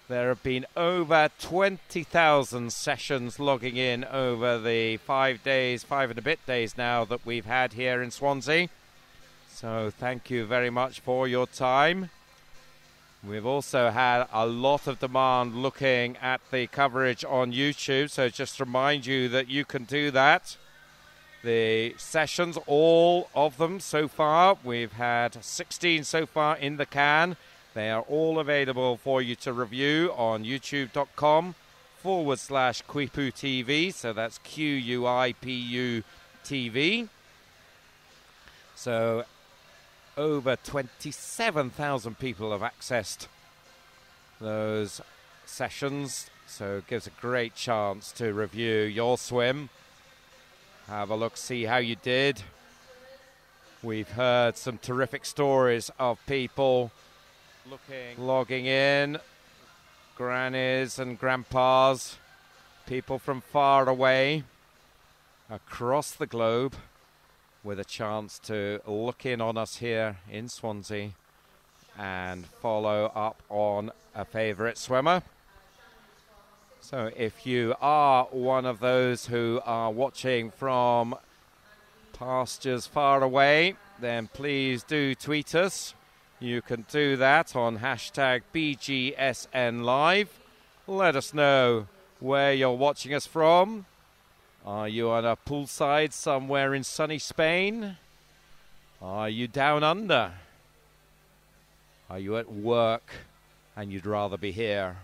There have been over 20,000 sessions logging in over the 5 and a bit days now that we've had here in Swansea. So thank you very much for your time. We've also had a lot of demand looking at the coverage on YouTube, so just remind you that you can do that. The sessions, all of them so far, we've had 16 so far in the can. They are all available for you to review on youtube.com/Quipu TV. So that's QUIPU TV. So over 27,000 people have accessed those sessions. So it gives a great chance to review your swim. Have a look, see how you did. We've heard some terrific stories of people logging in, grannies and grandpas, people from far away across the globe with a chance to look in on us here in Swansea and follow up on a favourite swimmer. So if you are one of those who are watching from pastures far away, then please do tweet us. You can do that on hashtag BGSNLive. Let us know where you're watching us from. Are you on a poolside somewhere in sunny Spain? Are you down under? Are you at work and you'd rather be here?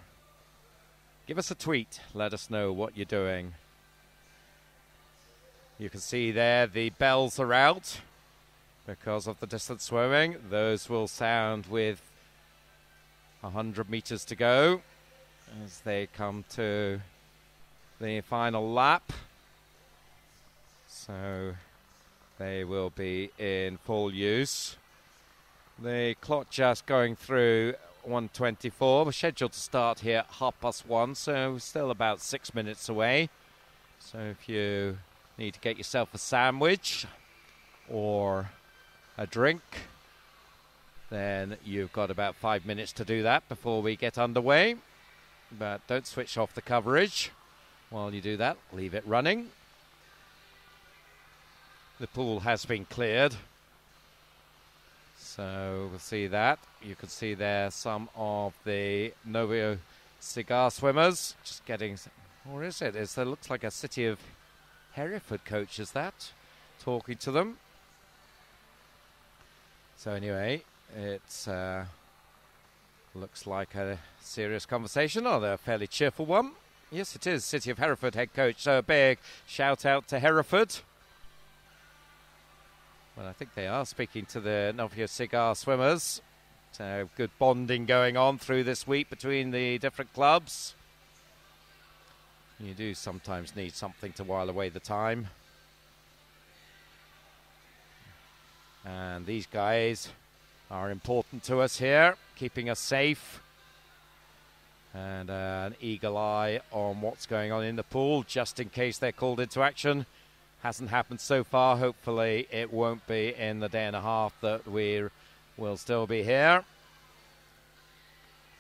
Give us a tweet. Let us know what you're doing. You can see there the bells are out because of the distance swimming. Those will sound with 100 meters to go as they come to the final lap. So they will be in full use. The clock just going through 1:24. We're scheduled to start here at 1:30, so we're still about 6 minutes away. So if you need to get yourself a sandwich or a drink, then you've got about 5 minutes to do that before we get underway. But don't switch off the coverage while you do that. Leave it running. The pool has been cleared, so we'll see that. You can see there some of the Novo Cigar swimmers just getting, or is it? It looks like a City of Hereford coach, is that? Talking to them. So anyway, it looks like a serious conversation, or a fairly cheerful one. Yes, it is. City of Hereford head coach. So a big shout out to Hereford. Well, I think they are speaking to the Novio Cigar swimmers. So good bonding going on through this week between the different clubs. You do sometimes need something to while away the time. And these guys are important to us here, keeping us safe. And an eagle eye on what's going on in the pool, just in case they're called into action. Hasn't happened so far. Hopefully it won't be in the day and a half that we will still be here.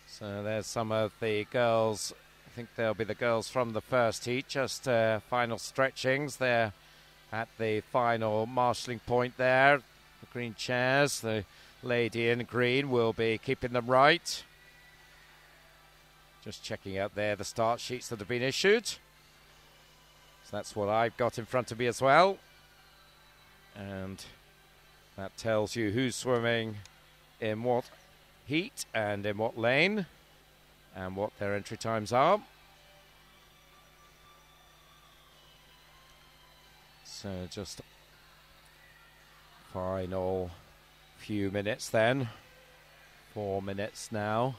So there's some of the girls. I think there'll be the girls from the first heat. Just final stretchings there at the final marshalling point there. The green chairs. The lady in green will be keeping them right. Just checking out there the start sheets that have been issued. So that's what I've got in front of me as well. And that tells you who's swimming in what heat and in what lane and what their entry times are. So just final few minutes then. 4 minutes now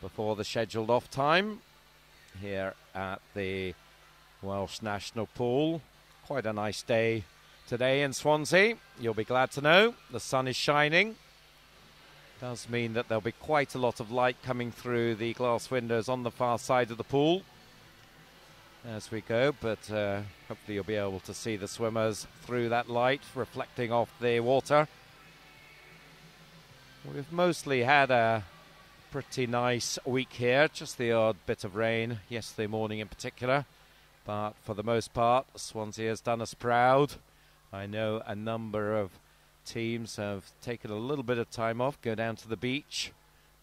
before the scheduled off time here at the Welsh National Pool. Quite a nice day today in Swansea. You'll be glad to know the sun is shining. Does mean that there'll be quite a lot of light coming through the glass windows on the far side of the pool as we go, but hopefully you'll be able to see the swimmers through that light reflecting off the water. We've mostly had a pretty nice week here, just the odd bit of rain yesterday morning in particular, but for the most part Swansea has done us proud. I know a number of teams have taken a little bit of time off, go down to the beach.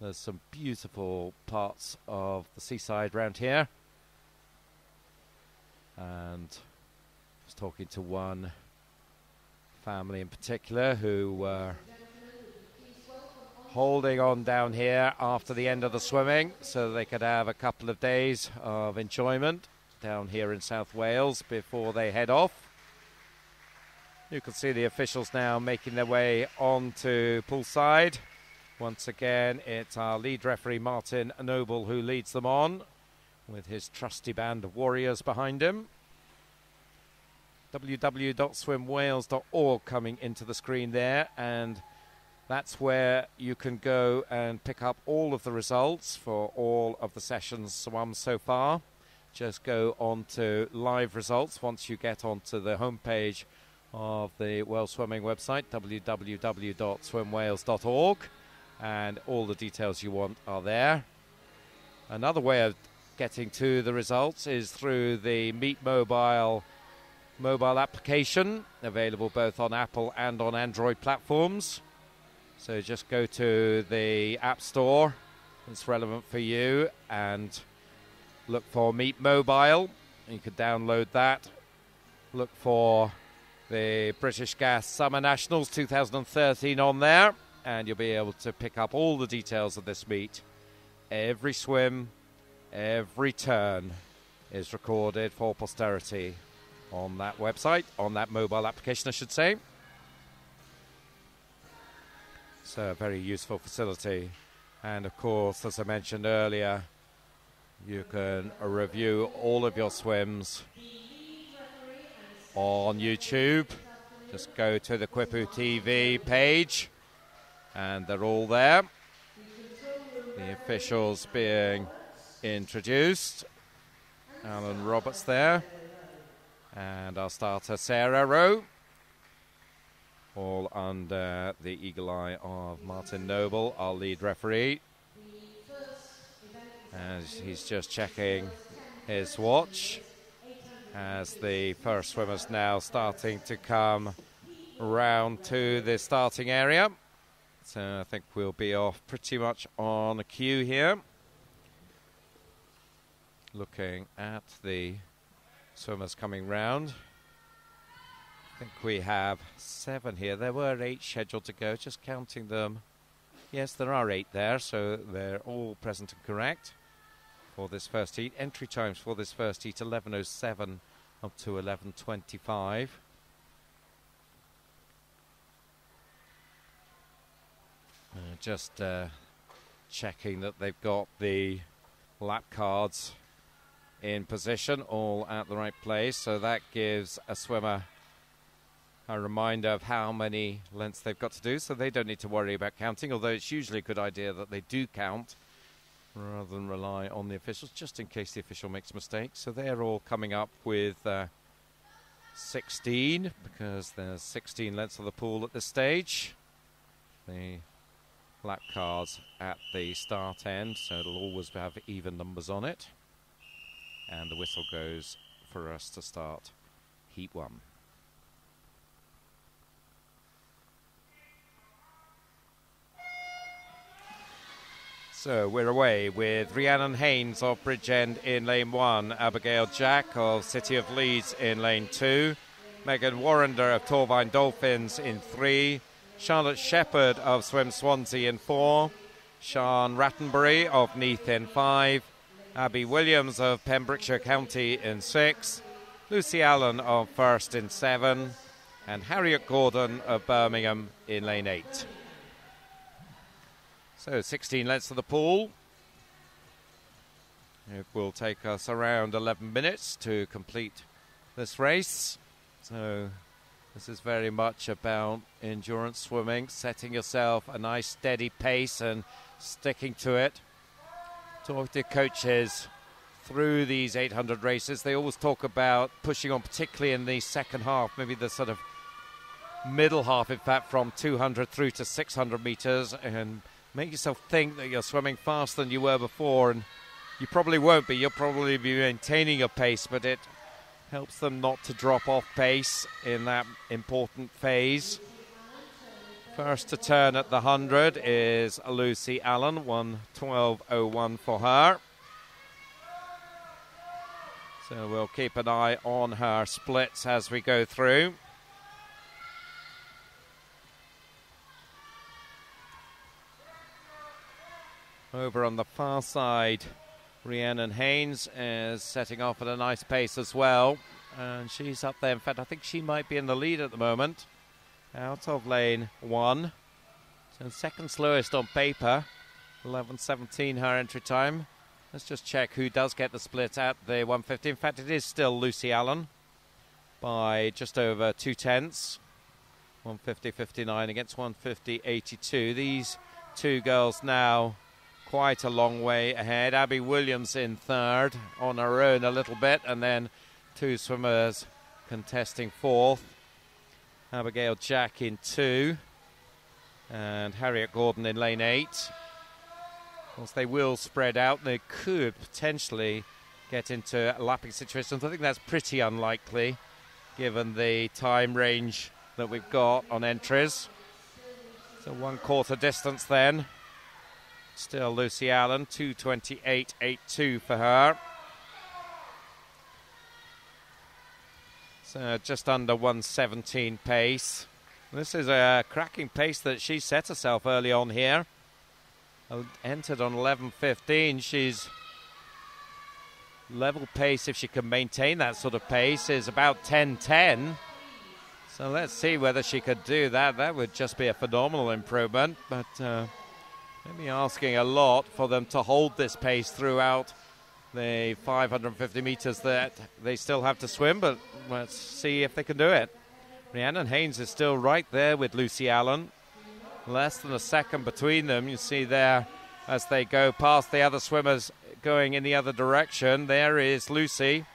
There's some beautiful parts of the seaside round here, and I was talking to one family in particular who were holding on down here after the end of the swimming so they could have a couple of days of enjoyment down here in South Wales before they head off. You can see the officials now making their way onto poolside. Once again, it's our lead referee Martin Noble who leads them on with his trusty band of warriors behind him. www.swimwales.org coming into the screen there, and that's where you can go and pick up all of the results for all of the sessions swum so far. Just go on to live results once you get onto the homepage of the World Swimming website, www.swimwales.org, and all the details you want are there. Another way of getting to the results is through the Meet mobile application, available both on Apple and on Android platforms. So just go to the App Store that's relevant for you and look for Meet Mobile. You can download that. Look for the British Gas Summer Nationals 2013 on there, and you'll be able to pick up all the details of this meet. Every swim, every turn is recorded for posterity on that website, on that mobile application, I should say. So a very useful facility. And of course, as I mentioned earlier, you can review all of your swims on YouTube. Just go to the Quipu TV page and they're all there. The officials being introduced. Alan Roberts there. And our starter Sarah Rowe. All under the eagle eye of Martin Noble, our lead referee. As he's just checking his watch, as the first swimmers now starting to come round to the starting area. So I think we'll be off pretty much on a cue here. Looking at the swimmers coming round. I think we have 7 here. There were 8 scheduled to go, just counting them. Yes, there are 8 there, so they're all present and correct for this first heat. Entry times for this first heat, 11:07 up to 11:25. Just checking that they've got the lap cards in position, all at the right place, so that gives a swimmer a reminder of how many lengths they've got to do, so they don't need to worry about counting, although it's usually a good idea that they do count rather than rely on the officials, just in case the official makes a mistake. So they're all coming up with 16, because there's 16 lengths of the pool at this stage. The lap cards at the start end, so it'll always have even numbers on it. And the whistle goes for us to start Heat 1. So we're away with Rhiannon Haynes of Bridgend in lane 1, Abigail Jack of City of Leeds in lane 2, Megan Warrender of Torvine Dolphins in 3, Charlotte Shepherd of Swim Swansea in 4, Sian Rattenbury of Neath in 5, Abby Williams of Pembrokeshire County in 6, Lucy Allen of First in 7, and Harriet Gordon of Birmingham in lane 8. So 16 lengths of the pool. It will take us around 11 minutes to complete this race. So this is very much about endurance swimming, setting yourself a nice steady pace and sticking to it. Talk to coaches through these 800 races. They always talk about pushing on, particularly in the second half, maybe the sort of middle half, in fact, from 200 through to 600 meters, and make yourself think that you're swimming faster than you were before, and you probably won't be. You'll probably be maintaining your pace, but it helps them not to drop off pace in that important phase. First to turn at the 100 is Lucy Allen, 1:12.01 for her. So we'll keep an eye on her splits as we go through. Over on the far side, Rhiannon Haynes is setting off at a nice pace as well. And she's up there. In fact, I think she might be in the lead at the moment. Out of lane 1. So second slowest on paper. 11:17 her entry time. Let's just check who does get the split at the 150. In fact, it is still Lucy Allen by just over 2/10. 150.59 against 150.82. These two girls now quite a long way ahead. Abby Williams in third on her own a little bit, and then two swimmers contesting fourth. Abigail Jack in 2 and Harriet Gordon in lane 8. Of course, they will spread out. They could potentially get into lapping situations. I think that's pretty unlikely given the time range that we've got on entries. So 1/4 distance then. Still Lucy Allen, 2:28.82 for her. So just under 1:17 pace. This is a cracking pace that she set herself early on here. Entered on 11:15. She's level pace, if she can maintain that sort of pace, is about 10:10. So let's see whether she could do that. That would just be a phenomenal improvement. But maybe asking a lot for them to hold this pace throughout the 550 metres that they still have to swim, but let's see if they can do it. Rhiannon Haynes is still right there with Lucy Allen. Less than a second between them. You see there as they go past the other swimmers going in the other direction. There is Lucy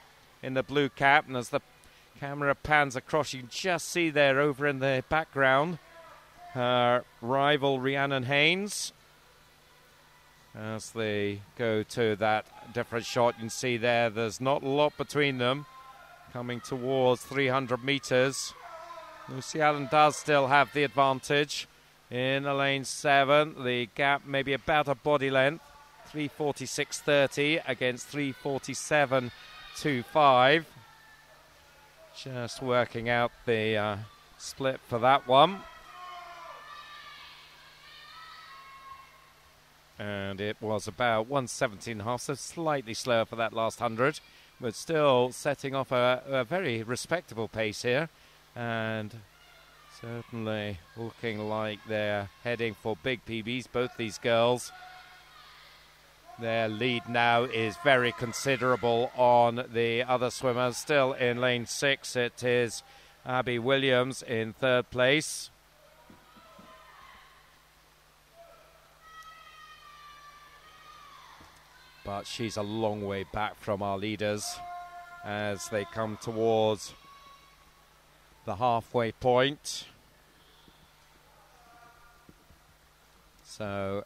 in the blue cap, and as the camera pans across, you can just see there over in the background her rival Rhiannon Haynes. As they go to that different shot, you can see there's not a lot between them. Coming towards 300 metres. Lucy Allen does still have the advantage in the lane 7. The gap maybe about a body length. 3:46.30 against 3:47.25. Just working out the split for that one. And it was about 1:17.5, so slightly slower for that last 100, but still setting off a very respectable pace here, and certainly looking like they're heading for big PBs, both these girls. Their lead now is very considerable on the other swimmers. Still in lane 6, it is Abby Williams in third place. But she's a long way back from our leaders as they come towards the halfway point. So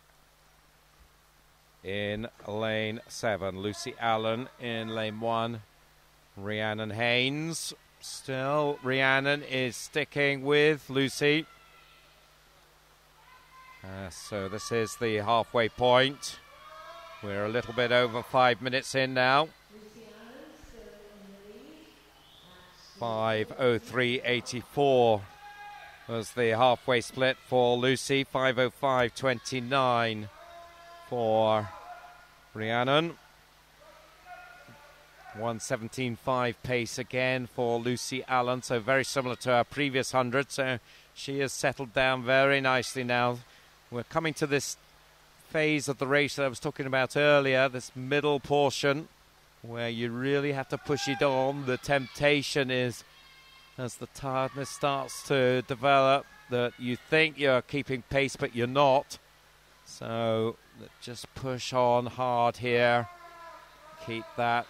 in lane 7, Lucy Allen. In lane 1, Rhiannon Haynes. Still, Rhiannon is sticking with Lucy. So this is the halfway point. We're a little bit over 5 minutes in now. 5:03.84 was the halfway split for Lucy. 5:05.29 for Rhiannon. 1:17.5 pace again for Lucy Allen, so very similar to our previous 100. So she has settled down very nicely now. We're coming to this phase of the race that I was talking about earlier, this middle portion where you really have to push it on. The temptation is, as the tiredness starts to develop, that you think you're keeping pace but you're not. So just push on hard here. Keep that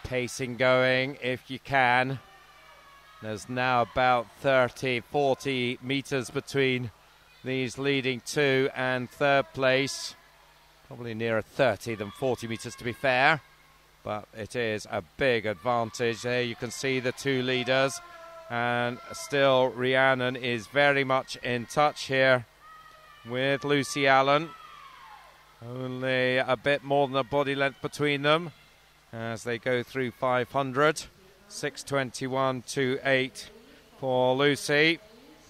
pacing going if you can. There's now about 30-40 meters between these leading 2 and 3rd place. Probably nearer 30 than 40 metres to be fair, but it is a big advantage. There you can see the 2 leaders, and still Rhiannon is very much in touch here with Lucy Allen. Only a bit more than a body length between them as they go through 500. 6:21.28 for Lucy.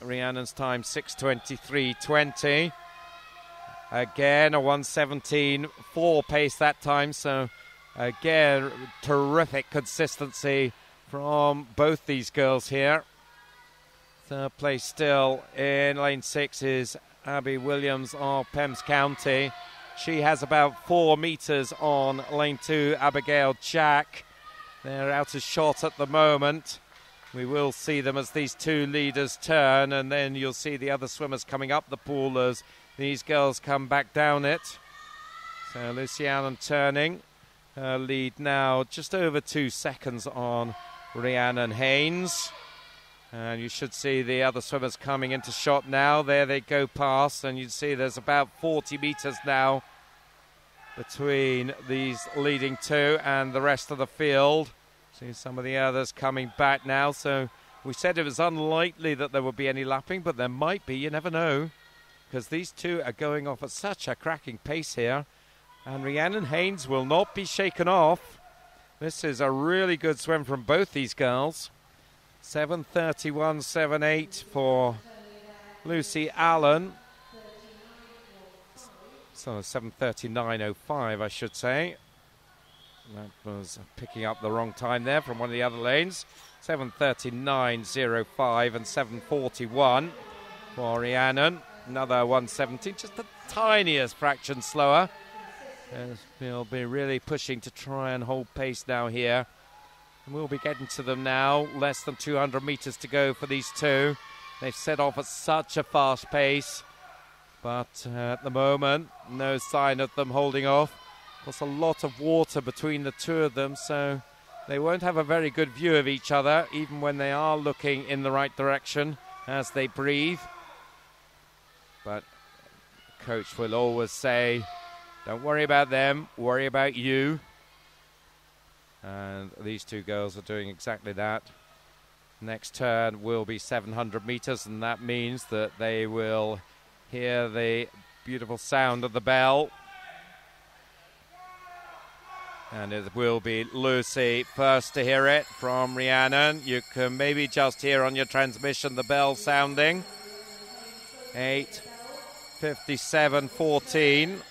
Rhiannon's time 6:23.20. Again, a 1:17.4 pace that time. So, again, terrific consistency from both these girls here. 3rd place still in lane 6 is Abby Williams of Pembs County. She has about 4 metres on lane 2, Abigail Jack. They're out of shot at the moment. We will see them as these 2 leaders turn, and then you'll see the other swimmers coming up the pool as these girls come back down it. So Lucy Allen turning. Her lead now just over 2 seconds on Rhiannon Haynes. And you should see the other swimmers coming into shot now. There they go past, and you'd see there's about 40 metres now between these leading 2 and the rest of the field. See some of the others coming back now. So we said it was unlikely that there would be any lapping, but there might be. You never know, because these 2 are going off at such a cracking pace here. And Rhiannon Haynes will not be shaken off. This is a really good swim from both these girls. 7:31.78 for Lucy Allen. So 7:39.05, I should say. That was picking up the wrong time there from one of the other lanes. 7:39.05 and 7:41 for Rhiannon. Another 1:17, just the tiniest fraction slower. And we'll be really pushing to try and hold pace now here. And we'll be getting to them now. Less than 200 metres to go for these 2. They've set off at such a fast pace. But at the moment, no sign of them holding off. There's a lot of water between the 2 of them, so they won't have a very good view of each other, even when they are looking in the right direction as they breathe. But coach will always say, don't worry about them, worry about you. And these 2 girls are doing exactly that. Next turn will be 700 metres, and that means that they will hear the beautiful sound of the bell. And it will be Lucy first to hear it from Rhiannon. You can maybe just hear on your transmission the bell sounding. 8:57.14.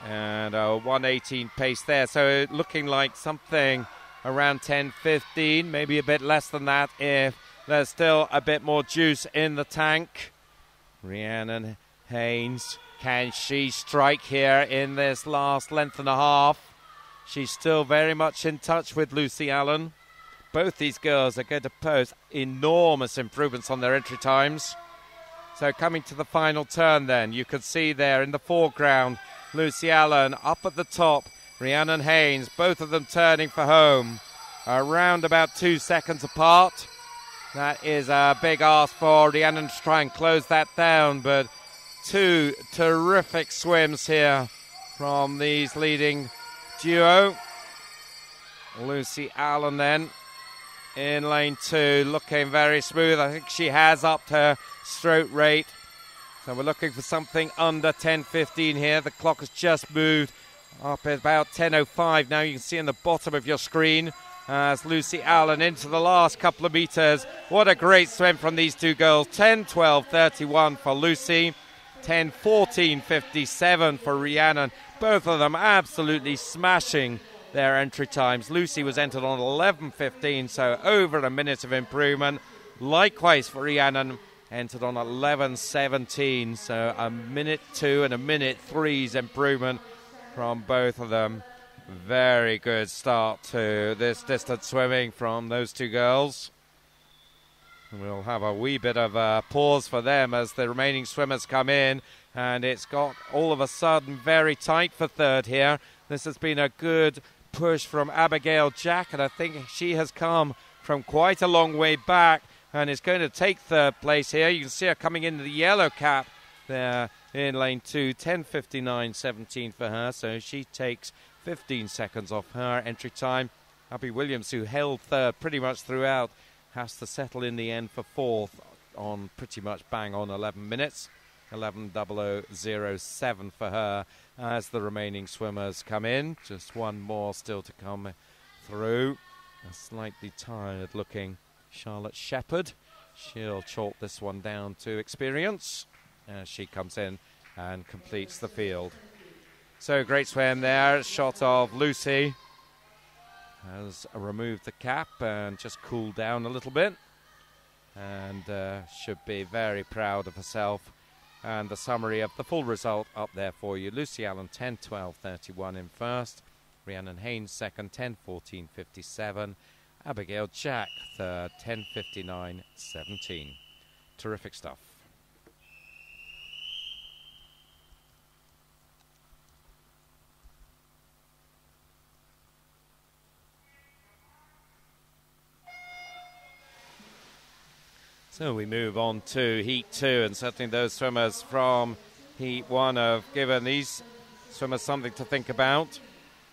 And a 1:18 pace there. So looking like something around 10:15, maybe a bit less than that if there's still a bit more juice in the tank. Rhiannon Haynes, can she strike here in this last length and a half? She's still very much in touch with Lucy Allen. Both these girls are going to post enormous improvements on their entry times. So coming to the final turn then, you can see there in the foreground, Lucy Allen up at the top, Rhiannon Haynes, both of them turning for home, around about 2 seconds apart. That is a big ask for Rhiannon to try and close that down, but 2 terrific swims here from these leading duo. Lucy Allen then in lane 2, looking very smooth. I think she has upped her stroke rate. So we're looking for something under 10:15 here. The clock has just moved up at about 10:05 now. You can see in the bottom of your screen as Lucy Allen into the last couple of metres. What a great swim from these 2 girls. 10:12.31 for Lucy. 10:14.57 for Rhiannon. Both of them absolutely smashing their entry times. Lucy was entered on 11:15, so over a minute of improvement. Likewise for Rhiannon, entered on 11:17, so a minute 2 and a minute 3's improvement from both of them. Very good start to this distance swimming from those 2 girls. We'll have a wee bit of a pause for them as the remaining swimmers come in, and it's got all of a sudden very tight for third here. This has been a good push from Abigail Jack, and I think she has come from quite a long way back and is going to take third place here. You can see her coming in the yellow cap there in lane 2, 10:59.17 for her, so she takes 15 seconds off her entry time. Abby Williams, who held third pretty much throughout, has to settle in the end for fourth on pretty much bang on 11 minutes. 11:00.07 for her as the remaining swimmers come in. Just one more still to come through. A slightly tired looking Charlotte Shepherd. She'll chalk this one down to experience as she comes in and completes the field. So great swim there. Shot of Lucy. Has removed the cap and just cooled down a little bit. And should be very proud of herself. And the summary of the full result up there for you. Lucy Allen 10:12.31 in first. Rhiannon Haynes second 10:14.57. Abigail Jack third 10:59.17. Terrific stuff. So we move on to Heat 2, and certainly those swimmers from Heat 1 have given these swimmers something to think about.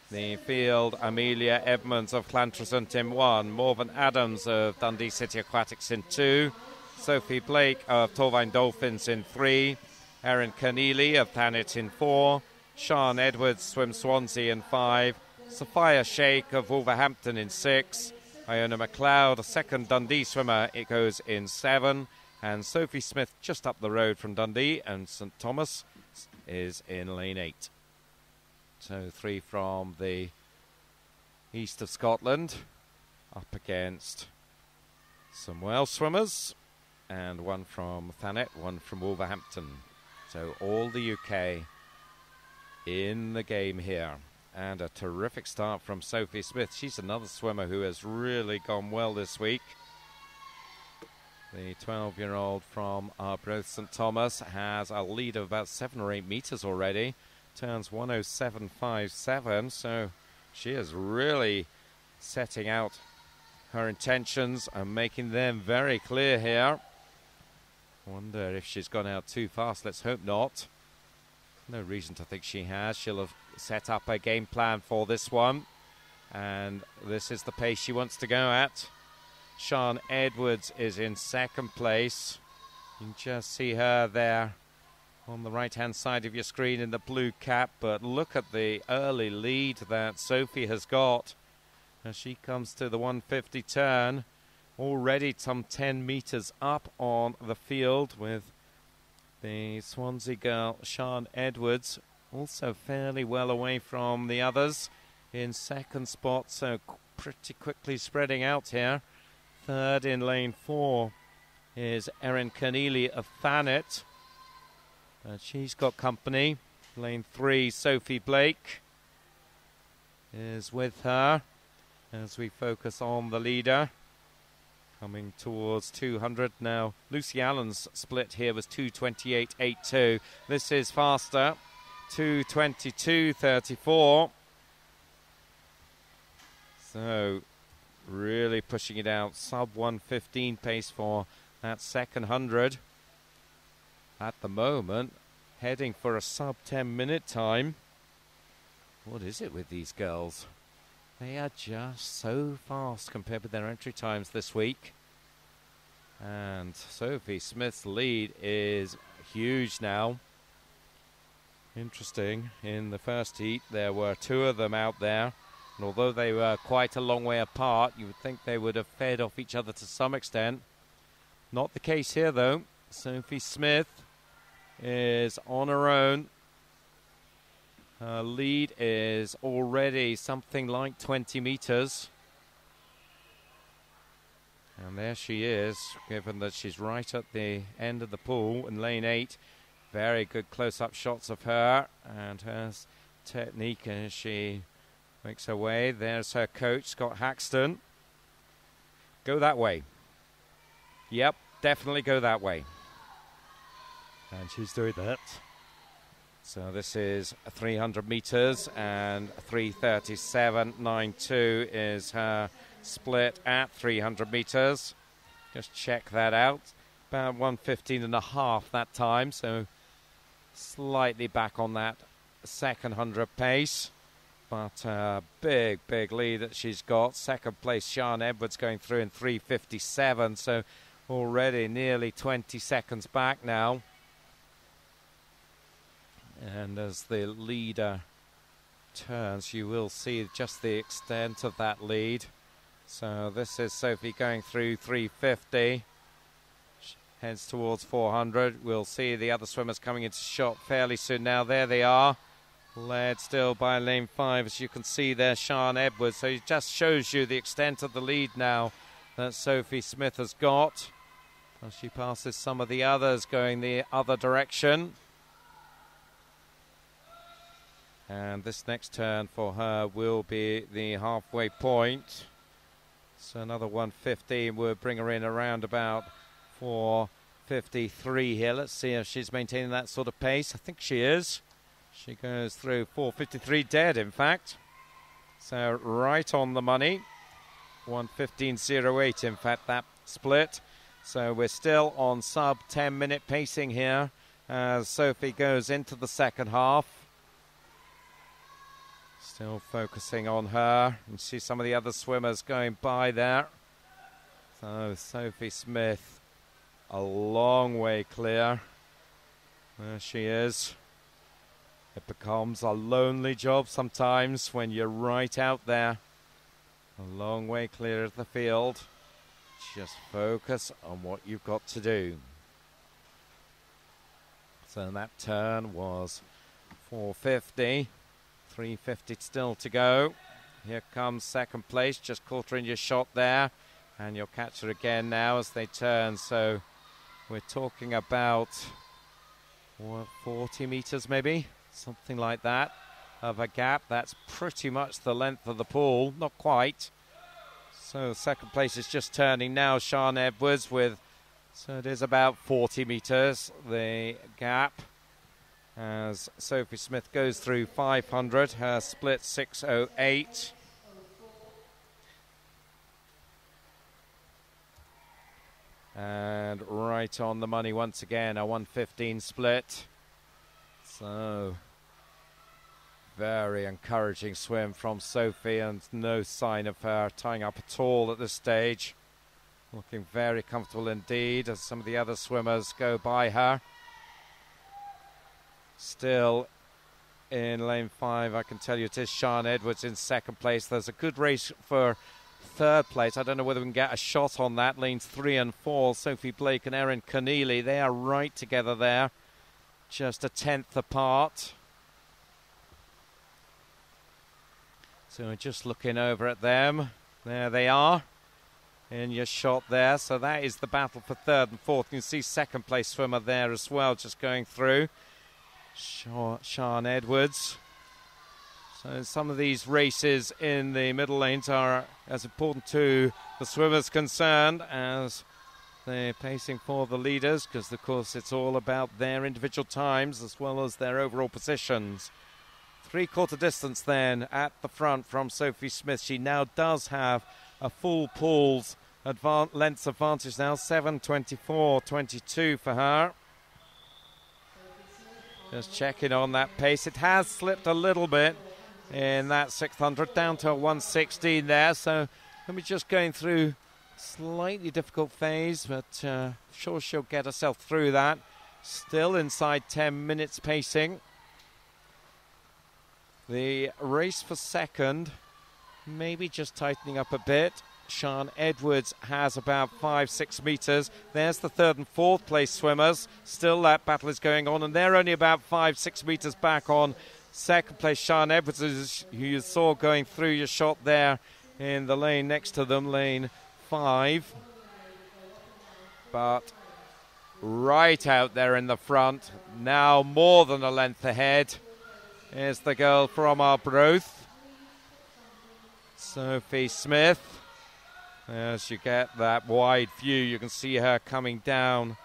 The field, Amelia Edmonds of Llantrisant in 1, Morven Adams of Dundee City Aquatics in 2, Sophie Blake of Torvine Dolphins in 3, Erin Keneally of Thanet in 4, Sian Edwards swims Swansea in 5, Sophia Sheikh of Wolverhampton in 6, Iona McLeod, a second Dundee swimmer, it goes in 7. And Sophie Smith just up the road from Dundee, and St Thomas is in lane 8. So 3 from the east of Scotland up against some Welsh swimmers, and 1 from Thanet, 1 from Wolverhampton. So all the UK in the game here. And a terrific start from Sophie Smith. She's another swimmer who has really gone well this week. The 12-year-old from Arbroath St Thomas has a lead of about 7 or 8 metres already. Turns 1:07.57, so she is really setting out her intentions and making them very clear here. Wonder if she's gone out too fast. Let's hope not. No reason to think she has. She'll have set up a game plan for this one, and this is the pace she wants to go at. Sian Edwards is in second place. You can just see her there on the right hand side of your screen in the blue cap, but look at the early lead that Sophie has got as she comes to the 150 turn, already some 10 metres up on the field, with the Swansea girl Sian Edwards also fairly well away from the others in second spot, so pretty quickly spreading out here. Third in lane 4 is Erin Keneally of Thanet, and she's got company. Lane 3, Sophie Blake is with her as we focus on the leader. Coming towards 200 now. Lucy Allen's split here was 2:28.82. This is faster. 2:22.34. So really pushing it out. Sub 1:15 pace for that second 100. At the moment, heading for a sub 10 minute time. What is it with these girls? They are just so fast compared with their entry times this week. And Sophie Smith's lead is huge now. Interesting, in the first heat there were 2 of them out there, and although they were quite a long way apart, you would think they would have fed off each other to some extent. Not the case here though. Sophie Smith is on her own. Her lead is already something like 20 metres. And there she is, given that she's right at the end of the pool in lane 8. Very good close-up shots of her and her technique as she makes her way. There's her coach, Scott Haxton. Go that way. Yep, definitely go that way. And she's doing that. So this is 300 metres, and 3:37.92 is her split at 300 metres. Just check that out. About 1:15.5 that time, so slightly back on that second 100 pace. But big lead that she's got. Second place, Sian Edwards going through in 3:57, so already nearly 20 seconds back now. And as the leader turns, you will see just the extent of that lead. So this is Sophie going through 3:50. She heads towards 400. We'll see the other swimmers coming into shot fairly soon now. There they are. Led still by lane 5, as you can see there, Sian Edwards. So it just shows you the extent of the lead now that Sophie Smith has got. As she passes some of the others going the other direction. And this next turn for her will be the halfway point. So another 1:15 would bring her in around about 4:53 here. Let's see if she's maintaining that sort of pace. I think she is. She goes through 4:53 dead, in fact. So right on the money. 1:15.08, in fact, that split. So we're still on sub 10-minute pacing here as Sophie goes into the second half. Still focusing on her. You see some of the other swimmers going by there. So Sophie Smith, a long way clear. There she is. It becomes a lonely job sometimes when you're right out there. A long way clear of the field. Just focus on what you've got to do. So that turn was 4:50. 3:50 still to go. Here comes second place. Just caught her in your shot there. And you'll catch her again now as they turn. So we're talking about 40 meters maybe. Something like that of a gap. That's pretty much the length of the pool. Not quite. So second place is just turning now. Sian Edwards with, so it is about 40 meters, the gap. As Sophie Smith goes through 500, her split 6:08. And right on the money once again, a 1:15 split. So very encouraging swim from Sophie, and no sign of her tying up at all at this stage. Looking very comfortable indeed as some of the other swimmers go by her. Still in lane 5, I can tell you it is Sian Edwards in second place. There's a good race for third place. I don't know whether we can get a shot on that. Lanes 3 and 4, Sophie Blake and Erin Keneally, they are right together there. Just a tenth apart. So just looking over at them. There they are in your shot there. So that is the battle for third and fourth. You can see second place swimmer there as well, just going through. Sian Edwards. So some of these races in the middle lanes are as important to the swimmers concerned as they're pacing for the leaders, because of course it's all about their individual times as well as their overall positions. 3/4 distance then at the front from Sophie Smith. She now does have a full pool's lengths advantage now, 7:24.22 for her. Just checking on that pace. It has slipped a little bit in that 600, down to a 1:16 there. So let me just going through slightly difficult phase, but sure she'll get herself through that. Still inside 10 minutes pacing. The race for second, maybe just tightening up a bit. Sian Edwards has about 5-6 meters. There's the third and fourth place swimmers. Still that battle is going on, and they're only about 5-6 meters back on second place. Sian Edwards, who you saw going through your shot there in the lane next to them, lane 5. But right out there in the front, now more than a length ahead, is the girl from Arbroath, Sophie Smith. As you get that wide view, you can see her coming down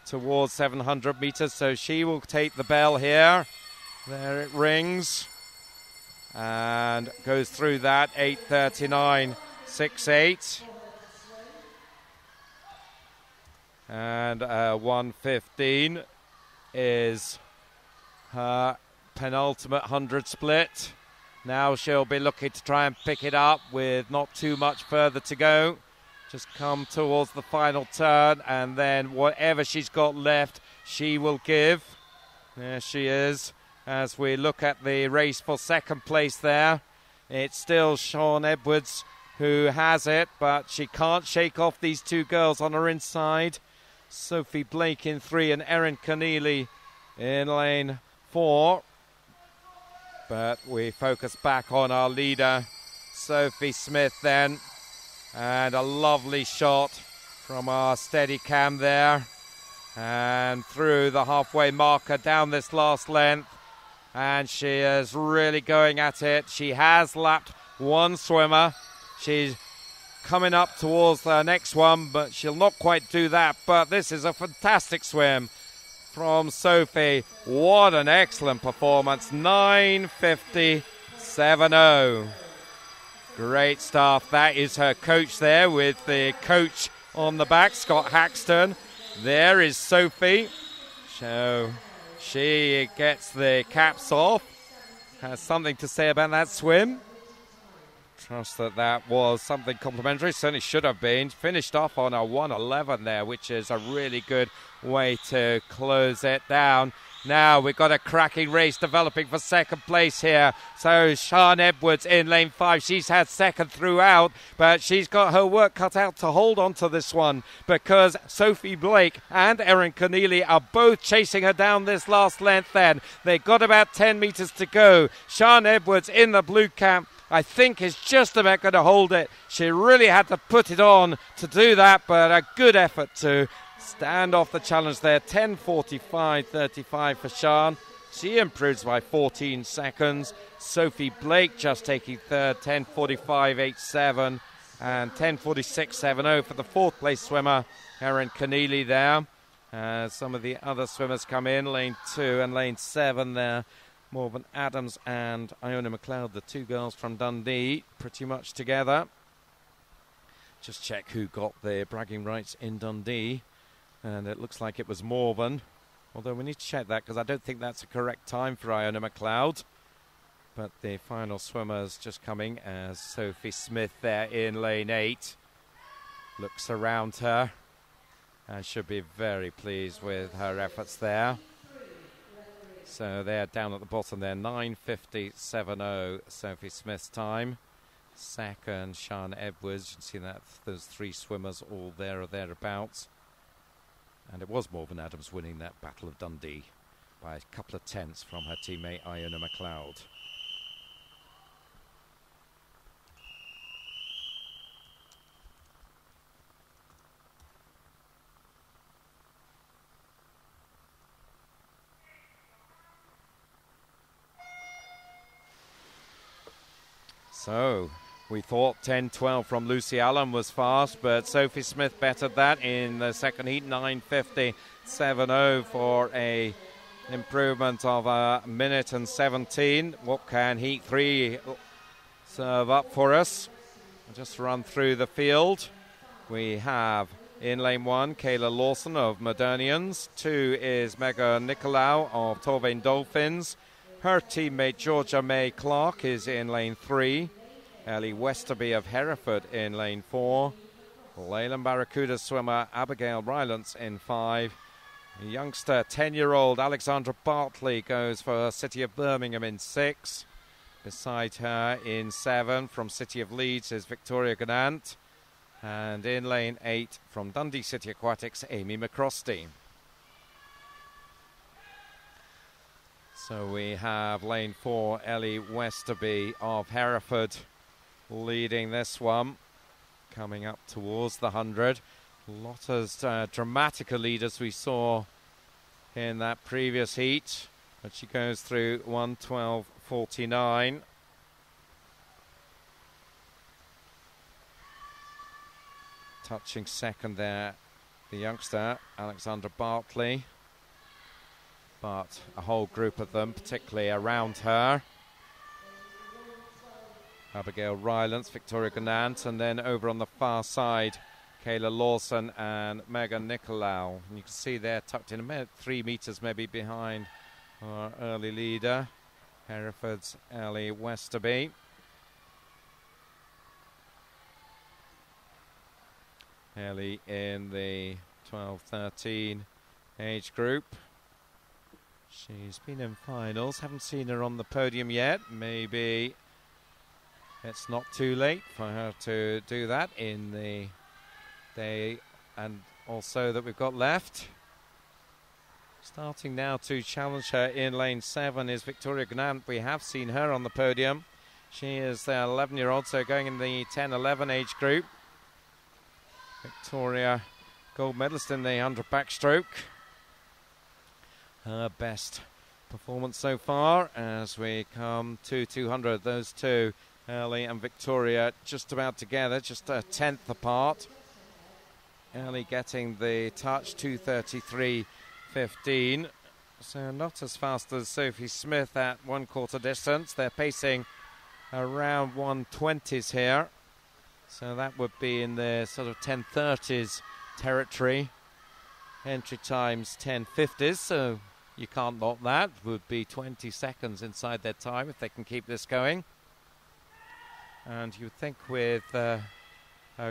towards 700 meters. So she will take the bell here. There it rings. And goes through that, 8:39.68. And 1:15 is her penultimate 100 split. Now she'll be looking to try and pick it up with not too much further to go. Just come towards the final turn, and then whatever she's got left, she will give. There she is. As we look at the race for second place there, it's still Sian Edwards who has it, but she can't shake off these two girls on her inside. Sophie Blake in 3 and Erin Keneally in lane 4. But we focus back on our leader, Sophie Smith then. And a lovely shot from our steady cam there. And through the halfway marker down this last length. And she is really going at it. She has lapped one swimmer. She's coming up towards the next one, but she'll not quite do that. But this is a fantastic swim from Sophie. What an excellent performance. 9:50.70. Great stuff. That is her coach there with the coach on the back, Scott Haxton. There is Sophie. So she gets the caps off. Has something to say about that swim. Trust that was something complimentary. Certainly should have been. Finished off on a 1:11 there, which is a really good way to close it down. Now we've got a cracking race developing for second place here. So Sian Edwards in lane 5. She's had second throughout, but she's got her work cut out to hold on to this one, because Sophie Blake and Erin Keneally are both chasing her down this last length then. They've got about 10 metres to go. Sian Edwards in the blue cap, I think, is just about going to hold it. She really had to put it on to do that, but a good effort to stand off the challenge there. 10:45.35 for Sian. She improves by 14 seconds. Sophie Blake just taking third, 10:45.87 and 10:46.70 for the fourth place swimmer, Erin Keneally there. Some of the other swimmers come in, lane 2 and lane 7 there. Morven Adams and Iona McLeod, the two girls from Dundee, pretty much together. Just check who got the bragging rights in Dundee. And it looks like it was Morven. Although we need to check that, because I don't think that's a correct time for Iona McLeod. But the final swimmer's just coming as Sophie Smith there in lane 8. Looks around her and should be very pleased with her efforts there. So they're down at the bottom there. 9:50.70 Sophie Smith's time. Second, Sian Edwards. You can see that there's 3 swimmers all there or thereabouts. And it was Morven Adams winning that Battle of Dundee by a couple of tenths from her teammate Iona McLeod. So we thought 10:12 from Lucy Allen was fast, but Sophie Smith bettered that in the second heat. 9:50.70 for a improvement of a minute and 17. What can heat 3 serve up for us? I'll just run through the field. We have in lane 1 Kayla Lawson of Modernians. 2 is Mega Nicolau of Torvain Dolphins. Her teammate Georgia May Clark is in lane 3. Ellie Westerby of Hereford in lane 4. Leyland Barracuda swimmer Abigail Rylance in 5. Youngster 10-year-old Alexandra Bartley goes for City of Birmingham in 6. Beside her in 7 from City of Leeds is Victoria Gannant. And in lane 8 from Dundee City Aquatics, Amy McCrosty. So we have lane 4, Ellie Westerby of Hereford leading this one, coming up towards the 100. Not as dramatic a lead as we saw in that previous heat, but she goes through 1:12.49. Touching second there, the youngster, Alexandra Bartley. But a whole group of them, particularly around her. Abigail Rylance, Victoria Gannant, and then over on the far side, Kayla Lawson and Megan Nicolau. And you can see they're tucked in about 3 meters maybe behind our early leader, Hereford's Ellie Westerby. Ellie in the 12-13 age group. She's been in finals, haven't seen her on the podium yet. Maybe it's not too late for her to do that in the day and also that we've got left. Starting now to challenge her in lane 7 is Victoria Gnant. We have seen her on the podium. She is the 11-year-old, so going in the 10-11 age group. Victoria, gold medalist in the 100 backstroke. Her best performance so far as we come to 200. Those two, Ellie and Victoria, just about together, just a tenth apart. Ellie getting the touch, 2:33.15. So not as fast as Sophie Smith at 1/4 distance. They're pacing around 1:20s here. So that would be in the sort of 10:30s territory. Entry times 10:50s, so you can't knock that. Would be 20 seconds inside their time if they can keep this going. And you would think with a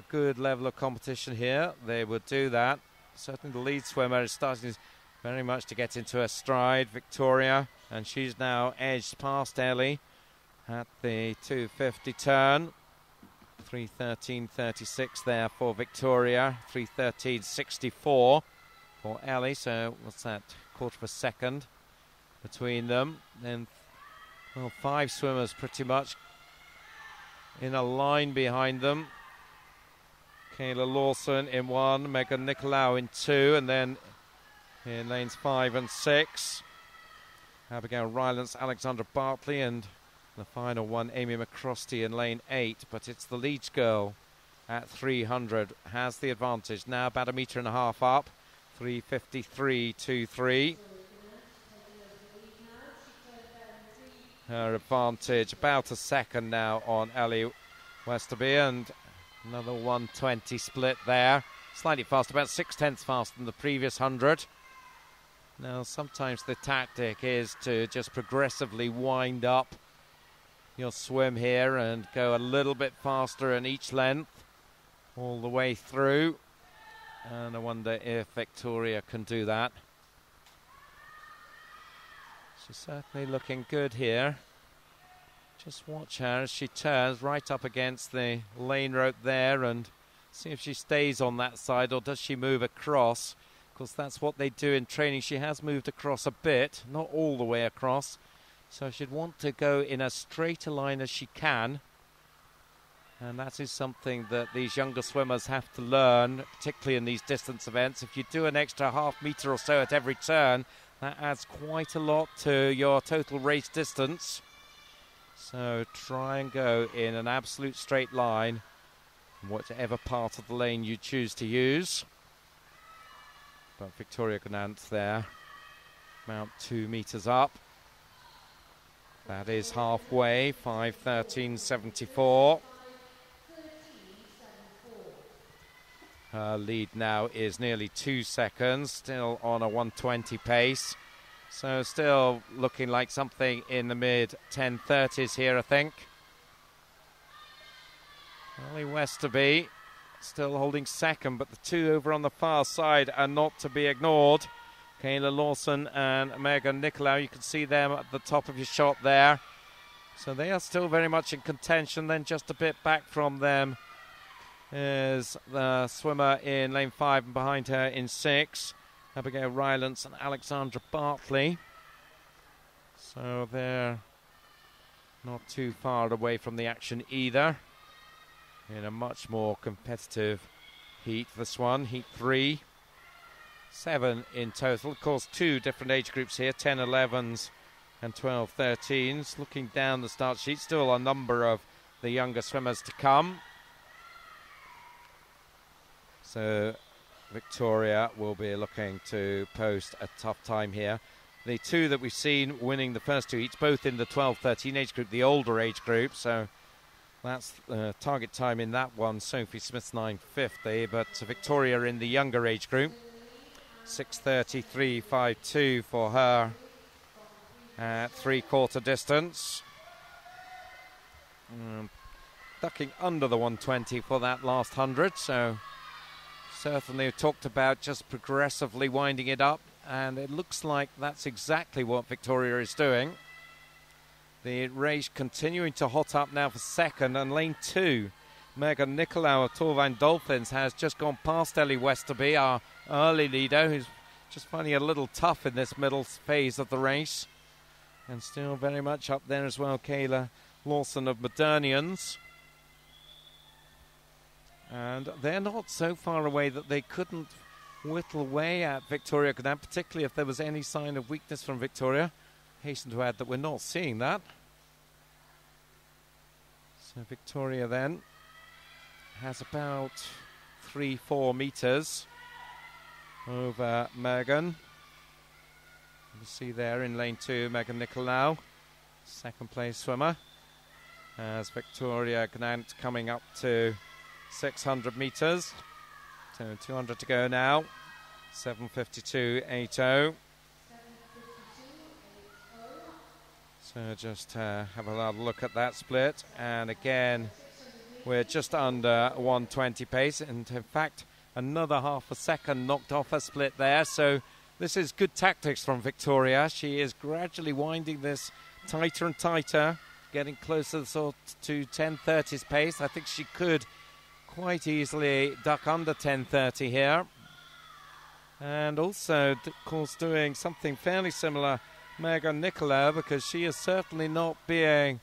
good level of competition here, they would do that. Certainly the lead swimmer is starting very much to get into her stride, Victoria, and she's now edged past Ellie at the 250 turn. 3:13.36 there for Victoria, 3:13.64 for Ellie, so what's that, 1/4 second between them. Then, well, 5 swimmers pretty much in a line behind them. Kayla Lawson in 1, Megan Nicolau in 2, and then in lanes 5 and 6, Abigail Rylance, Alexandra Bartley, and the final one, Amy McCrosty in lane 8. But it's the Leach girl at 300 has the advantage. Now about 1.5 meters up, 3:53.23. Her advantage about a second now on Ellie Westerby, and another 1:20 split there. Slightly fast, about 6/10 faster than the previous 100. Now sometimes the tactic is to just progressively wind up your swim here and go a little bit faster in each length all the way through. And I wonder if Victoria can do that. She's certainly looking good here. Just watch her as she turns right up against the lane rope there and see if she stays on that side or does she move across. Of course, that's what they do in training. She has moved across a bit, not all the way across. So she'd want to go in as straight a line as she can. And that is something that these younger swimmers have to learn, particularly in these distance events. If you do an extra half metre or so at every turn, that adds quite a lot to your total race distance. So try and go in an absolute straight line, whatever part of the lane you choose to use. But Victoria Gnant there, about 2 meters up. That is halfway, 5:13.74. Her lead now is nearly 2 seconds, still on a 1:20 pace. So still looking like something in the mid-10:30s here, I think. Ellie Westerby still holding second, but the two over on the far side are not to be ignored. Kayla Lawson and Megan Nicolau, you can see them at the top of your shot there. So they are still very much in contention. Then just a bit back from them is the swimmer in lane 5 and behind her in 6, Abigail Rylance and Alexandra Bartley. So they're not too far away from the action either. In a much more competitive heat, this one, heat 3. 7 in total. Of course, 2 different age groups here, 10-11s and 12-13s. Looking down the start sheet, still a number of the younger swimmers to come. So Victoria will be looking to post a tough time here. The 2 that we've seen winning the first 2 heats, both in the 12-13 age group, the older age group. So That's target time in that one. Sophie Smith's 9:50, but Victoria in the younger age group, 6:33.52 for her at three-quarter distance. Ducking under the 120 for that last 100, so certainly talked about just progressively winding it up, and it looks like that's exactly what Victoria is doing. The race continuing to hot up now for second, and lane 2, Megan Nicolau of Torvine Dolphins has just gone past Ellie Westerby, our early leader, who's just finding it a little tough in this middle phase of the race. And still very much up there as well, Kayla Lawson of Modernians. And they're not so far away that they couldn't whittle away at Victoria Gnab, particularly if there was any sign of weakness from Victoria. Hasten to add that we're not seeing that. So Victoria then has about 3-4 metres over Megan. You see there in lane 2, Megan Nicolau, second place swimmer. As Victoria Gnant coming up to 600 metres. So 200 to go now. 7:52.80. So just have a look at that split. And again, we're just under 120 pace. And in fact, another half a second knocked off a split there. So this is good tactics from Victoria. She is gradually winding this tighter and tighter, getting closer to 10:30's pace. I think she could quite easily duck under 10:30 here. And also, of course, doing something fairly similar, Megan Nicolau, because she is certainly not being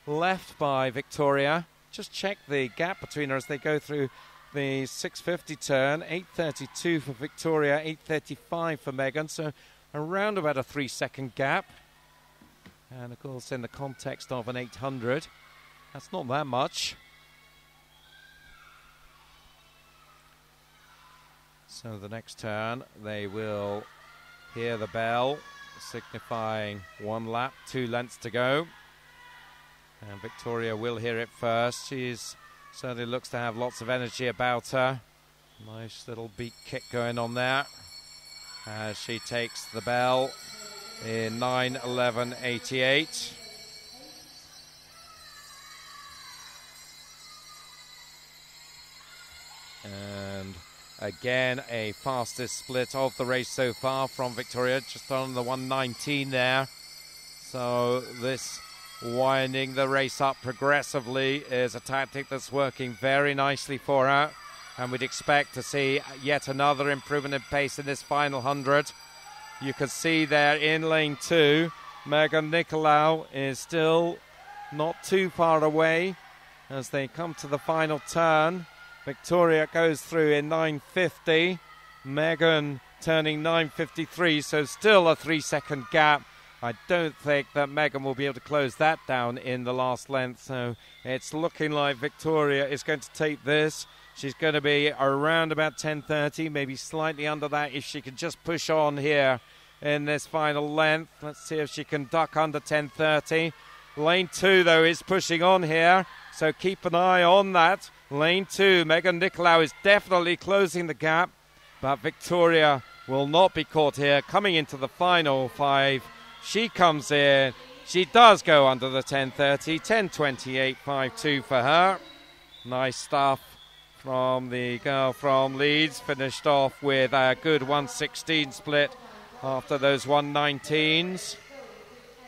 left by Victoria. Just check the gap between her as they go through the 6:50 turn. 8:32 for Victoria, 8:35 for Megan, so around about a 3-second gap. And of course, in the context of an 800, that's not that much. So the next turn, they will hear the bell signifying 1 lap, 2 lengths to go. And Victoria will hear it first. She's certainly looks to have lots of energy about her. Nice little beat kick going on there as she takes the bell in 9:11.88. And again, a fastest split of the race so far from Victoria, just on the 119 there. So this winding the race up progressively is a tactic that's working very nicely for her, and we'd expect to see yet another improvement in pace in this final 100. You can see there in lane 2, Megan Nicolau is still not too far away as they come to the final turn. Victoria goes through in 9:50, Megan turning 9:53, so still a 3-second gap. I don't think that Megan will be able to close that down in the last length, so it's looking like Victoria is going to take this. She's going to be around about 10:30, maybe slightly under that if she can just push on here in this final length. Let's see if she can duck under 10:30. Lane 2, though, is pushing on here, so keep an eye on that. Lane 2, Megan Nicolau is definitely closing the gap, but Victoria will not be caught here. Coming into the final 5, she comes in. She does go under the 10:30, 10:28.52 for her. Nice stuff from the girl from Leeds. Finished off with a good 1:16 split after those 1:19s.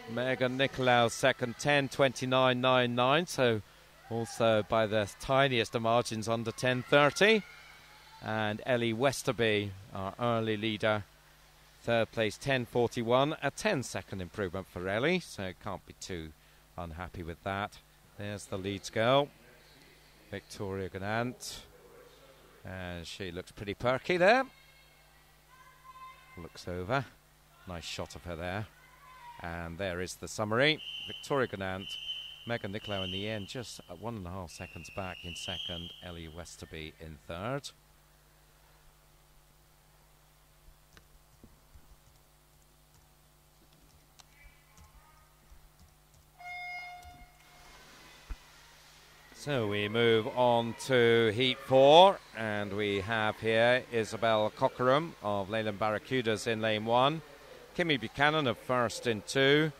Megan Nicolau second, 10:29.99, so also by the tiniest of margins under 10:30. And Ellie Westerby, our early leader, third place, 10:41, a 10-second improvement for Ellie, so can't be too unhappy with that. There's the Leeds girl, Victoria Gnant, and she looks pretty perky there. Looks over, nice shot of her there. And there is the summary. Victoria Gnant, Megan Nicolau in the end, just 1.5 seconds back in second, Ellie Westerby in third. So we move on to Heat 4, and we have here Isabel Cockerham of Leyland Barracudas in lane 1, Kimmy Buchanan of First in 2,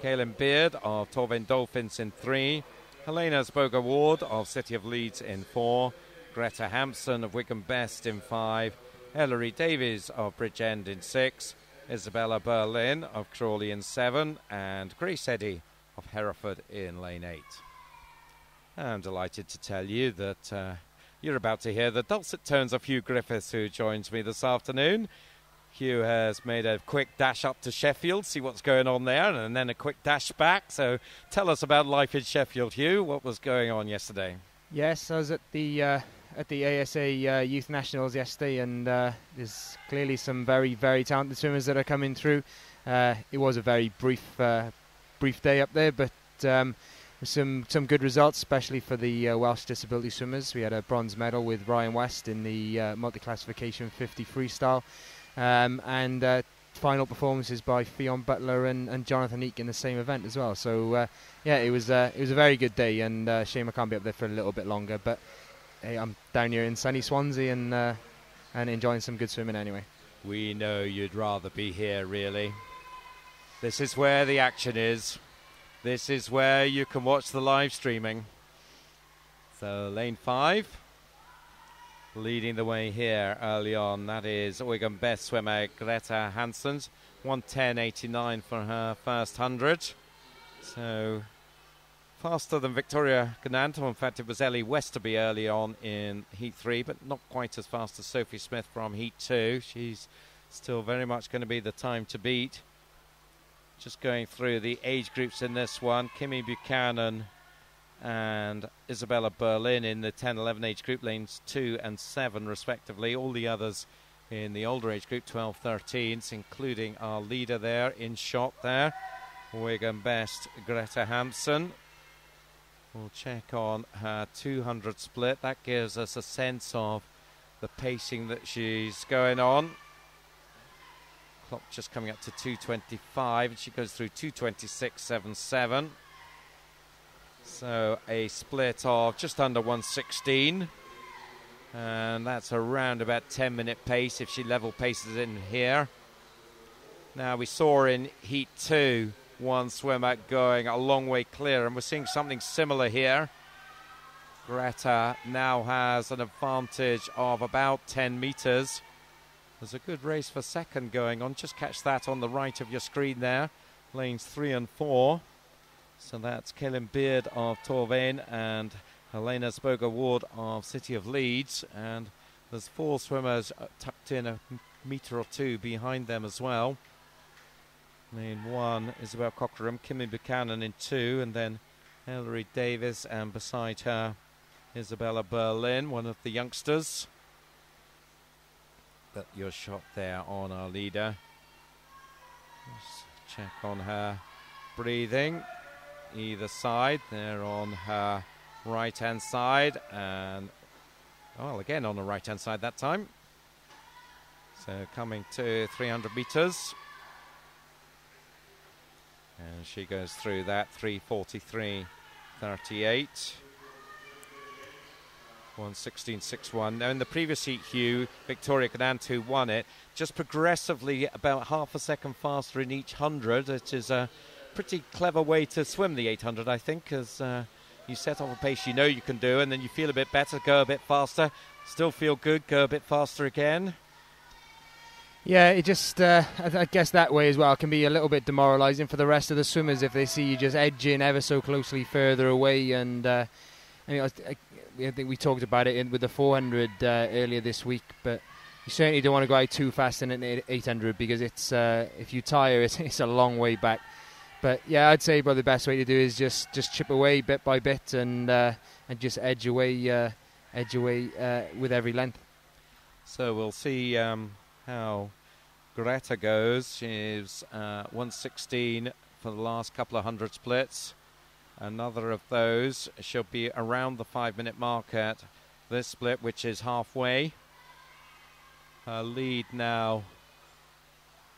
Kaylin Beard of Torvin Dolphins in 3, Helena Spoga Ward of City of Leeds in 4, Greta Hampson of Wigan Best in 5, Hilary Davies of Bridgend in 6, Isabella Berlin of Crawley in 7, and Grace Eddy of Hereford in lane 8. I'm delighted to tell you that you're about to hear the dulcet tones of Hugh Griffiths, who joins me this afternoon. Hugh has made a quick dash up to Sheffield, see what's going on there, and then a quick dash back. So tell us about life in Sheffield, Hugh. What was going on yesterday? Yes, I was at the ASA Youth Nationals yesterday, and there's clearly some very, very talented swimmers that are coming through. It was a very brief day up there, but some good results, especially for the Welsh disability swimmers. We had a bronze medal with Ryan West in the multi-classification 50 freestyle, and final performances by Fionn Butler and Jonathan Eake in the same event as well. So yeah, it was a very good day, and shame I can't be up there for a little bit longer. But hey, I'm down here in sunny Swansea and enjoying some good swimming anyway. We know you'd rather be here, really. This is where the action is. This is where you can watch the live streaming. So lane 5, leading the way here early on. That is Wigan Best swimmer Greta Hansens, 1:10.89 for her first 100. So faster than Victoria Gananto. In fact, it was Ellie Westerby early on in Heat 3, but not quite as fast as Sophie Smith from Heat 2. She's still very much going to be the time to beat. Just going through the age groups in this one, Kimmy Buchanan and Isabella Berlin in the 10-11 age group, lanes 2 and 7 respectively. All the others in the older age group, 12-13s, including our leader there in shot there, Wigan Best Greta Hampson. We'll check on her 200 split. That gives us a sense of the pacing that she's going on. Clock just coming up to 2:25, and she goes through 2:26.77. So a split of just under 1:16, and that's around about 10-minute pace if she level paces in here. Now we saw in Heat 2 one swimmer going a long way clear, and we're seeing something similar here. Greta now has an advantage of about 10 metres. There's a good race for second going on. Just catch that on the right of your screen there. Lanes 3 and 4. So that's Kaylin Beard of Torvain and Helena Spoga Ward of City of Leeds. And there's 4 swimmers tucked in a metre or 2 behind them as well. Lane 1, Isabel Cockerham, Kimmy Buchanan in 2, and then Hilary Davis, and beside her, Isabella Berlin, one of the youngsters. But your shot there on our leader. Let's check on her breathing. Either side, they're on her right hand side, and well, again on the right hand side that time. So coming to 300 metres, and she goes through that 3:43.38. 1:16.61. Now in the previous heat, Hugh, Victoria Gananto won it, just progressively about half a second faster in each 100. It is a pretty clever way to swim the 800, I think, as you set off a pace you know you can do, and then you feel a bit better, go a bit faster, still feel good, go a bit faster again. Yeah, it just, I guess that way as well can be a little bit demoralising for the rest of the swimmers if they see you just edging ever so closely further away. And I think we talked about it with the 400 earlier this week, but you certainly don't want to go out too fast in an 800 because it's if you tire, it's a long way back. But yeah, I'd say probably the best way to do is just chip away bit by bit and just edge away with every length. So we'll see how Greta goes. She's 1:16 for the last couple of 100 splits. Another of those, she'll be around the 5-minute mark at this split, which is halfway. Her lead now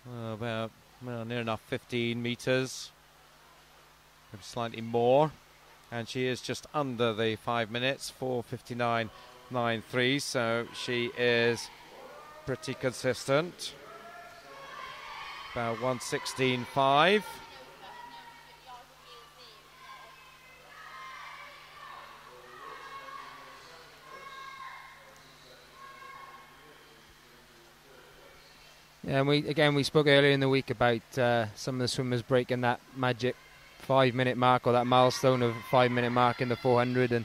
about near enough 15 metres, maybe slightly more. and she is just under the 5 minutes, 4:59.93, so she is pretty consistent. About 1:16.5. Yeah, and we spoke earlier in the week about some of the swimmers breaking that magic 5 minute mark, or that milestone of 5 minute mark in the 400, and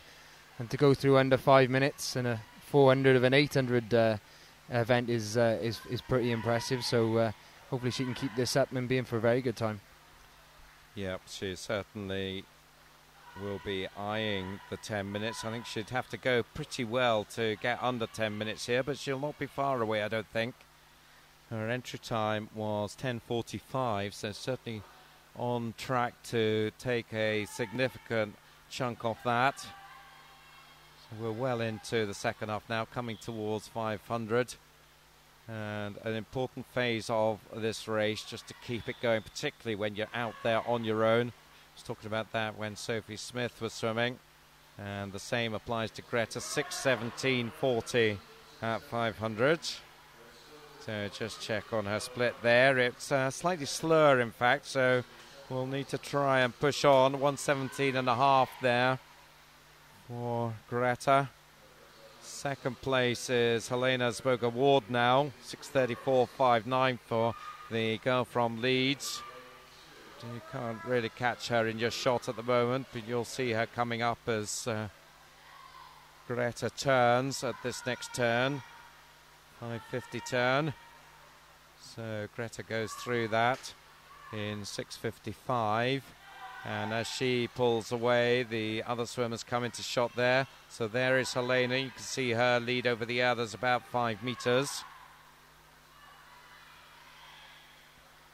to go through under 5 minutes in a 400 of an 800 event is pretty impressive. So hopefully she can keep this up and be in for a very good time. Yep, she certainly will be eyeing the 10 minutes. I think she'd have to go pretty well to get under 10 minutes here, but she'll not be far away, I don't think. Her entry time was 10:45, so certainly on track to take a significant chunk off that. So we're well into the second half now, coming towards 500. And an important phase of this race, just to keep it going, particularly when you're out there on your own. I was talking about that when Sophie Smith was swimming. And the same applies to Greta, 6:17.40 at 500. So just check on her split there. It's slightly slower, in fact, so we'll need to try and push on. 1:17.5 there for Greta. Second place is Helena Zboga-Ward now. 6:34.59 for the girl from Leeds. You can't really catch her in your shot at the moment, but you'll see her coming up as Greta turns at this next turn. 5:50 turn. So Greta goes through that in 6:55. And as she pulls away, the other swimmers come into shot there. So there is Helena. You can see her lead over the others about 5 meters.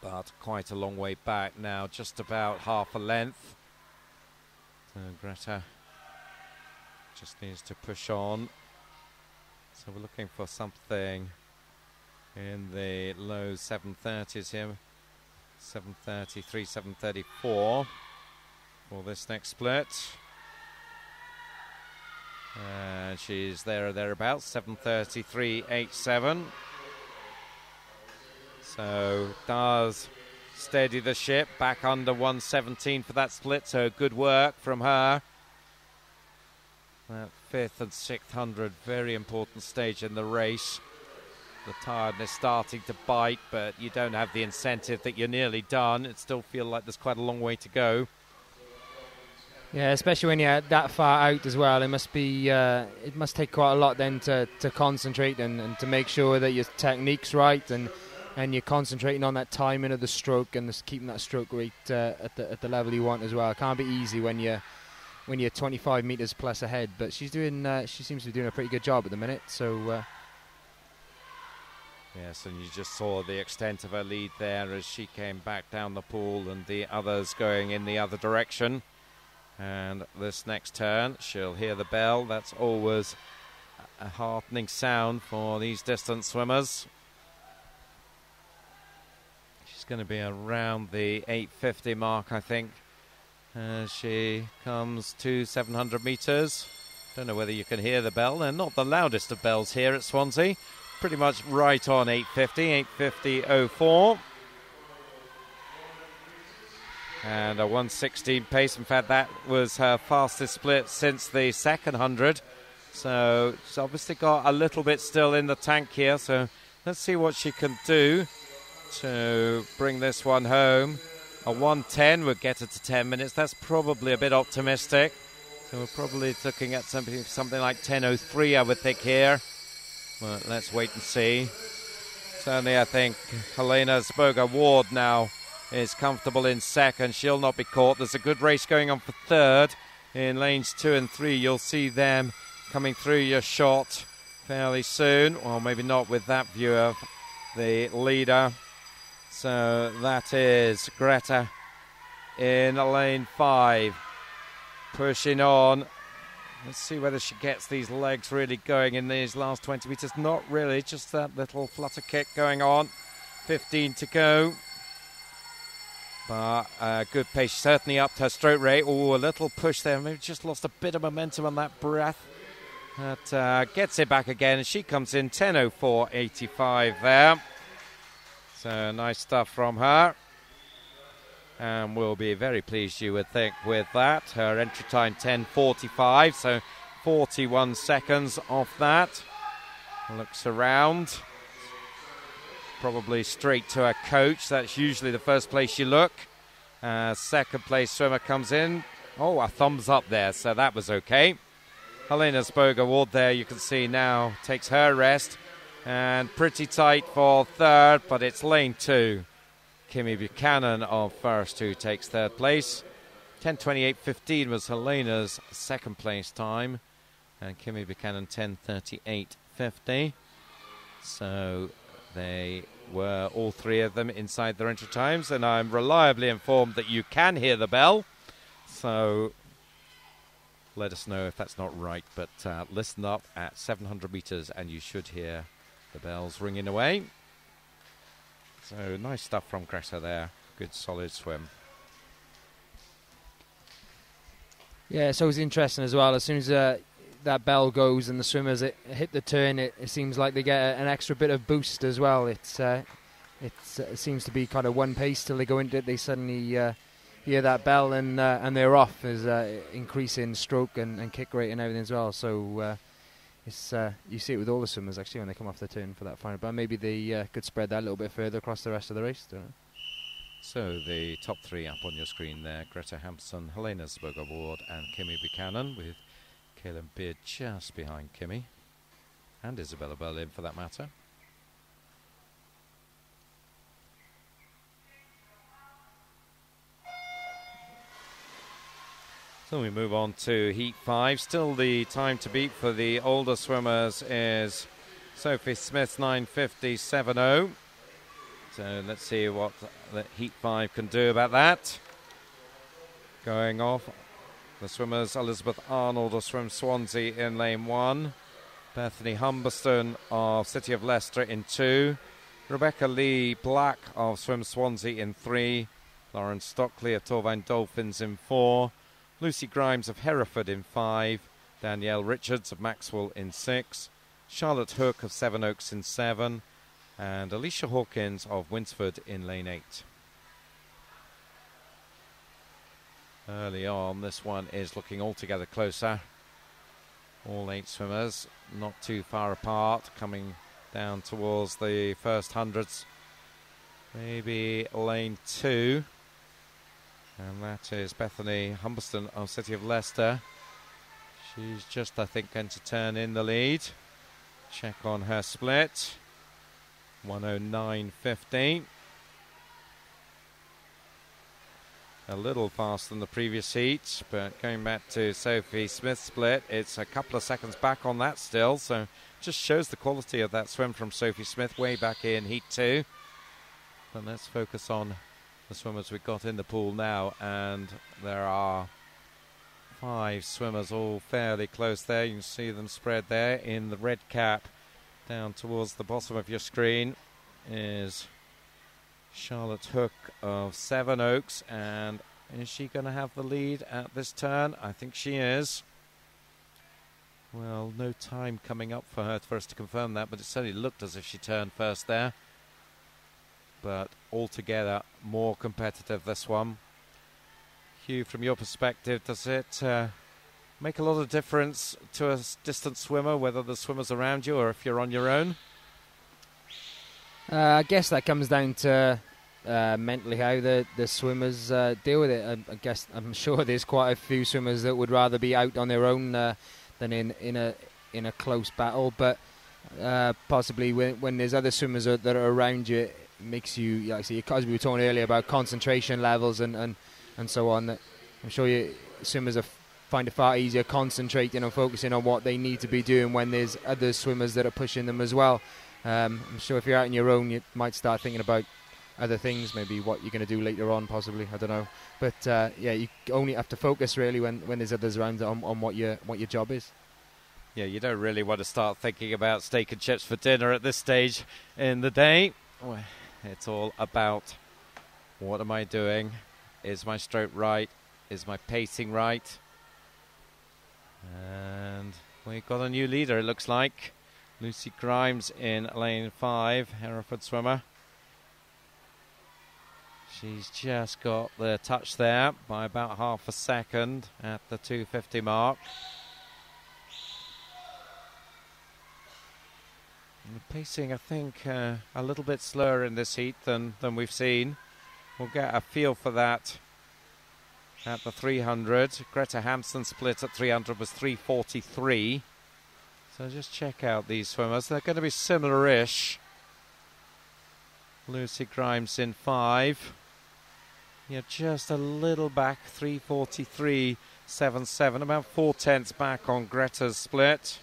But quite a long way back now, just about half a length. So Greta just needs to push on. So we're looking for something in the low 730s here. 733, 734 for this next split. And she's there or thereabouts, 733.87. So does steady the ship back under 117 for that split. So good work from her. That 5th and 600, very important stage in the race. The tiredness starting to bite, but you don't have the incentive that you're nearly done. It still feels like there's quite a long way to go. Yeah, especially when you're that far out as well. It must be. It must take quite a lot then to concentrate and to make sure that your technique's right and you're concentrating on that timing of the stroke and just keeping that stroke rate at the level you want as well. It can't be easy when you're 25 meters plus ahead. But she's doing. She seems to be doing a pretty good job at the minute. So. Yes, and you just saw the extent of her lead there as she came back down the pool and the others going in the other direction. And this next turn, she'll hear the bell. That's always a heartening sound for these distance swimmers. She's going to be around the 850 mark, I think, as she comes to 700 metres. Don't know whether you can hear the bell. They're not the loudest of bells here at Swansea. Pretty much right on 850, 850.04. And a 1:16 pace. In fact, that was her fastest split since the second 100. So she's obviously got a little bit still in the tank here. So let's see what she can do to bring this one home. A 1:10 would get her to 10 minutes. That's probably a bit optimistic. So we're probably looking at something like 10:03, I would think, here. Well, let's wait and see. Certainly, I think Helena Zboga-Ward now is comfortable in second. She'll not be caught. There's a good race going on for third in lanes 2 and 3. You'll see them coming through your shot fairly soon. Or maybe not with that view of the leader. So that is Greta in lane 5. Pushing on. Let's see whether she gets these legs really going in these last 20 metres. Not really, just that little flutter kick going on. 15 to go. But good pace. Certainly upped her stroke rate. Oh, a little push there. Maybe just lost a bit of momentum on that breath. But gets it back again. And she comes in 10:04.85 there. So nice stuff from her. And we'll be very pleased, you would think, with that. Her entry time 10:45. So 41 seconds off that. Looks around. Probably straight to her coach. That's usually the first place you look. Second place swimmer comes in. Oh, a thumbs up there, so that was okay. Helena Spoga-Ward there, you can see now, takes her rest. And pretty tight for third, but it's lane 2. Kimmy Buchanan of first who takes third place. 10:28.15 was Helena's second place time. And Kimmy Buchanan 10:38.50. So they were, all three of them, inside their entry times, and I'm reliably informed that you can hear the bell. So let us know if that's not right, but listen up at 700 metres and you should hear the bells ringing away. So nice stuff from Greta there. Good solid swim. Yeah, so it's interesting as well. As soon as that bell goes and the swimmers hit the turn, it seems like they get an extra bit of boost as well. It seems to be kind of one pace till they go into it. They suddenly hear that bell and they're off. There's increase in stroke and kick rate and everything as well. So you see it with all the swimmers actually when they come off the turn for that final. But maybe they could spread that a little bit further across the rest of the race. Don't know. So the top three up on your screen there: Greta Hampson, Helena Spoga-Ward, and Kimmy Buchanan, with Kaylin Beard just behind Kimmy, and Isabella Berlin for that matter. So we move on to Heat 5. Still the time to beat for the older swimmers is Sophie Smith's 9:50.70. So let's see what the Heat 5 can do about that. Going off, the swimmers: Elizabeth Arnold of Swim Swansea in lane 1, Bethany Humberston of City of Leicester in 2, Rebecca Lee Black of Swim Swansea in 3, Lauren Stockley of Torvine Dolphins in 4, Lucy Grimes of Hereford in 5, Danielle Richards of Maxwell in 6, Charlotte Hook of Sevenoaks in 7, and Alicia Hawkins of Winsford in lane 8. Early on, this one is looking altogether closer. All 8 swimmers not too far apart, coming down towards the first hundreds. Maybe lane 2. And that is Bethany Humberston of City of Leicester. She's just, I think, going to turn in the lead. Check on her split. 109.50. A little faster than the previous heat, but going back to Sophie Smith's split, it's a couple of seconds back on that still, so just shows the quality of that swim from Sophie Smith way back in Heat 2. But let's focus on the swimmers we've got in the pool now, and there are 5 swimmers all fairly close there. You can see them spread there in the red cap. Down towards the bottom of your screen is Charlotte Hook of Sevenoaks, and is she going to have the lead at this turn? I think she is. Well, no time coming up for her for us to confirm that, but it certainly looked as if she turned first there. But altogether, more competitive, this one. Hugh, from your perspective, does it make a lot of difference to a distant swimmer, whether the swimmer's around you or if you're on your own? I guess that comes down to mentally how the swimmers deal with it. I'm sure there's quite a few swimmers that would rather be out on their own than in a close battle. But possibly when there's other swimmers that are around you, it makes you, like, as we were talking earlier about concentration levels and so on. I'm sure swimmers find it far easier concentrating and focusing on what they need to be doing when there's other swimmers that are pushing them as well. I'm sure if you're out on your own, you might start thinking about other things, maybe what you're going to do later on, possibly. I don't know. But you only have to focus really when there's others around on what your job is. Yeah, you don't really want to start thinking about steak and chips for dinner at this stage in the day. It's all about What am I doing? Is my stroke right? Is my pacing right? And we've got a new leader, it looks like. Lucy Grimes in lane 5, Hereford swimmer. She's just got the touch there by about half a second at the 2:50 mark. And the pacing, I think, a little bit slower in this heat than we've seen. We'll get a feel for that at the 300. Greta Hampson split at 300 was 3:43. So just check out these swimmers. They're going to be similar-ish. Lucy Grimes in 5. Yeah, just a little back, 3:43.77, about 4/10 back on Greta's split.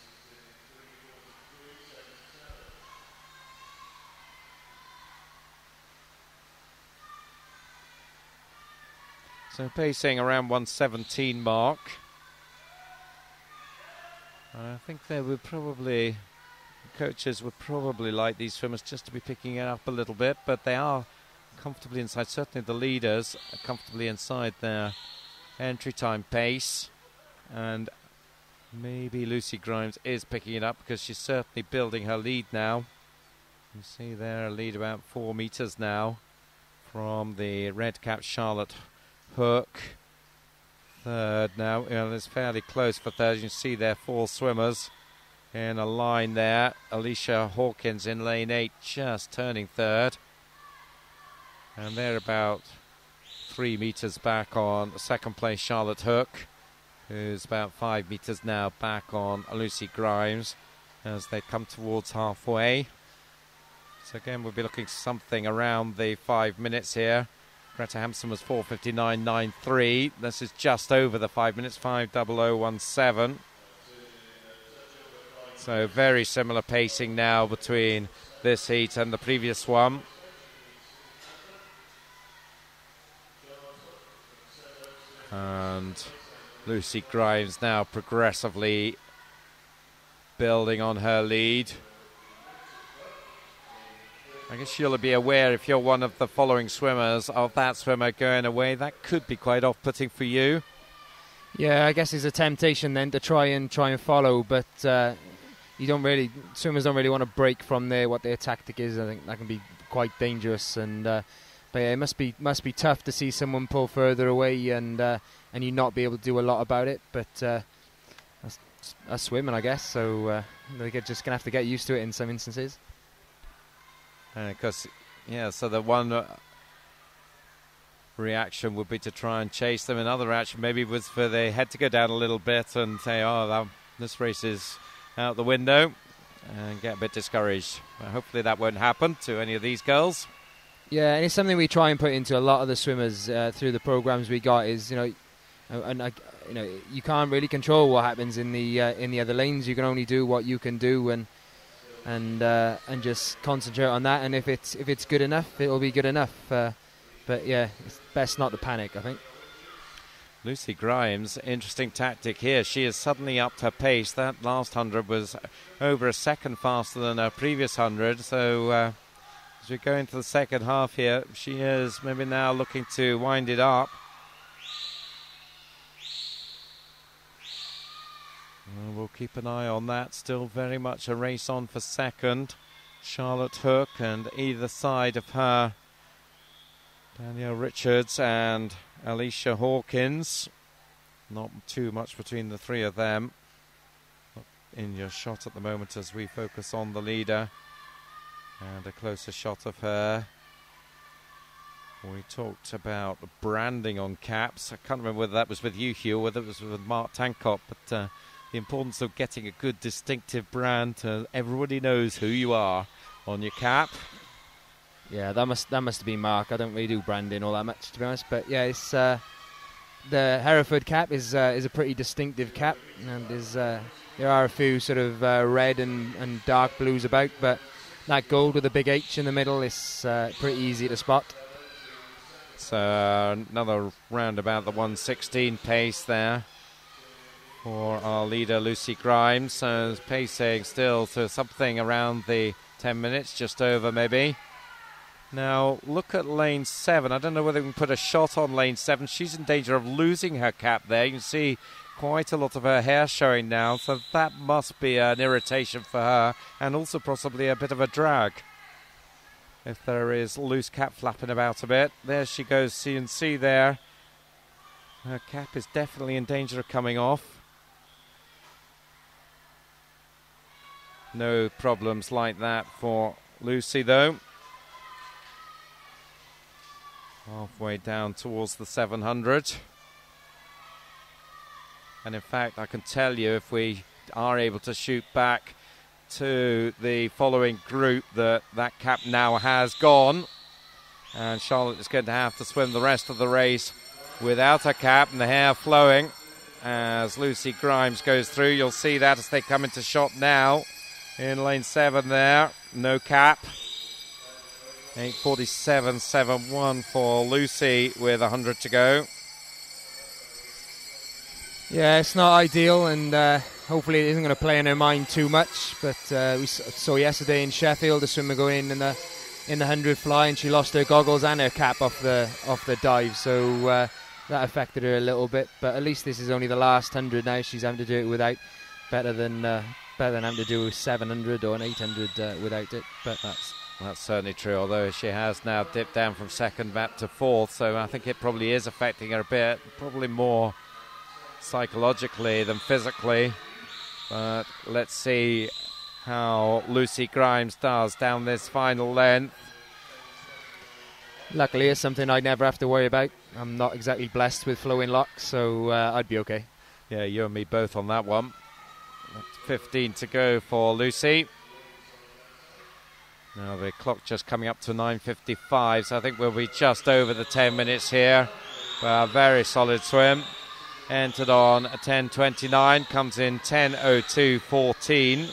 So pacing around 1:17 mark. I think they would probably, coaches would probably like these swimmers just to be picking it up a little bit, but they are comfortably inside. Certainly the leaders are comfortably inside their entry time pace, and maybe Lucy Grimes is picking it up because she's certainly building her lead now. You see there a lead about 4 meters now from the red cap Charlotte Hook. Third now, it's fairly close for third. You can see there 4 swimmers in a line there. Alicia Hawkins in lane 8 just turning third. And they're about 3 meters back on second place Charlotte Hook, who's about 5 meters now back on Lucy Grimes as they come towards halfway. So again, we'll be looking something around the 5 minutes here. Greta Hampson was 4:59.93. This is just over the 5 minutes, 5:00.17. So very similar pacing now between this heat and the previous one. And Lucy Grimes now progressively building on her lead. I guess you'll be aware, if you're one of the following swimmers, of that swimmer going away. That could be quite off-putting for you. Yeah, I guess it's a temptation then to try and follow, but swimmers don't really want to break from what their tactic is. I think that can be quite dangerous, and but yeah, it must be tough to see someone pull further away and you not be able to do a lot about it. But that's swimming, I guess. So they're just gonna have to get used to it in some instances. Because, so the one reaction would be to try and chase them. Another reaction maybe was for their head to go down a little bit and say, this race is out the window, and get a bit discouraged. But hopefully that won't happen to any of these girls. Yeah, and it's something we try and put into a lot of the swimmers through the programs we got. Is you can't really control what happens in the other lanes. You can only do what you can do, and just concentrate on that. And if it's good enough, it'll be good enough. But yeah, it's best not to panic, I think. Lucy Grimes, interesting tactic here. She has suddenly upped her pace. That last 100 was over a second faster than her previous 100. So as we go into the second half here, she is maybe now looking to wind it up. We'll keep an eye on that. Still very much a race on for second. Charlotte Hook, and either side of her, Danielle Richards and Alicia Hawkins. Not too much between the three of them. In your shot at the moment as we focus on the leader. And a closer shot of her. We talked about branding on caps. I can't remember whether that was with you, Hugh, or whether it was with Mark Tankop, but the importance of getting a good distinctive brand so everybody knows who you are on your cap. Yeah, that must have been Mark. I don't really do branding all that much, to be honest. But yeah, it's the Hereford cap is a pretty distinctive cap, and there are a few sort of red and dark blues about, but that gold with a big H in the middle is pretty easy to spot. So another round about the 1:16 pace there for our leader Lucy Grimes. So pacing still to something around the 10 minutes, just over maybe. Now, look at lane 7. I don't know whether we can put a shot on lane 7. She's in danger of losing her cap there. You can see quite a lot of her hair showing now, so that must be an irritation for her, and also possibly a bit of a drag. If there is loose cap flapping about a bit. There she goes, C&C there. Her cap is definitely in danger of coming off. No problems like that for Lucy, though. Halfway down towards the 700. And in fact, I can tell you, if we are able to shoot back to the following group, that cap now has gone. And Charlotte is going to have to swim the rest of the race without her cap and the hair flowing as Lucy Grimes goes through. You'll see that as they come into shot now in lane 7 there. No cap. 8:47.71 for Lucy with 100 to go. Yeah, it's not ideal, and hopefully it isn't going to play in her mind too much. But we saw yesterday in Sheffield the swimmer go in the 100 fly, and she lost her goggles and her cap off the dive. So that affected her a little bit. But at least this is only the last 100 now. She's having to do it without. Better than having to do 700 or an 800 without it. But that's certainly true, although she has now dipped down from second back to fourth, so I think it probably is affecting her a bit, probably more psychologically than physically. But let's see how Lucy Grimes does down this final length. Luckily, it's something I never have to worry about. I'm not exactly blessed with flowing locks, so I'd be okay. Yeah, you and me both on that one. 15 to go for Lucy. Now the clock just coming up to 9:55, so I think we'll be just over the 10 minutes here. A very solid swim. Entered on 10:29, comes in 10:02.14.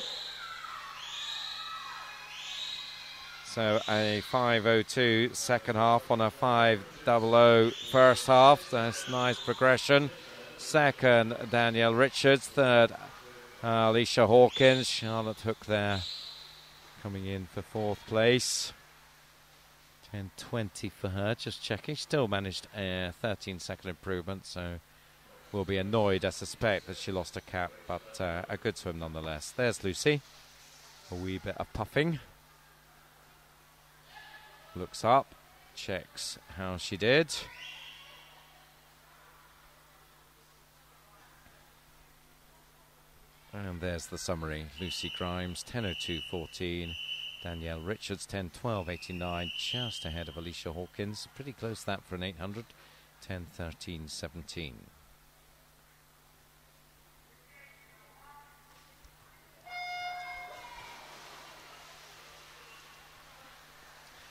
So a 5:02 second half on a 5:00 first half. That's nice progression. Second, Danielle Richards. Third, Alicia Hawkins. Charlotte Hook there, coming in for fourth place. 10:20 for her, just checking. Still managed a 13-second improvement, so will be annoyed, I suspect, that she lost her cap, but a good swim nonetheless. There's Lucy. A wee bit of puffing. Looks up, checks how she did. And there's the summary. Lucy Grimes, 10:02.14. Danielle Richards, 10:12.89, just ahead of Alicia Hawkins. Pretty close to that for an 800, 10:13.17.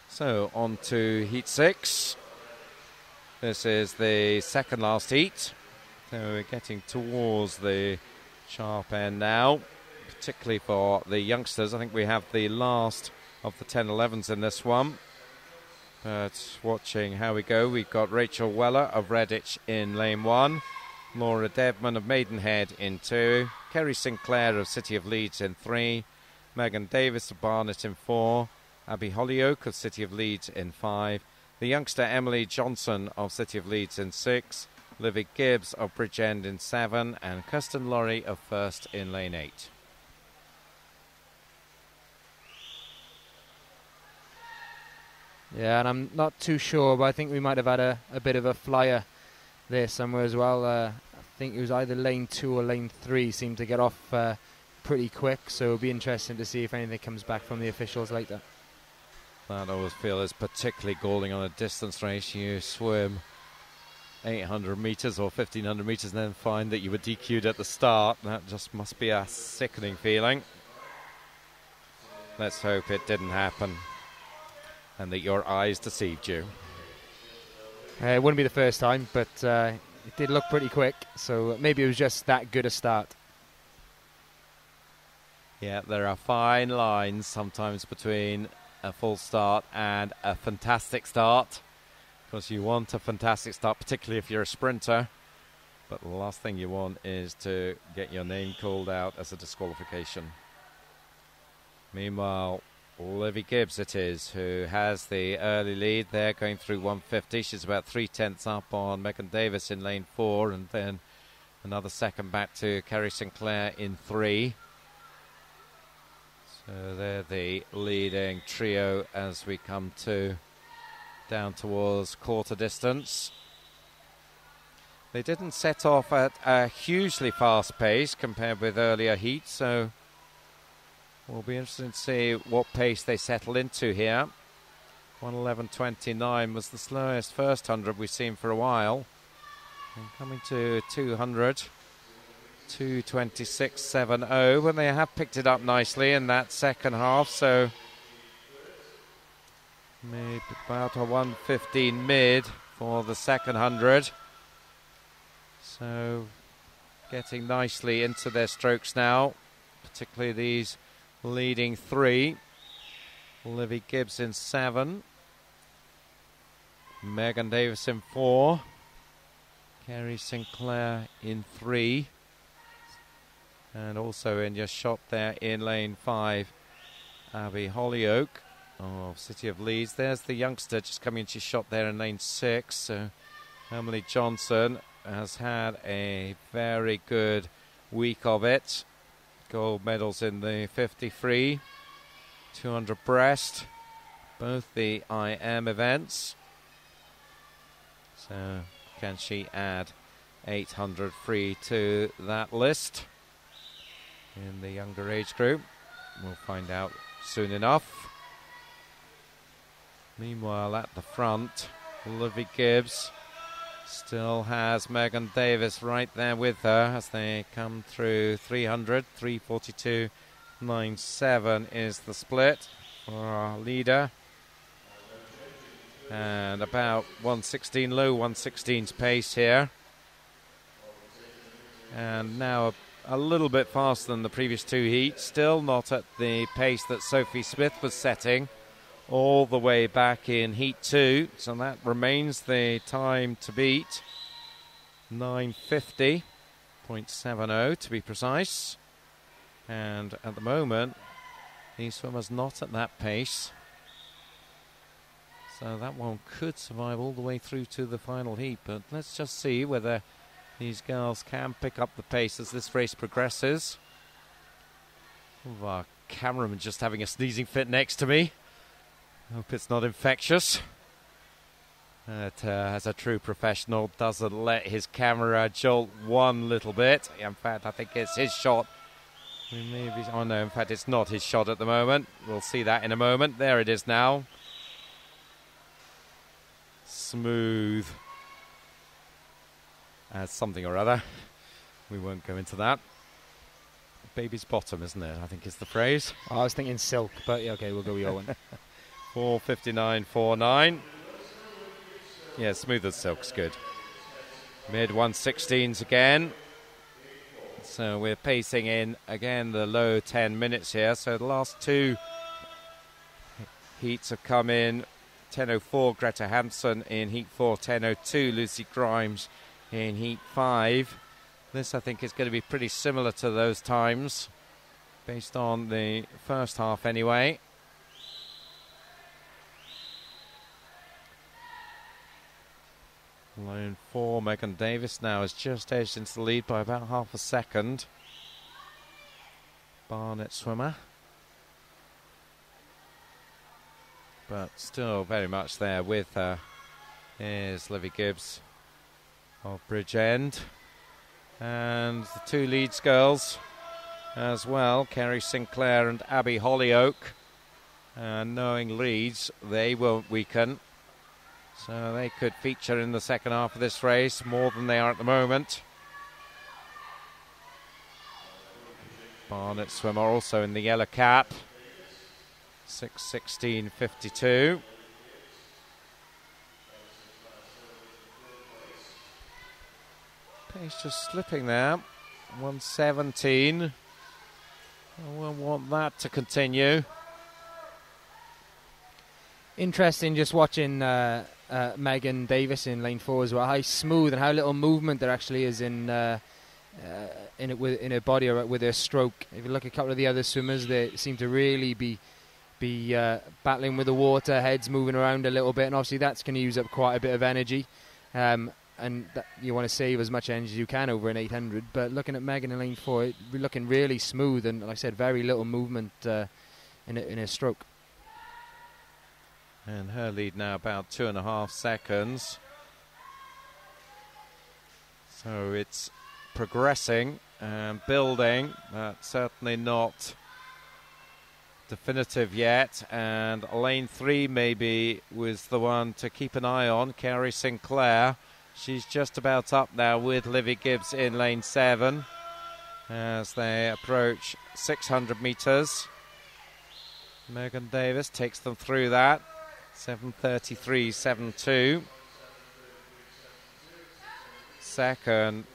So on to heat 6. This is the second last heat. So we're getting towards the sharp end now, particularly for the youngsters. I think we have the last of the 10-11s in this one. But watching how we go, we've got Rachel Weller of Redditch in lane 1, Laura Devman of Maidenhead in 2, Kerry Sinclair of City of Leeds in 3, Megan Davis of Barnet in 4, Abby Hollyoak of City of Leeds in 5, the youngster Emily Johnson of City of Leeds in 6, Livy Gibbs of Bridgend in 7, and Kirsten Laurie of First in lane 8. Yeah, and I'm not too sure, but I think we might have had a bit of a flyer there somewhere as well. I think it was either lane 2 or lane 3 seemed to get off pretty quick, so it'll be interesting to see if anything comes back from the officials later. That I always feel is particularly galling on a distance race. You swim 800 metres or 1,500 metres and then find that you were DQ'd at the start. That just must be a sickening feeling. Let's hope it didn't happen and that your eyes deceived you. It wouldn't be the first time, but it did look pretty quick, so maybe it was just that good a start. Yeah, there are fine lines sometimes between a full start and a fantastic start, because you want a fantastic start, particularly if you're a sprinter, but the last thing you want is to get your name called out as a disqualification. Meanwhile, Livy Gibbs it is who has the early lead there, going through 150. She's about 3/10 up on Megan Davis in lane 4, and then another second back to Kerry Sinclair in 3. So they're the leading trio as we come to down towards quarter distance. They didn't set off at a hugely fast pace compared with earlier heats, so we'll be interested to see what pace they settle into here. 1:11.29 was the slowest first 100 we've seen for a while. And coming to 200, 2:26.70, and they have picked it up nicely in that second half, so maybe about a 1:15 mid for the second 100. So getting nicely into their strokes now, particularly these leading 3. Livy Gibbs in 7, Megan Davis in 4, Kerry Sinclair in 3, and also in just shot there in lane 5, Abby Hollyoak of City of Leeds. There's the youngster just coming into shot there in lane 6. So Emily Johnson has had a very good week of it. Gold medals in the 50 free, 200 breast, both the IM events. So can she add 800 free to that list in the younger age group? We'll find out soon enough. Meanwhile, at the front, Livy Gibbs still has Megan Davis right there with her as they come through 300. 3:42.97 is the split for our leader. And about 1:16, low 1:16's pace here. And now a little bit faster than the previous 2 heats. Still not at the pace that Sophie Smith was setting all the way back in heat 2, so that remains the time to beat. 9:50.70 to be precise, and at the moment these swimmers not at that pace, so that one could survive all the way through to the final heat. But let's just see whether these girls can pick up the pace as this race progresses. Our cameraman just having a sneezing fit next to me. Hope it's not infectious. As a true professional, doesn't let his camera jolt one little bit. In fact, I think it's his shot. Oh no, in fact it's not his shot at the moment. We'll see that in a moment. There it is now. Smooth as something or other. We won't go into that. Baby's bottom, isn't it? I think is the phrase. I was thinking silk, but yeah, okay, we'll go with your one. 4:59.49. Yeah, smooth as silk's good. Mid 1:16s again. So we're pacing in again the low 10 minutes here. So the last 2 heats have come in 10:04 Greta Hansen in heat 4, 10:02 Lucy Grimes in heat 5. This I think is going to be pretty similar to those times based on the first half anyway. Lane 4, Megan Davis now has just edged into the lead by about half a second. Barnet swimmer. But still very much there with her. Here's Livy Gibbs of Bridgend. And the 2 Leeds girls as well, Kerry Sinclair and Abby Hollyoak. And knowing Leeds, they won't weaken. So they could feature in the second half of this race more than they are at the moment. Barnet swimmer also in the yellow cap. 6:16.52. Pace just slipping there. 1:17. We'll want that to continue. Interesting just watching Megan Davis in lane 4 as well. How smooth and how little movement there actually is in her body or with her stroke. If you look at a couple of the other swimmers, they seem to really be be battling with the water, heads moving around a little bit, and obviously that's going to use up quite a bit of energy. And you want to save as much energy as you can over an 800. But looking at Megan in lane 4, we're looking really smooth, and like I said, very little movement in a stroke. And her lead now about 2.5 seconds. So it's progressing and building, but certainly not definitive yet. And lane 3 maybe was the one to keep an eye on. Kerry Sinclair. She's just about up now with Livy Gibbs in lane 7 as they approach 600 metres. Megan Davis takes them through that. 7:33.72. Second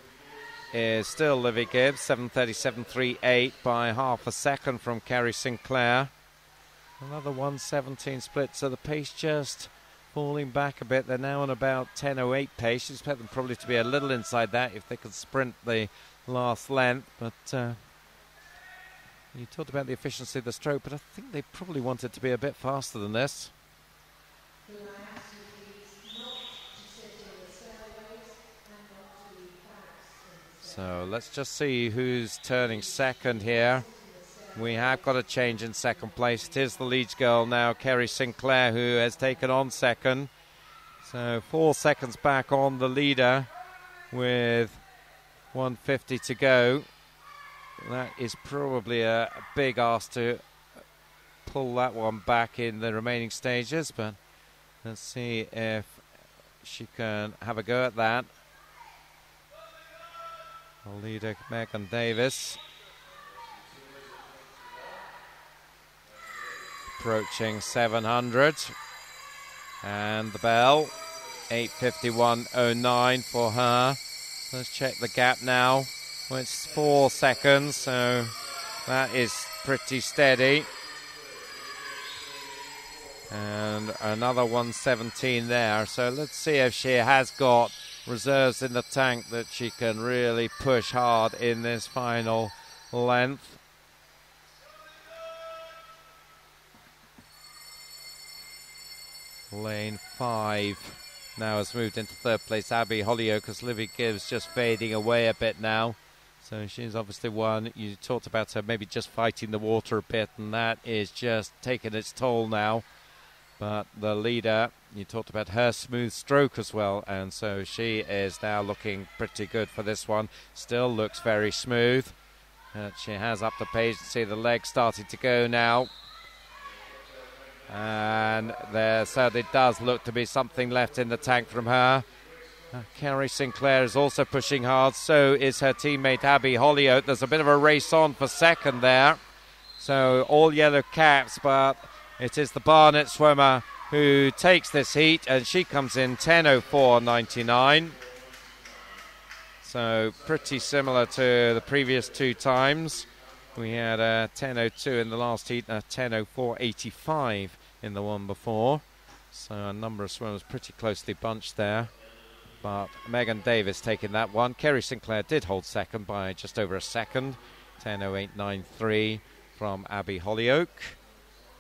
is still Livy Gibbs, 7:37.38 by half a second from Kerry Sinclair. Another 1:17 split, so the pace just falling back a bit. They're now on about 10:08 pace. You expect them probably to be a little inside that if they could sprint the last length. But you talked about the efficiency of the stroke, but I think they probably wanted to be a bit faster than this. So let's just see who's turning second here. We have got a change in second place. It is the Leeds girl now, Kerry Sinclair, who has taken on second. So 4 seconds back on the leader with 150 to go. That is probably a big ask to pull that one back in the remaining stages, but let's see if she can have a go at that. The leader, Megan Davis, approaching 700, and the bell, 8:51.09 for her. Let's check the gap now. Well, it's 4 seconds, so that is pretty steady. And another 1:17 there. So let's see if she has got reserves in the tank that she can really push hard in this final length. Lane 5 now has moved into third place. Abby Holyoke, because Livy Gibbs just fading away a bit now. So she's obviously one. You talked about her maybe just fighting the water a bit, and that is just taking its toll now. But the leader, you talked about her smooth stroke as well, and so she is now looking pretty good for this one. Still looks very smooth. She has up the pace. See the legs starting to go now. And there certainly does look to be something left in the tank from her. Kerry Sinclair is also pushing hard. So is her teammate Abby Holyoke. There's a bit of a race on for second there. So all yellow caps, but it is the Barnet swimmer who takes this heat, and she comes in 10:04.99. So pretty similar to the previous two times. We had a 10:02 in the last heat and a 10:04.85 in the one before. So a number of swimmers pretty closely bunched there. But Megan Davis taking that one. Kerry Sinclair did hold second by just over a second. 10:08.93 from Abby Holyoke.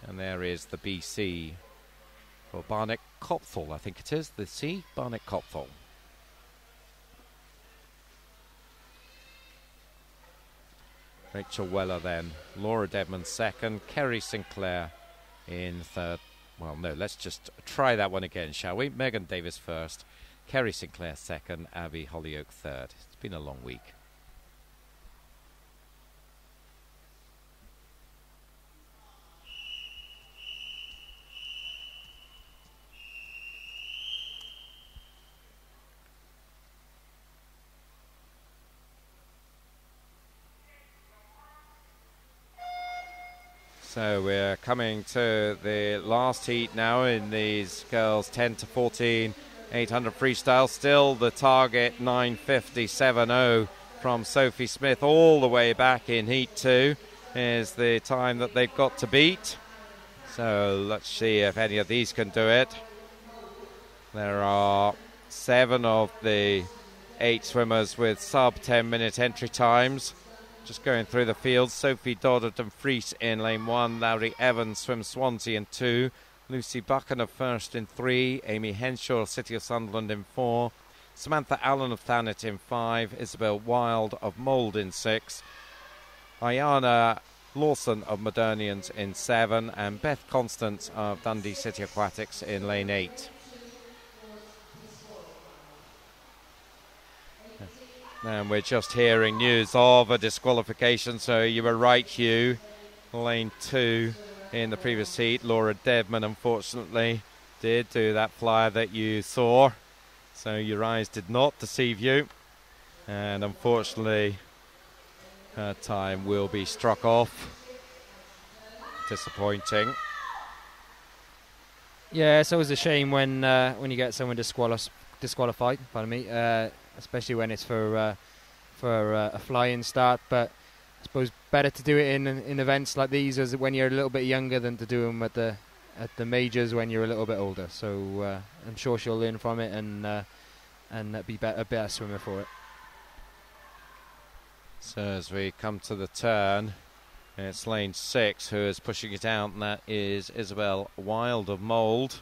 And there is the BC for Barnet Copthall, I think it is. The C, Barnet Copthall. Rachel Weller then. Laura Dedman second. Kerry Sinclair in third. Well, no, let's just try that one again, shall we? Megan Davis first. Kerry Sinclair second. Abby Holyoke third. It's been a long week. So we're coming to the last heat now in these girls 10 to 14 800 freestyle. Still the target 9:57.0 from Sophie Smith all the way back in heat 2 is the time that they've got to beat. So let's see if any of these can do it. There are 7 of the 8 swimmers with sub 10 minute entry times. just going through the field. Sophie Dodder-Dumfries in lane 1. Laurie Evans swims Swansea in 2. Lucy Buchan first in 3. Amy Henshaw, City of Sunderland in 4. Samantha Allen of Thanet in 5. Isabel Wild of Mould in 6. Ayana Lawson of Modernians in 7. And Beth Constance of Dundee City Aquatics in lane 8. And we're just hearing news of a disqualification, so you were right, Hugh. Lane 2 in the previous heat. Laura Devman, unfortunately, did do that flyer that you saw. So your eyes did not deceive you. And unfortunately, her time will be struck off. Disappointing. Yeah, it's always a shame when you get someone disqualified, pardon me, especially when it's for a fly-in start. But I suppose better to do it in events like these as when you're a little bit younger than to do them at the majors when you're a little bit older. So I'm sure she'll learn from it and be a better swimmer for it. So as we come to the turn, it's lane 6 who is pushing it out, and that is Isabel Wild of Mould.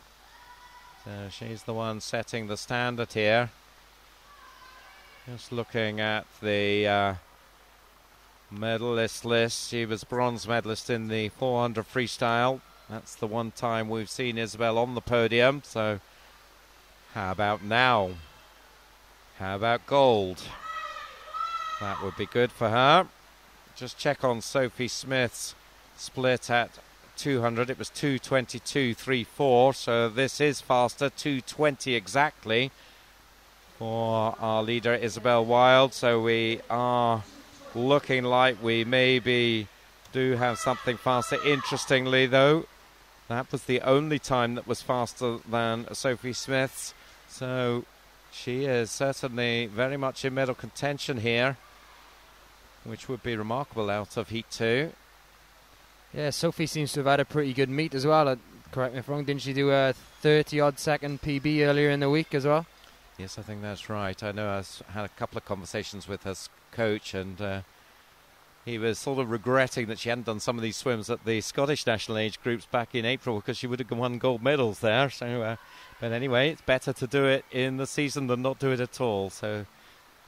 So she's the one setting the standard here. Just looking at the medalist list, she was bronze medalist in the 400 freestyle. That's the one time we've seen Isabel on the podium. So how about now? How about gold? That would be good for her. Just check on Sophie Smith's split at 200. It was 2:22.34, so this is faster, 2:20 exactly for our leader Isabel Wild. So we are looking like we maybe do have something faster. Interestingly, though, that was the only time that was faster than Sophie Smith's. So she is certainly very much in medal contention here, which would be remarkable out of Heat 2. Yeah, Sophie seems to have had a pretty good meet as well. Correct me if I'm wrong, didn't she do a 30-odd second PB earlier in the week as well? Yes, I think that's right. I know I had a couple of conversations with her coach, and he was sort of regretting that she hadn't done some of these swims at the Scottish national age groups back in April, because she would have won gold medals there. So, but anyway, it's better to do it in the season than not do it at all. So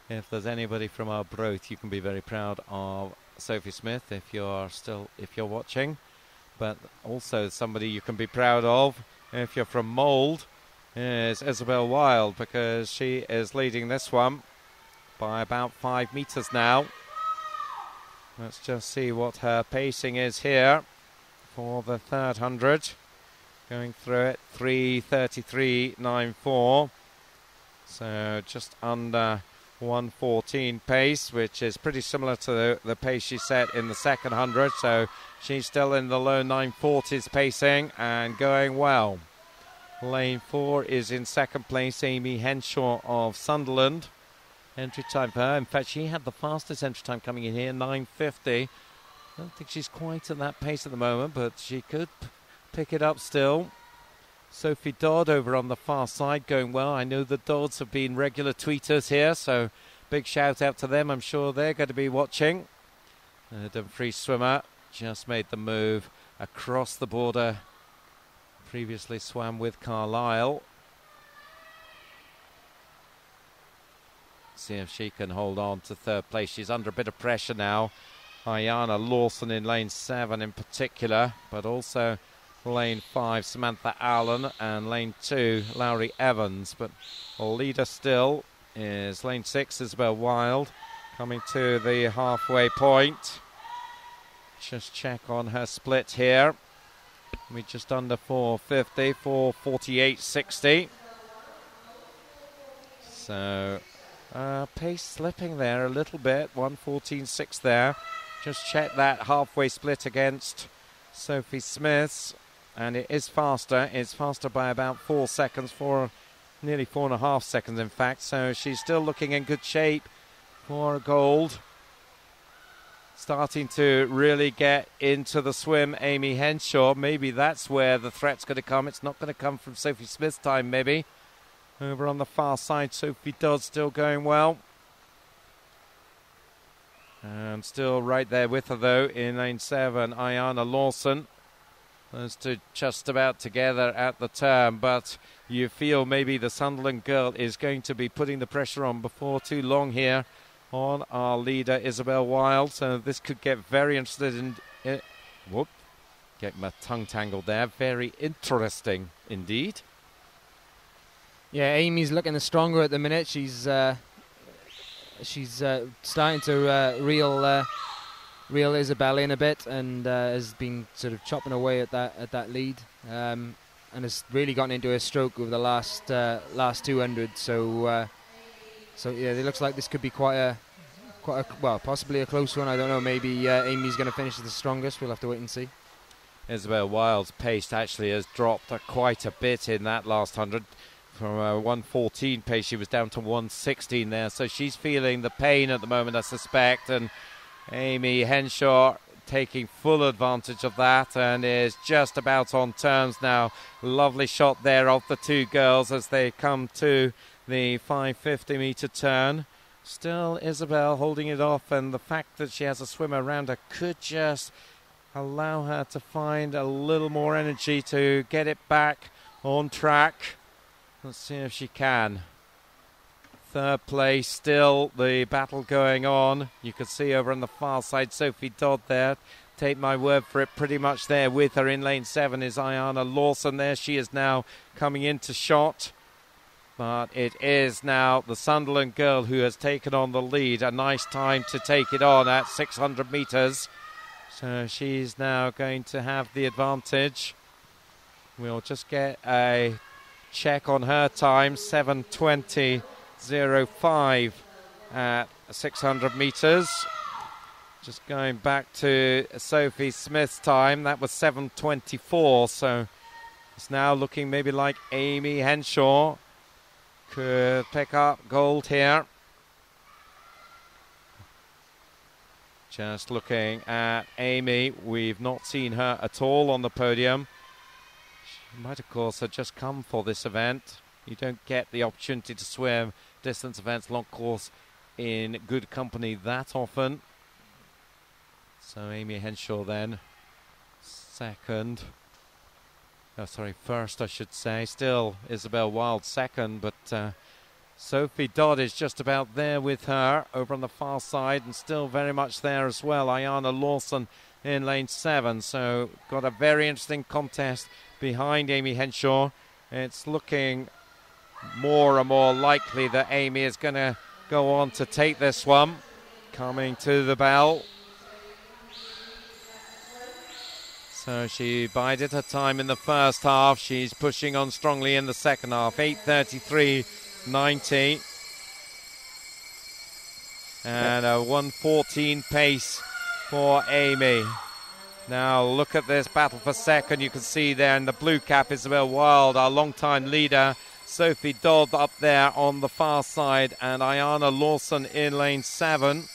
if there's anybody from Arbroath, you can be very proud of Sophie Smith if you're watching. But also somebody you can be proud of if you're from Mould is Isabel Wild, because she is leading this one by about 5 metres now. Let's just see what her pacing is here for the third 100. Going through it, 3:33.94. So just under 1:14 pace, which is pretty similar to the pace she set in the second 100. So she's still in the low 940s pacing and going well. Lane 4 is in second place, Amy Henshaw of Sunderland. Entry time for her. In fact, she had the fastest entry time coming in here, 9:50. I don't think she's quite at that pace at the moment, but she could pick it up still. Sophie Dodd over on the far side going well. I know the Dodds have been regular tweeters here, so big shout out to them. I'm sure they're going to be watching. Dumfries swimmer just made the move across the border. Previously swam with Carlisle. See if she can hold on to third place. She's under a bit of pressure now. Ayana Lawson in lane 7 in particular, but also lane 5 Samantha Allen and lane 2 Laurie Evans. But leader still is lane 6 Isabel Wild, coming to the halfway point. Just check on her split here. We're just under 4:50, 4:48.60. So pace slipping there a little bit, 1:14.6 there. Just check that halfway split against Sophie Smith's, and it is faster. It's faster by about 4 seconds, nearly 4.5 seconds in fact. So she's still looking in good shape for gold. Starting to really get into the swim, Amy Henshaw. Maybe that's where the threat's going to come. It's not going to come from Sophie Smith's time, maybe. Over on the far side, Sophie Dodd still going well. And still right there with her, though, in lane 7, Ayana Lawson. Those two just about together at the turn, but you feel maybe the Sunderland girl is going to be putting the pressure on before too long here on our leader, Isabel Wilde. So this could get very interesting. Whoop. Get my tongue tangled there. Very interesting indeed. Yeah, Amy's looking stronger at the minute. She's starting to reel Isabel in a bit, and has been sort of chopping away at that lead, and has really gotten into a stroke over the last 200. So yeah, it looks like this could be quite a well, possibly a close one. I don't know. Maybe Amy's going to finish the strongest. We'll have to wait and see. Isabel Wilde's pace actually has dropped quite a bit in that last 100. From 114 pace, she was down to 116 there. So she's feeling the pain at the moment, I suspect. And Amy Henshaw taking full advantage of that and is just about on terms now. Lovely shot there of the two girls as they come to the 550-metre turn. Still Isabel holding it off, and the fact that she has a swimmer around her could just allow her to find a little more energy to get it back on track. Let's see if she can. Third place, still the battle going on. You can see over on the far side Sophie Dodd there. Take my word for it, pretty much there with her in lane 7 is Ayana Lawson. There she is now coming into shot. But it is now the Sunderland girl who has taken on the lead. A nice time to take it on at 600 metres. So she's now going to have the advantage. We'll just get a check on her time. 7:20.05 at 600 metres. Just going back to Sophie Smith's time. That was 7:24. So it's now looking maybe like Amy Henshaw could pick up gold here. Just looking at Amy, we've not seen her at all on the podium. She might, of course, have just come for this event. You don't get the opportunity to swim distance events, long course, in good company that often. So Amy Henshaw then, first I should say. Still Isabel Wilde second, but Sophie Dodd is just about there with her over on the far side, and still very much there as well. Ayana Lawson in lane 7. So got a very interesting contest behind Amy Henshaw. It's looking more and more likely that Amy is going to go on to take this one. Coming to the bell. So she bided her time in the first half. She's pushing on strongly in the second half. 8:33.90. And a 1:14 pace for Amy. Now look at this battle for second. You can see there in the blue cap Isabel Wilde, our long-time leader. Sophie Dodd up there on the far side, and Ayana Lawson in lane 7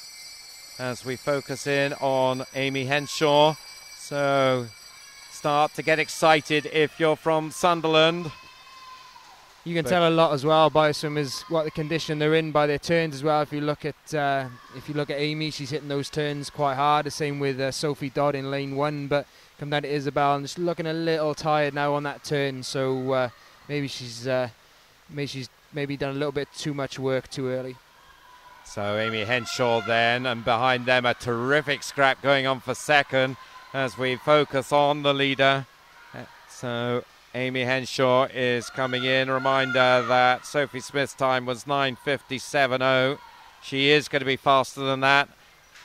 as we focus in on Amy Henshaw. So start to get excited if you're from Sunderland. You can tell a lot as well by swimmers what the condition they're in by their turns as well. If you look at Amy, she's hitting those turns quite hard. The same with Sophie Dodd in lane 1, but come down to Isabel and just looking a little tired now on that turn. So maybe she's done a little bit too much work too early. So Amy Henshaw then, and behind them a terrific scrap going on for second as we focus on the leader. So Amy Henshaw is coming in. Reminder that Sophie Smith's time was 9:57.0. She is going to be faster than that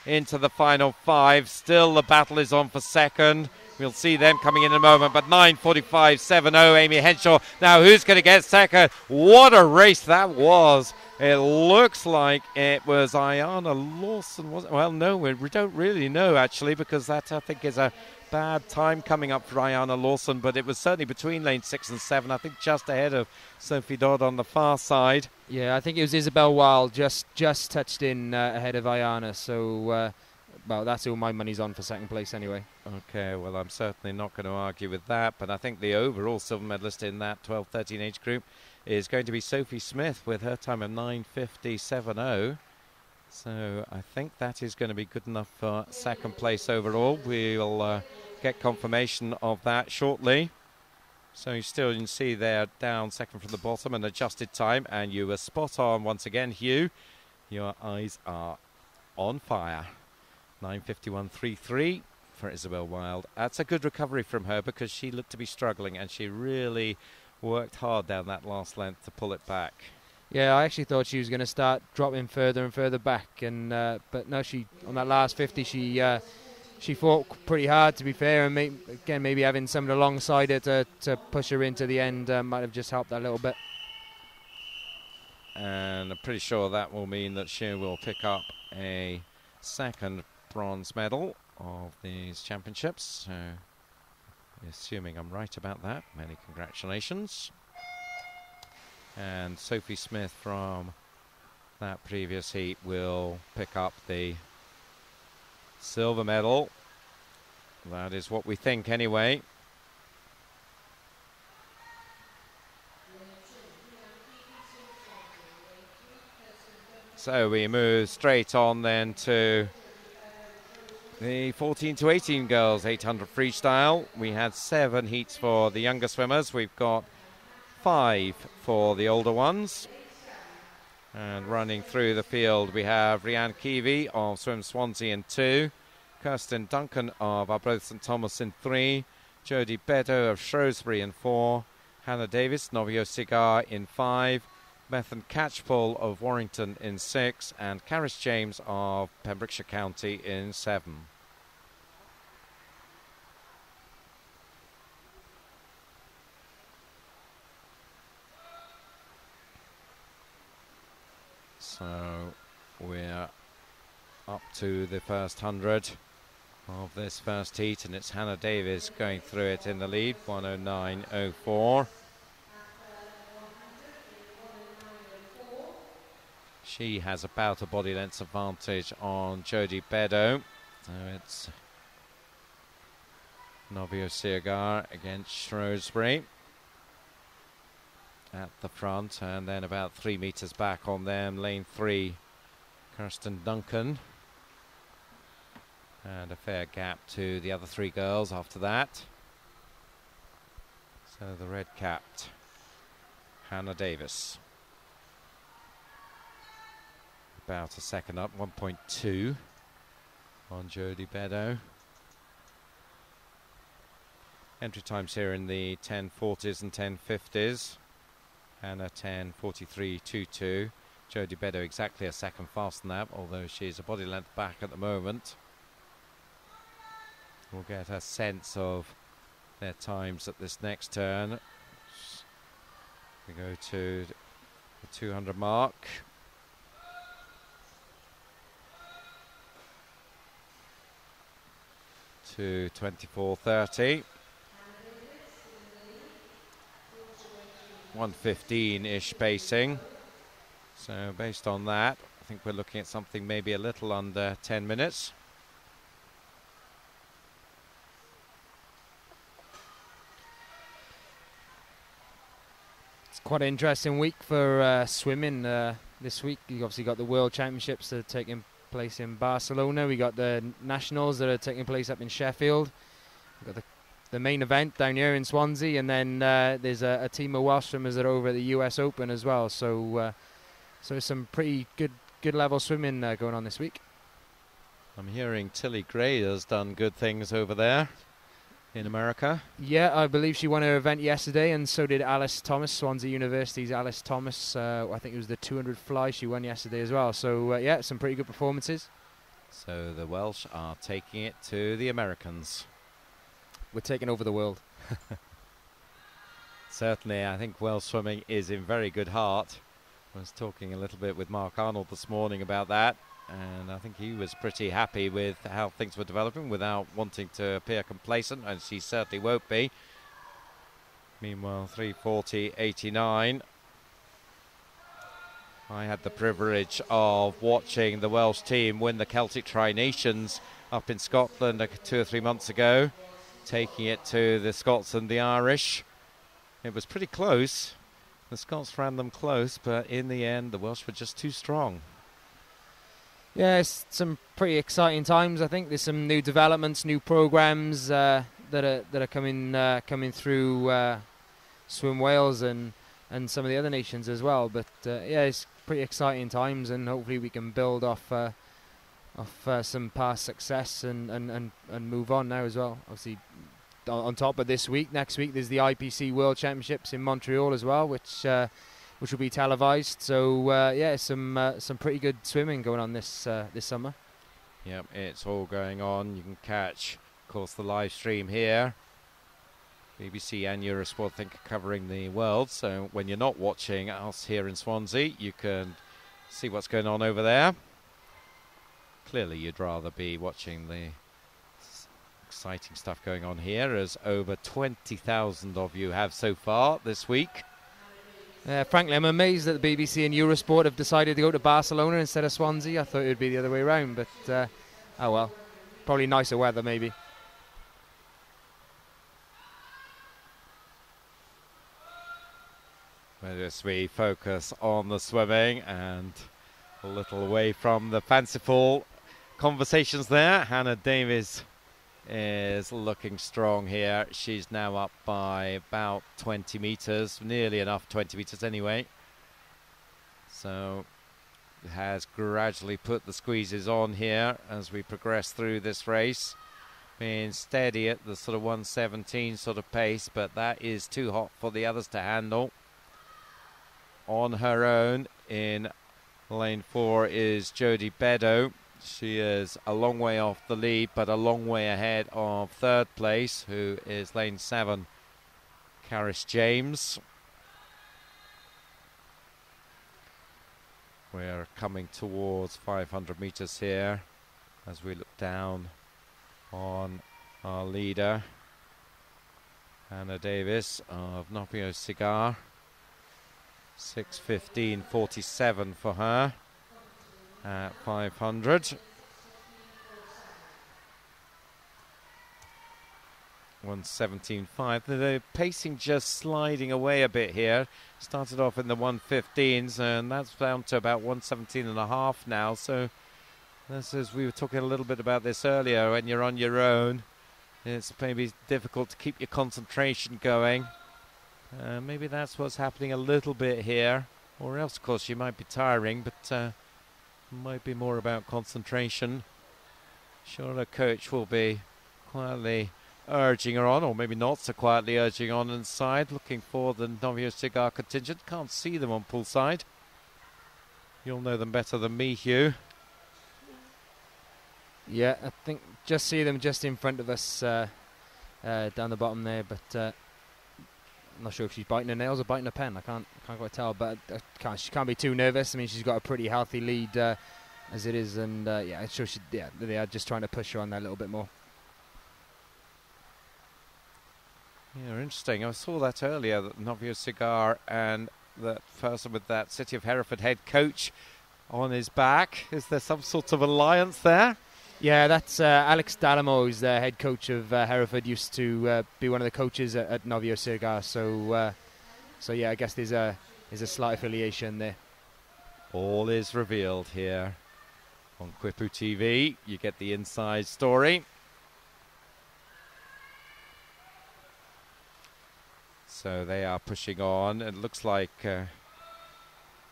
into the final 5. Still the battle is on for second. We'll see them coming in a moment, but 9:45.70 Amy Henshaw. Now who's going to get second? What a race that was. It looks like it was Ayana Lawson, wasn't it? Well, no, we don't really know actually, because that I think is a bad time coming up for Ayana Lawson, but it was certainly between lane 6 and 7, I think just ahead of Sophie Dodd on the far side. Yeah, I think it was Isabel Wilde just touched in ahead of Ayana, so well, that's who my money's on for second place anyway. Okay, well, I'm certainly not going to argue with that, but I think the overall silver medalist in that 12-13 age group is going to be Sophie Smith with her time of 9:57.0. So I think that is going to be good enough for second place overall. We'll get confirmation of that shortly. So you still can see they're down second from the bottom, an adjusted time, and you were spot on once again, Hugh. Your eyes are on fire. 9:51.33 for Isabel Wilde. That's a good recovery from her because she looked to be struggling, and she really worked hard down that last length to pull it back. Yeah, I actually thought she was going to start dropping further and further back, and but no, she on that last 50 she fought pretty hard, to be fair, and maybe having someone alongside her to push her into the end might have just helped that a little bit. And I'm pretty sure that will mean that she will pick up a second bronze medal of these championships. So, assuming I'm right about that, many congratulations. And Sophie Smith from that previous heat will pick up the silver medal. That is what we think anyway. So we move straight on then to the 14 to 18 girls 800 freestyle. We had 7 heats for the younger swimmers. We've got 5 for the older ones. And running through the field, we have Rhiannon Keevy of Swim Swansea in 2, Kirsten Duncan of Arbroath St Thomas in 3, Jodie Beddoe of Shrewsbury in 4, Hannah Davis, Novio Cigar in 5, Bethan Catchpole of Warrington in 6, and Caris James of Pembrokeshire County in 7. So we're up to the first 100 of this first heat, and it's Hannah Davis going through it in the lead, 109.04. She has about a body length advantage on Jodie Beddoe. So it's Novio Cigar against Shrewsbury at the front, and then about 3 metres back on them, lane 3, Kirsten Duncan. And a fair gap to the other 3 girls after that. So the red-capped Hannah Davis. About a second up, 1.2 on Jodie Beddoe. Entry times here in the 10:40s and 10:50s. Hannah 10:43.22. Jodie Beddoe exactly a second faster than that, although she's a body length back at the moment. We'll get a sense of their times at this next turn. We go to the 200 mark. To 24:30. 1:15-ish pacing. So based on that, I think we're looking at something maybe a little under 10 minutes. It's quite an interesting week for swimming this week. You've obviously got the World Championships that are taking place in Barcelona. We got the Nationals that are taking place up in Sheffield. We've got the main event down here in Swansea, and then there's a team of Welsh swimmers that are over at the US Open as well. So some pretty good level swimming going on this week. I'm hearing Tilly Gray has done good things over there in America. Yeah, I believe she won her event yesterday, and so did Alice Thomas, Swansea University's Alice Thomas. I think it was the 200 fly she won yesterday as well. So yeah, some pretty good performances. So the Welsh are taking it to the Americans. We're taking over the world. Certainly, I think Welsh swimming is in very good heart. I was talking a little bit with Mark Arnold this morning about that, and I think he was pretty happy with how things were developing without wanting to appear complacent, and she certainly won't be. Meanwhile, 3:40.89. I had the privilege of watching the Welsh team win the Celtic Tri-Nations up in Scotland 2 or 3 months ago, taking it to the Scots and the Irish. It was pretty close. The Scots ran them close, but in the end, the Welsh were just too strong. Yeah, it's some pretty exciting times. I think there's some new developments, new programs that are coming through Swim Wales and some of the other nations as well. But yeah, it's pretty exciting times, and hopefully we can build off some past success and move on now as well. Obviously, on top of this week, next week there's the IPC World Championships in Montreal as well, which will be televised. So yeah, some pretty good swimming going on this summer. Yep, it's all going on. You can catch, of course, the live stream here. BBC and Eurosport, I think, are covering the world. So when you're not watching us here in Swansea, you can see what's going on over there. Clearly, you'd rather be watching the exciting stuff going on here, as over 20,000 of you have so far this week. Frankly, I'm amazed that the BBC and Eurosport have decided to go to Barcelona instead of Swansea. I thought it would be the other way around, but oh well. Probably nicer weather, maybe. As we focus on the swimming and a little away from the fanciful conversations there, Hannah Davies is looking strong here. She's now up by about 20 metres, nearly enough 20 metres anyway. So has gradually put the squeezes on here as we progress through this race. Being steady at the sort of 117 sort of pace, but that is too hot for the others to handle. On her own in lane 4 is Jodie Beddoe. She is a long way off the lead, but a long way ahead of third place, who is lane 7, Caris James. We're coming towards 500 metres here as we look down on our leader, Hannah Davies of Novio Cigar. 6:15.47 for her at 500. 1:17.5. The pacing just sliding away a bit here. Started off in the 1:15s, and that's down to about 1:17.5 now. So this is, we were talking a little bit about this earlier. When you're on your own, it's maybe difficult to keep your concentration going. Maybe that's what's happening a little bit here, or else, of course, you might be tiring, but might be more about concentration. Sure, the coach will be quietly urging her on, or maybe not so quietly urging on inside, looking for the Novio Cigar contingent. Can't see them on poolside. You'll know them better than me, Hugh. Yeah, I think just see them just in front of us down the bottom there, but I'm not sure if she's biting her nails or biting her pen. I can't quite tell, but she can't be too nervous. I mean, she's got a pretty healthy lead as it is, and yeah, I'm sure they are just trying to push her on there a little bit more. Yeah, interesting. I saw that earlier, that Novio Cigar and that person with that City of Hereford head coach on his back. Is there some sort of alliance there? Yeah, that's Alex Dalamo, who's the head coach of Hereford, used to be one of the coaches at Novio Cigar. So yeah, I guess there's a slight affiliation there. All is revealed here on Quipu TV. You get the inside story. So they are pushing on. It looks like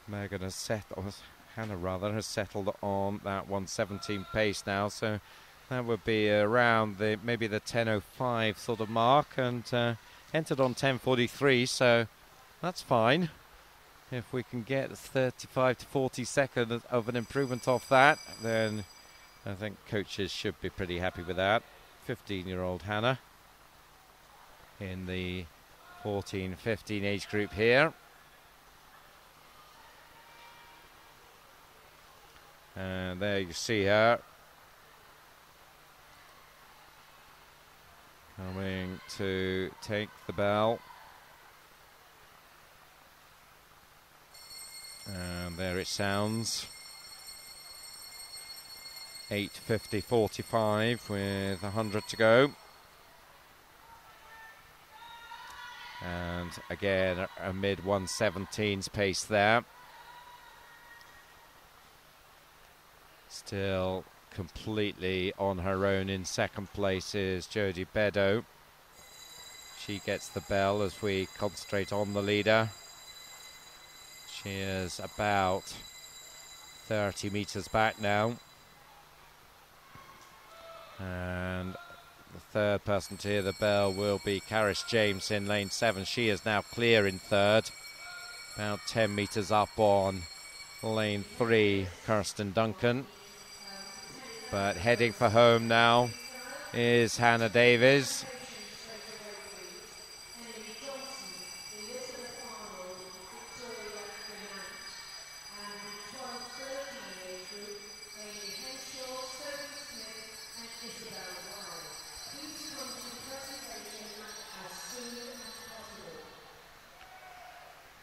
Megan has settled. Hannah rather has settled on that 1:17 pace now, so that would be around maybe the 10:05 sort of mark, and entered on 10:43, so that's fine. If we can get 35 to 40 seconds of an improvement off that, then I think coaches should be pretty happy with that. 15-year-old Hannah in the 14-15 age group here. And there you see her coming to take the bell. And there it sounds. 8:50.45 with 100 to go. And again, a mid 1:17s pace there. Still completely on her own in second place is Jodie Beddoe. She gets the bell as we concentrate on the leader. She is about 30 metres back now. And the third person to hear the bell will be Caris James in lane 7. She is now clear in third. About 10 metres up on lane 3, Kirsten Duncan. But heading for home now is Hannah Davies.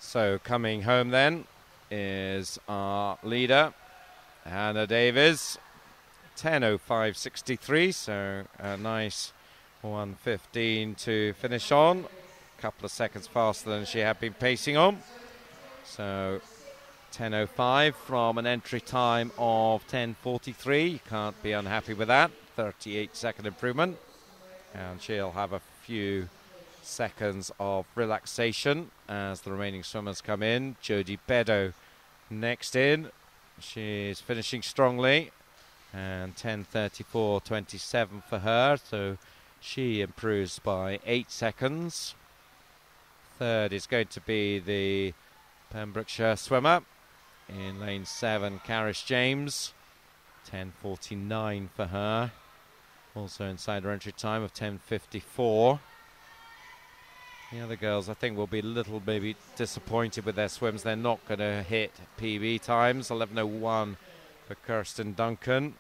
So coming home then is our leader, Hannah Davies. 10:05.63, so a nice 1:15 to finish on. A couple of seconds faster than she had been pacing on. So 10:05 from an entry time of 10:43. You can't be unhappy with that. 38-second improvement. And she'll have a few seconds of relaxation as the remaining swimmers come in. Jodie Beddoe next in. She's finishing strongly. And 10:34.27 for her, so she improves by 8 seconds. Third is going to be the Pembrokeshire swimmer in lane 7, Caris James. 10:49 for her. Also inside her entry time of 10:54. The other girls, I think, will be a little maybe disappointed with their swims. They're not going to hit PB times. 11:01 for Kirsten Duncan.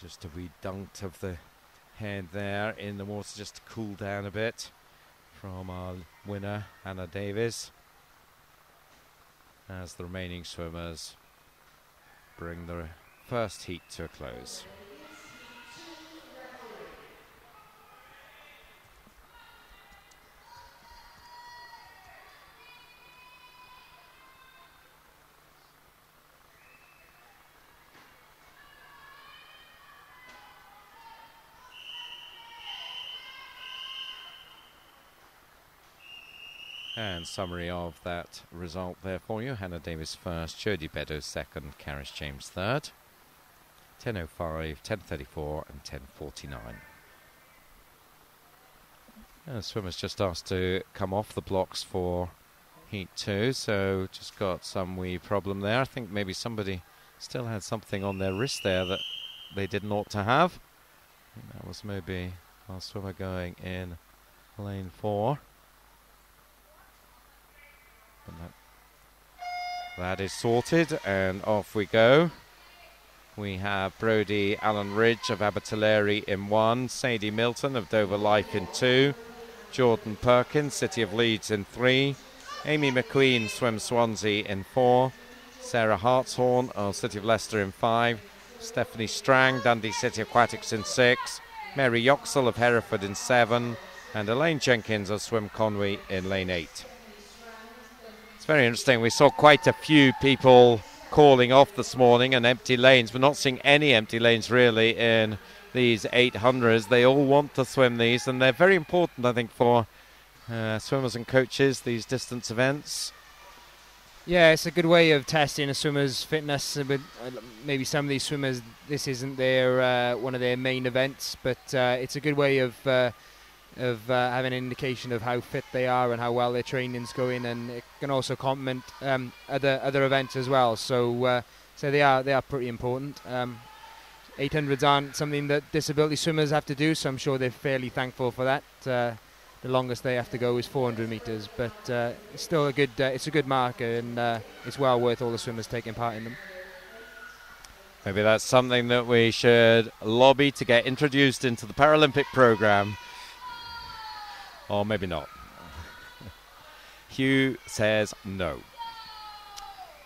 Just a wee dunk of the head there in the water just to cool down a bit from our winner, Hannah Davies, as the remaining swimmers bring the first heat to a close. And summary of that result there for you. Hannah Davies first, Jodie Beddoe second, Caris James third. 10:05, 10:34 and 10:49. Swimmers just asked to come off the blocks for Heat 2, so just got some wee problem there. I think maybe somebody still had something on their wrist there that they didn't ought to have. I think that was maybe our swimmer going in lane 4. That is sorted, and off we go. We have Brodie Allen Ridge of Abertillery in 1, Sadie Milton of Dover Life in 2, Jordan Perkins, City of Leeds in 3, Amy McQueen, Swim Swansea in 4, Sarah Hartshorn of City of Leicester in 5, Stephanie Strang, Dundee City Aquatics in 6, Mary Yoxall of Hereford in 7, and Elaine Jenkins of Swim Conwy in lane 8. Very interesting. We saw quite a few people calling off this morning and empty lanes. We're not seeing any empty lanes really in these 800s. They all want to swim these, and they're very important, I think, for swimmers and coaches, these distance events. Yeah, it's a good way of testing a swimmer's fitness. But maybe some of these swimmers, this isn't their one of their main events, but it's a good way of having an indication of how fit they are and how well their training's going, and it can also complement other events as well. So they are pretty important. 800s aren't something that disability swimmers have to do, so I'm sure they're fairly thankful for that. The longest they have to go is 400 metres, but it's still a good marker, and it's well worth all the swimmers taking part in them. Maybe that's something that we should lobby to get introduced into the Paralympic programme. Or maybe not. Hugh says no.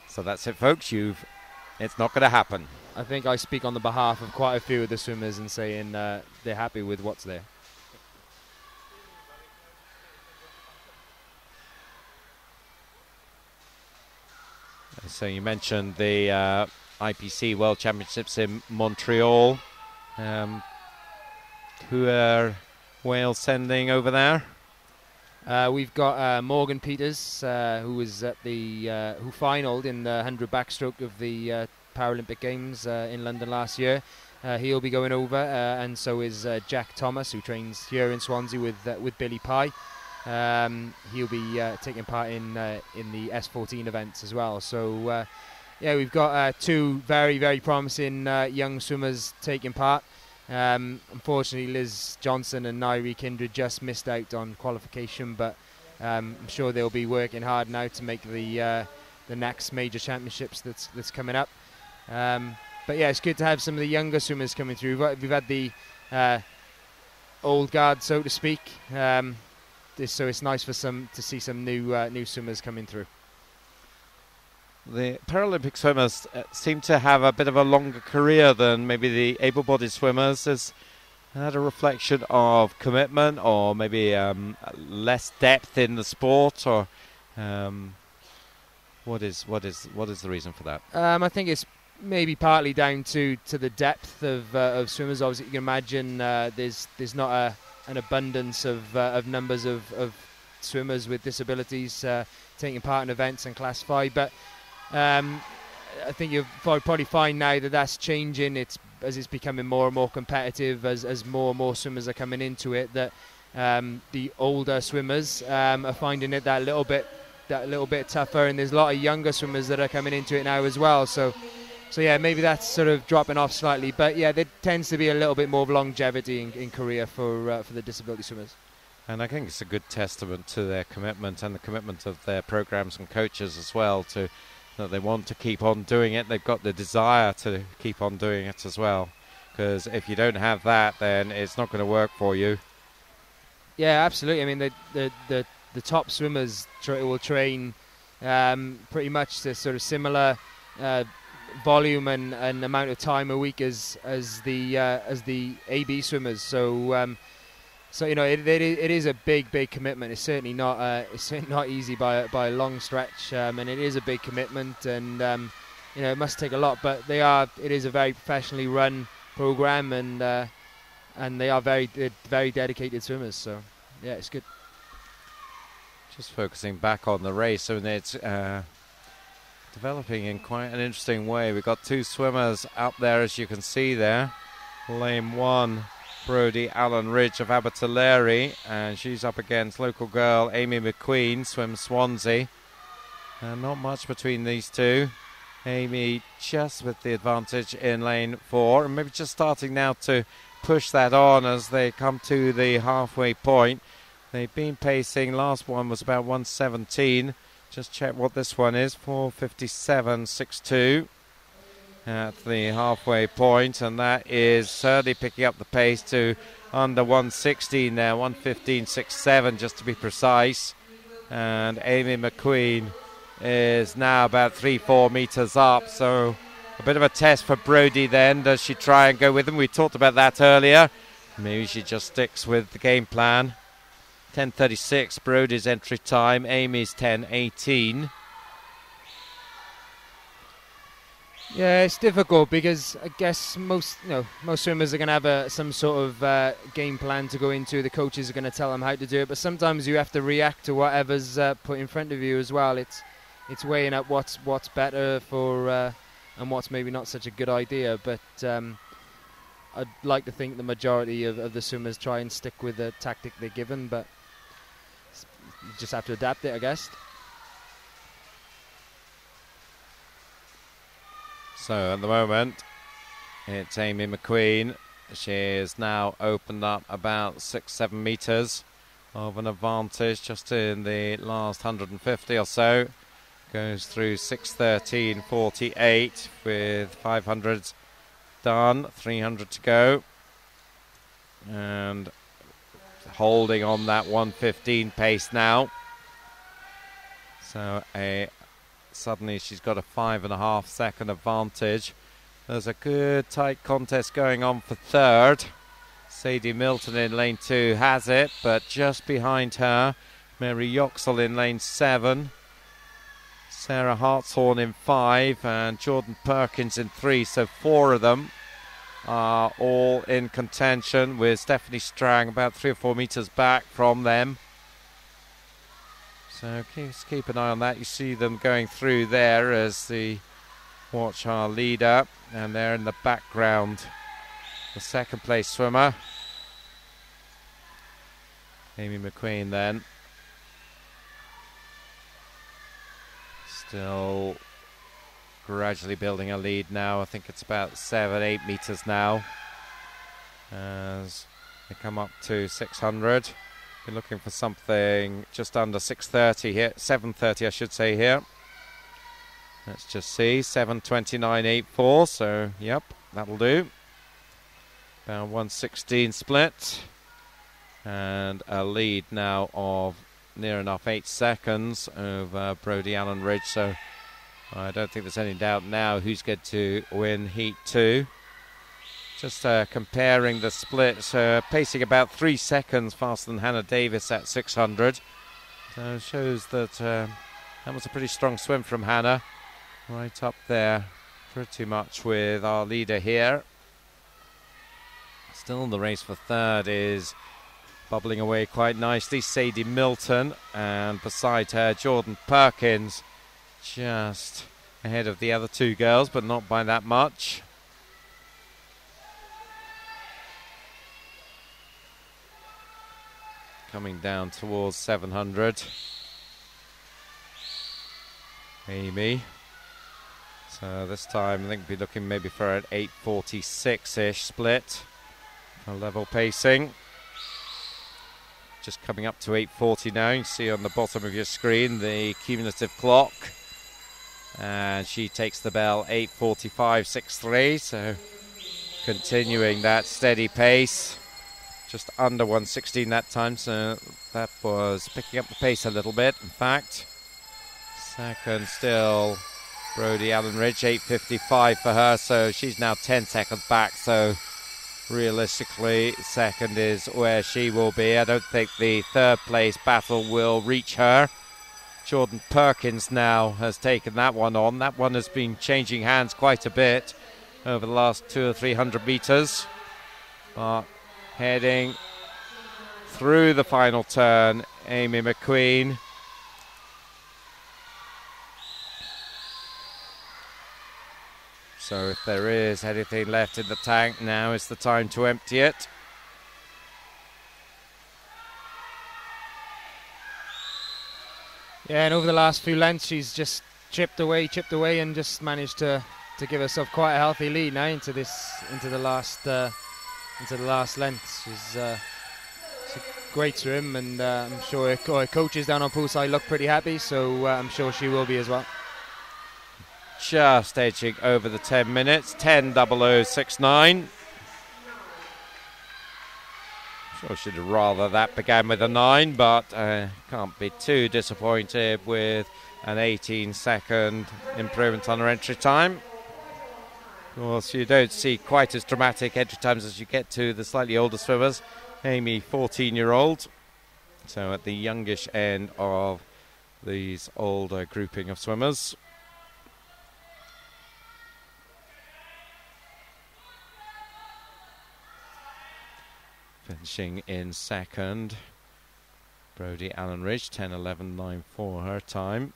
So that's it, folks. It's not going to happen. I think I speak on the behalf of quite a few of the swimmers in saying they're happy with what's there. So you mentioned the IPC World Championships in Montreal. Who are Wales sending over there? We've got Morgan Peters, who was at the who finalled in the 100 backstroke of the Paralympic Games in London last year. He'll be going over, and so is Jack Thomas, who trains here in Swansea with Billy Pye. He'll be taking part in the S17 events as well. So yeah, we've got two very, very promising young swimmers taking part. Unfortunately, Liz Johnson and Nairi Kindred just missed out on qualification, but I'm sure they'll be working hard now to make the next major championships that's coming up. But yeah, it's good to have some of the younger swimmers coming through. We've had the old guard, so to speak. So it's nice for to see some new swimmers coming through. The Paralympic swimmers seem to have a bit of a longer career than maybe the able-bodied swimmers. Is that a reflection of commitment, or maybe less depth in the sport, or what is the reason for that? I think it's maybe partly down to the depth of swimmers. Obviously, you can imagine there's not an abundance of numbers of swimmers with disabilities taking part in events and Class 5, but I think you'll probably find now that that's changing. As it's becoming more and more competitive, as more and more swimmers are coming into it, that the older swimmers are finding it that little bit tougher, and there's a lot of younger swimmers that are coming into it now as well. So yeah, maybe that's sort of dropping off slightly, but yeah, there tends to be a little bit more of longevity in career for the disability swimmers. And I think it's a good testament to their commitment and the commitment of their programs and coaches as well, that they want to keep on doing it. They've got the desire to keep on doing it as well, because if you don't have that, then it's not going to work for you. Yeah, absolutely. I mean, the top swimmers will train pretty much the sort of similar volume and amount of time a week as the AB swimmers. So you know, it is a big commitment. It's certainly not easy by a long stretch, and it is a big commitment, and you know, it must take a lot. But it is a very professionally run program, and they are very dedicated swimmers. So yeah, it's good. Just focusing back on the race, and it's developing in quite an interesting way. We've got two swimmers up there, as you can see there. Lane 1. Brodie Allen Ridge of Abertillery, and she's up against local girl Amy McQueen, swims Swansea. Not much between these two. Amy just with the advantage in lane 4, and maybe just starting now to push that on as they come to the halfway point. They've been pacing. Last one was about 1:17. Just check what this one is. 4:57.62. At the halfway point, and that is certainly picking up the pace to under 1:16 now, 1:15.67 just to be precise. And Amy McQueen is now about 3-4 metres up, so a bit of a test for Brodie then. Does she try and go with them? We talked about that earlier. Maybe she just sticks with the game plan. 10:36 Brodie's entry time, Amy's 10:18. Yeah, it's difficult because I guess most swimmers are going to have some sort of game plan to go into. The coaches are going to tell them how to do it, but sometimes you have to react to whatever's put in front of you as well. It's weighing up what's better for and what's maybe not such a good idea. But I'd like to think the majority of the swimmers try and stick with the tactic they're given, but you just have to adapt it, I guess. So at the moment, it's Amy McQueen. She is now opened up about 6-7 metres of an advantage just in the last 150 or so. Goes through 6:13.48 with 500s done, 300 to go. And holding on that 1:15 pace now. So suddenly she's got a 5.5 second advantage. There's a good tight contest going on for third. Sadie Milton in lane 2 has it, but just behind her, Mary Yoxall in lane 7. Sarah Hartshorn in 5 and Jordan Perkins in 3. So 4 of them are all in contention, with Stephanie Strang about 3 or 4 metres back from them. So keep an eye on that. You see them going through there as the watch our leader, and there in the background the second place swimmer, Amy McQueen, then still gradually building a lead now. I think it's about 7-8 metres now as they come up to 600. We're looking for something just under 6:30 here, 7:30 I should say here. Let's just see, 7:29.84, so yep, that'll do. About 1:16 split, and a lead now of near enough 8 seconds over Brodie Allen Ridge, so I don't think there's any doubt now who's going to win Heat 2. Just comparing the splits, pacing about 3 seconds faster than Hannah Davis at 600. So it shows that that was a pretty strong swim from Hannah. Right up there pretty much with our leader here. Still the race for third is bubbling away quite nicely. Sadie Milton, and beside her Jordan Perkins, just ahead of the other 2 girls, but not by that much. Coming down towards 700. Amy. So this time I think we'll be looking maybe for an 8:46-ish split. A level pacing. Just coming up to 8:40 now. You can see on the bottom of your screen the cumulative clock. And she takes the bell 8:45.63. So continuing that steady pace. Just under 1:16 that time, so that was picking up the pace a little bit, in fact. Second still Brodie Allen Ridge, 8:55 for her, so she's now 10 seconds back, so realistically second is where she will be. I don't think the third place battle will reach her. Jordan Perkins now has taken that one on. That one has been changing hands quite a bit over the last 200 or 300 metres, but heading through the final turn, Amy McQueen. So if there is anything left in the tank, now is the time to empty it. Yeah, and over the last few lengths she's just chipped away and just managed to give herself quite a healthy lead now into the last length. She's a great swim, and I'm sure her coaches down on poolside look pretty happy, so I'm sure she will be as well. Just edging over the 10 minutes, 10:00.69. Sure she'd rather that began with a 9, but can't be too disappointed with an 18-second improvement on her entry time. Of course, you don't see quite as dramatic entry times as you get to the slightly older swimmers. Amy, 14-year-old, so at the youngish end of these older grouping of swimmers. Finishing in second, Brodie Allen Ridge, 10:11.94 her time.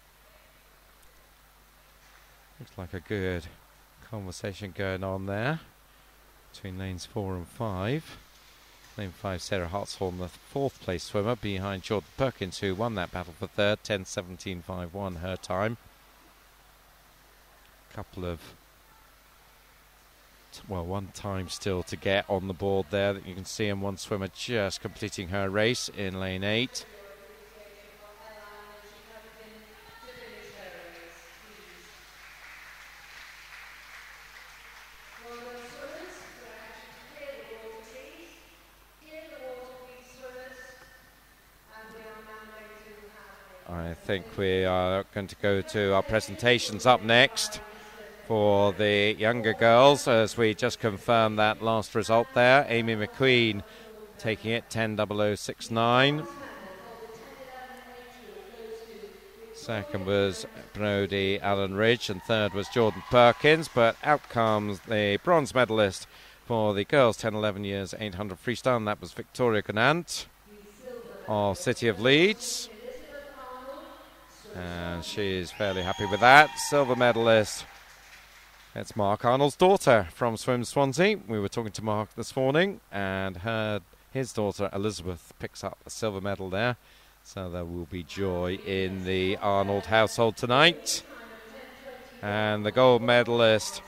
Looks like a good conversation going on there between lanes 4 and 5. Lane 5, Sarah Hartshorn, the 4th place swimmer, behind Jordan Perkins, who won that battle for third, 10:17.51 her time. Couple of one time still to get on the board there that you can see, and one swimmer just completing her race in lane 8. I think we are going to go to our presentations up next for the younger girls, as we just confirmed that last result there. Amy McQueen taking it 10:00.69. Second was Brodie Allen Ridge, and third was Jordan Perkins. But out comes the bronze medalist for the girls 10-11 years 800 freestyle, and that was Victoria Gunant of City of Leeds. And she's fairly happy with that. Silver medalist, it's Mark Arnold's daughter from Swim Swansea. We were talking to Mark this morning, and his daughter Elizabeth picks up a silver medal there. So there will be joy in the Arnold household tonight. And the gold medalist,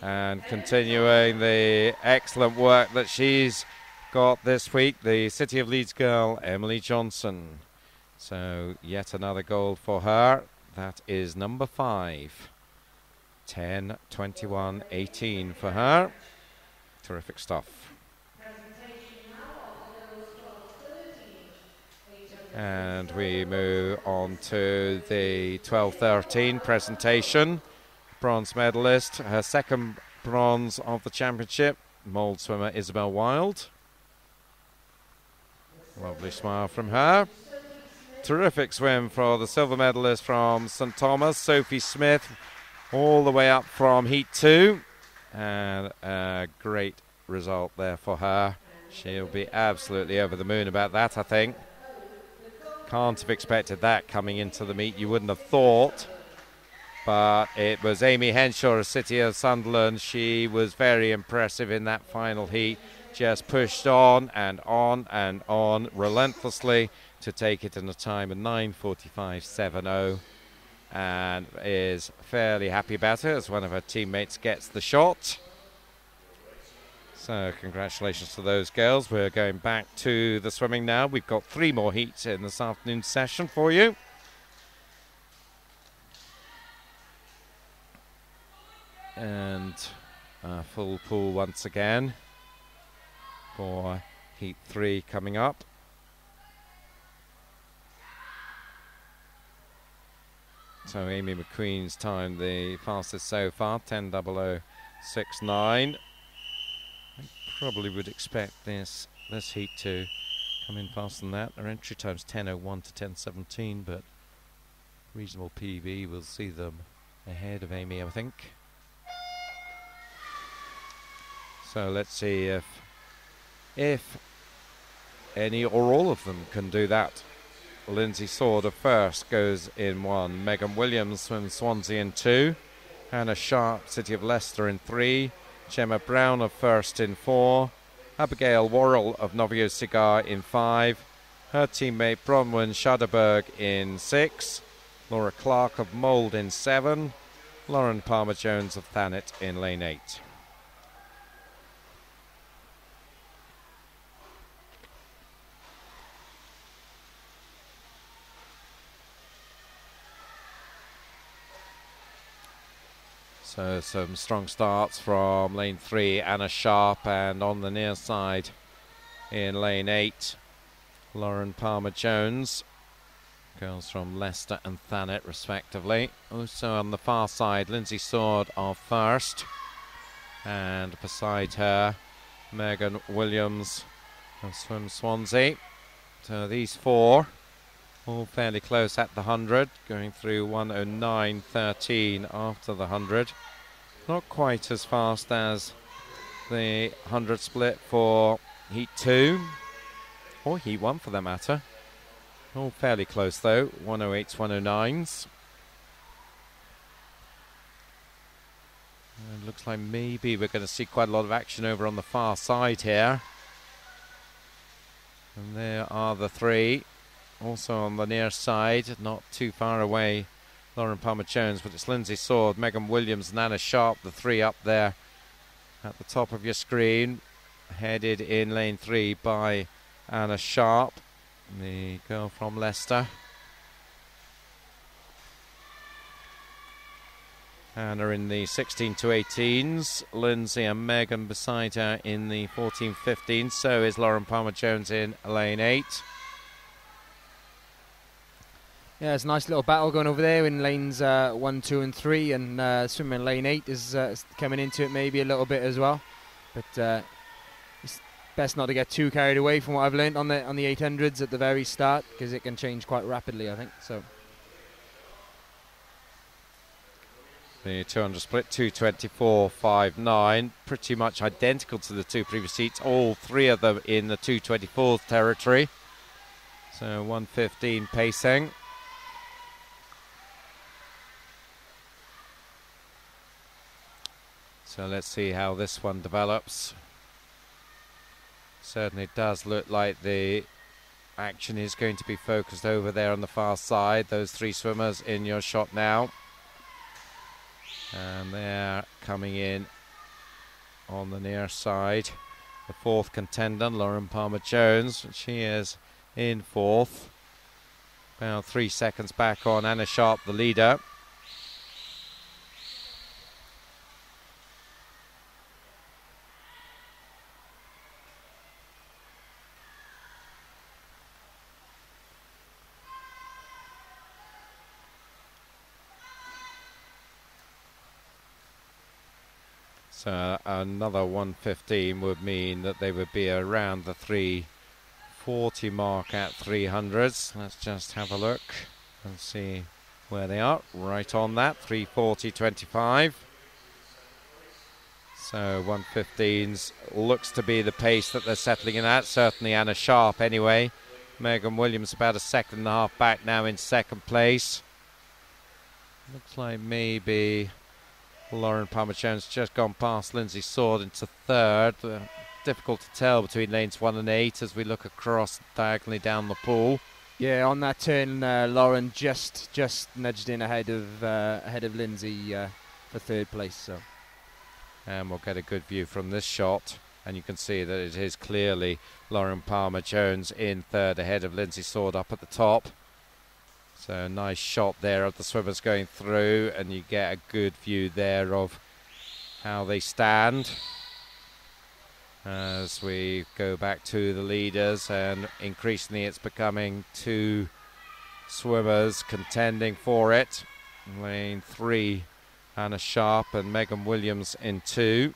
and continuing the excellent work that she's got this week, the City of Leeds girl, Emily Johnson. So yet another gold for her. That is number 5. 10, 21, 18 for her. Terrific stuff. And we move on to the 12-13 presentation. Bronze medalist, her second bronze of the championship, mould swimmer Isabel Wilde. Lovely smile from her. Terrific swim for the silver medalist from St Thomas, Sophie Smith, all the way up from Heat 2. And a great result there for her. She'll be absolutely over the moon about that, I think. Can't have expected that coming into the meet, you wouldn't have thought. But it was Amy Henshaw of City of Sunderland. She was very impressive in that final heat. Just pushed on and on and on relentlessly to take it in a time of 9:45.70, and is fairly happy about it as one of her teammates gets the shot. So congratulations to those girls. We're going back to the swimming now. We've got 3 more heats in this afternoon session for you. And a full pool once again for Heat 3 coming up. So Amy McQueen's time the fastest so far, 10:00.69. I probably would expect this heat to come in faster than that. Her entry time's 10:01 to 10:17, but reasonable PB will see them ahead of Amy, I think. So let's see if any or all of them can do that. Lindsay Sorder first goes in 1. Megan Williams swims Swansea in 2. Hannah Sharp, City of Leicester in 3. Gemma Brown of First in 4. Abigail Worrell of Novio Cigar in 5. Her teammate Bronwyn Schaderberg in 6. Laura Clark of Mould in 7. Lauren Palmer-Jones of Thanet in lane 8. So some strong starts from lane 3, Anna Sharp, and on the near side in lane 8, Lauren Palmer-Jones. Girls from Leicester and Thanet respectively. Also on the far side, Lindsay Sword of First, and beside her Megan Williams of Swim Swansea. So these 4 all fairly close at the 100, going through 1:09.13 after the 100. Not quite as fast as the 100 split for Heat 2, or Heat 1 for that matter. All fairly close though, 1:08s, 1:09s. It looks like maybe we're going to see quite a lot of action over on the far side here. And there are the 3. Also on the near side, not too far away, Lauren Palmer-Jones, but it's Lindsay Sword, Megan Williams and Anna Sharp, the 3 up there at the top of your screen, headed in lane 3 by Anna Sharp, the girl from Leicester. Anna in the 16 to 18s, Lindsay and Megan beside her in the 14-15s, so is Lauren Palmer-Jones in lane 8. Yeah, it's a nice little battle going over there in lanes 1, 2 and 3, and swimming in lane 8 is coming into it maybe a little bit as well. But it's best not to get too carried away from what I've learnt on the 800s at the very start, because it can change quite rapidly, I think. So The 200 split, 224.59, pretty much identical to the two previous heats, all three of them in the 224 territory. So 115 pacing. So let's see how this one develops. Certainly does look like the action is going to be focused over there on the far side. Those three swimmers in your shot now. And they're coming in on the near side. The fourth contender, Lauren Palmer-Jones. She is in fourth. About 3 seconds back on Anna Sharp, the leader. So another 115 would mean that they would be around the 340 mark at 300s. Let's just have a look and see where they are. Right on that, 340.25. So 115s looks to be the pace that they're settling in at. Certainly Anna Sharp anyway. Megan Williams about a second and a half back now in second place. Looks like maybe Lauren Palmer-Jones just gone past Lindsay Sword into third. Difficult to tell between lanes 1 and 8 as we look across diagonally down the pool. Yeah, on that turn, Lauren just nudged in ahead of Lindsay for third place. So, and we'll get a good view from this shot, and you can see that it is clearly Lauren Palmer-Jones in third ahead of Lindsay Sword up at the top. So nice shot there of the swimmers going through, and you get a good view there of how they stand as we go back to the leaders, and increasingly it's becoming two swimmers contending for it. Lane 3, Anna Sharp and Megan Williams in 2.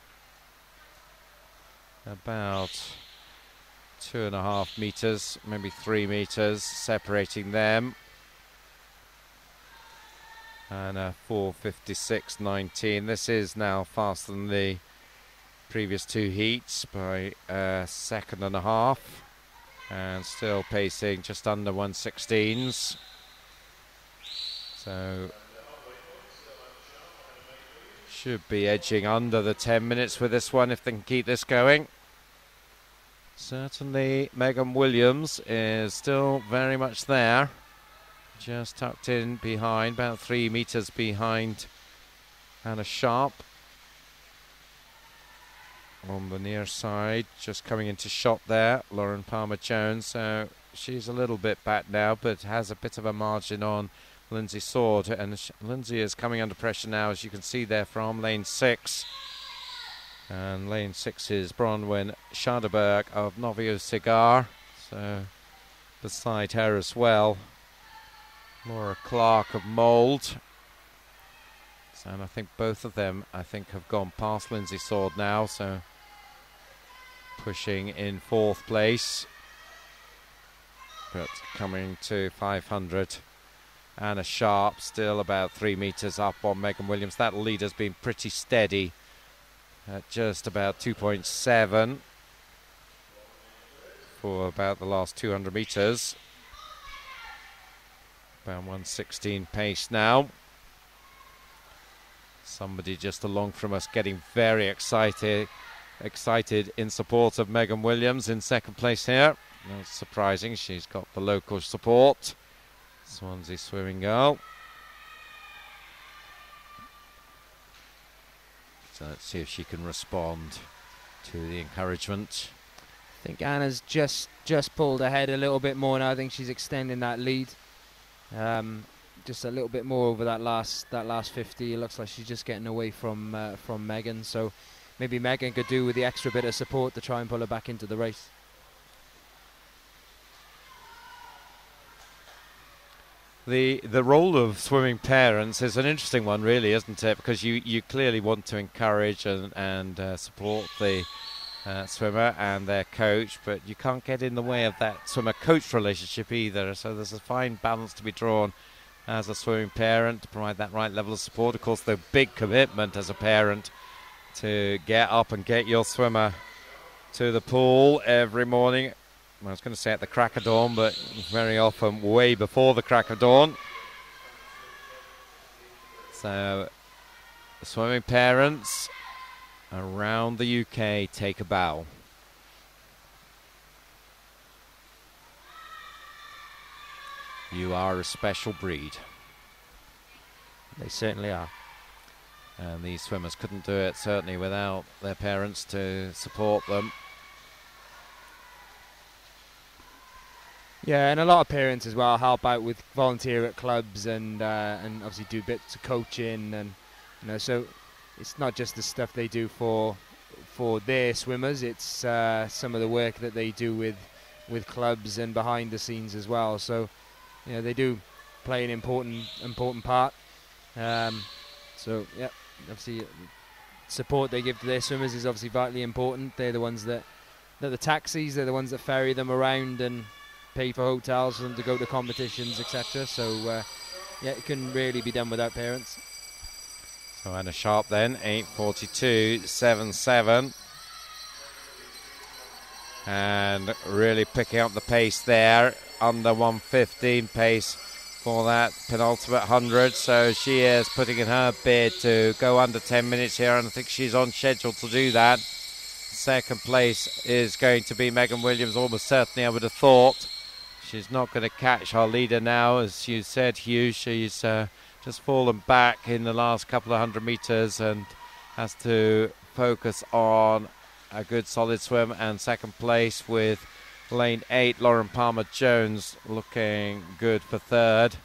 About 2.5 meters, maybe 3 meters separating them. And a 4:56.19. This is now faster than the previous two heats by a second and a half, and still pacing just under 116s. So should be edging under the 10 minutes with this one if they can keep this going. Certainly Megan Williams is still very much there. Just tucked in behind, about 3 meters behind Anna Sharp. On the near side, just coming into shot there, Lauren Palmer-Jones. So she's a little bit back now, but has a bit of a margin on Lindsay Sword. And Lindsay is coming under pressure now, as you can see there from lane 6. And lane 6 is Bronwyn Schadeberg of Novio Cigar. So beside her as well, Laura Clark of Mould. And I think both of them, have gone past Lindsay Sword now, so pushing in 4th place. But coming to 500, Anna Sharp still about 3 meters up on Megan Williams. That lead has been pretty steady at just about 2.7 for about the last 200 meters. About 116 pace now. Somebody just along from us getting very excited in support of Megan Williams in second place here. Not surprising, she's got the local support. Swansea swimming girl. So let's see if she can respond to the encouragement. I think Anna's just pulled ahead a little bit more now. I think she's extending that lead. Just a little bit more over that last 50. It looks like she's just getting away from Megan. So maybe Megan could do with the extra bit of support to try and pull her back into the race. The role of swimming parents is an interesting one, really, isn't it? Because you clearly want to encourage and support the swimmer and their coach, but you can't get in the way of that swimmer-coach relationship either. So there's a fine balance to be drawn as a swimming parent to provide that right level of support. Of course, the big commitment as a parent to get up and get your swimmer to the pool every morning. I was going to say at the crack of dawn, but very often way before the crack of dawn. So the swimming parents around the UK take a bow. You are a special breed. They certainly are. And these swimmers couldn't do it, certainly, without their parents to support them. Yeah, and a lot of parents as well help out with volunteer at clubs and obviously do bits of coaching, and so it's not just the stuff they do for their swimmers. It's some of the work that they do with clubs and behind the scenes as well. So they do play an important part. So yeah, obviously support they give to their swimmers is obviously vitally important. They're the ones that the taxis, they're the ones that ferry them around and pay for hotels for them to go to competitions, etc. So it couldn't really be done without parents. So Anna Sharp then, 8:42.77. And really picking up the pace there, under 1:15 pace for that penultimate 100. So she is putting in her bid to go under 10 minutes here, and I think she's on schedule to do that. Second place is going to be Megan Williams, almost certainly, I would have thought. She's not going to catch our leader now, as you said, Hugh. She's just fallen back in the last couple of 100 metres and has to focus on a good solid swim. And second place with lane 8, Lauren Palmer-Jones, looking good for third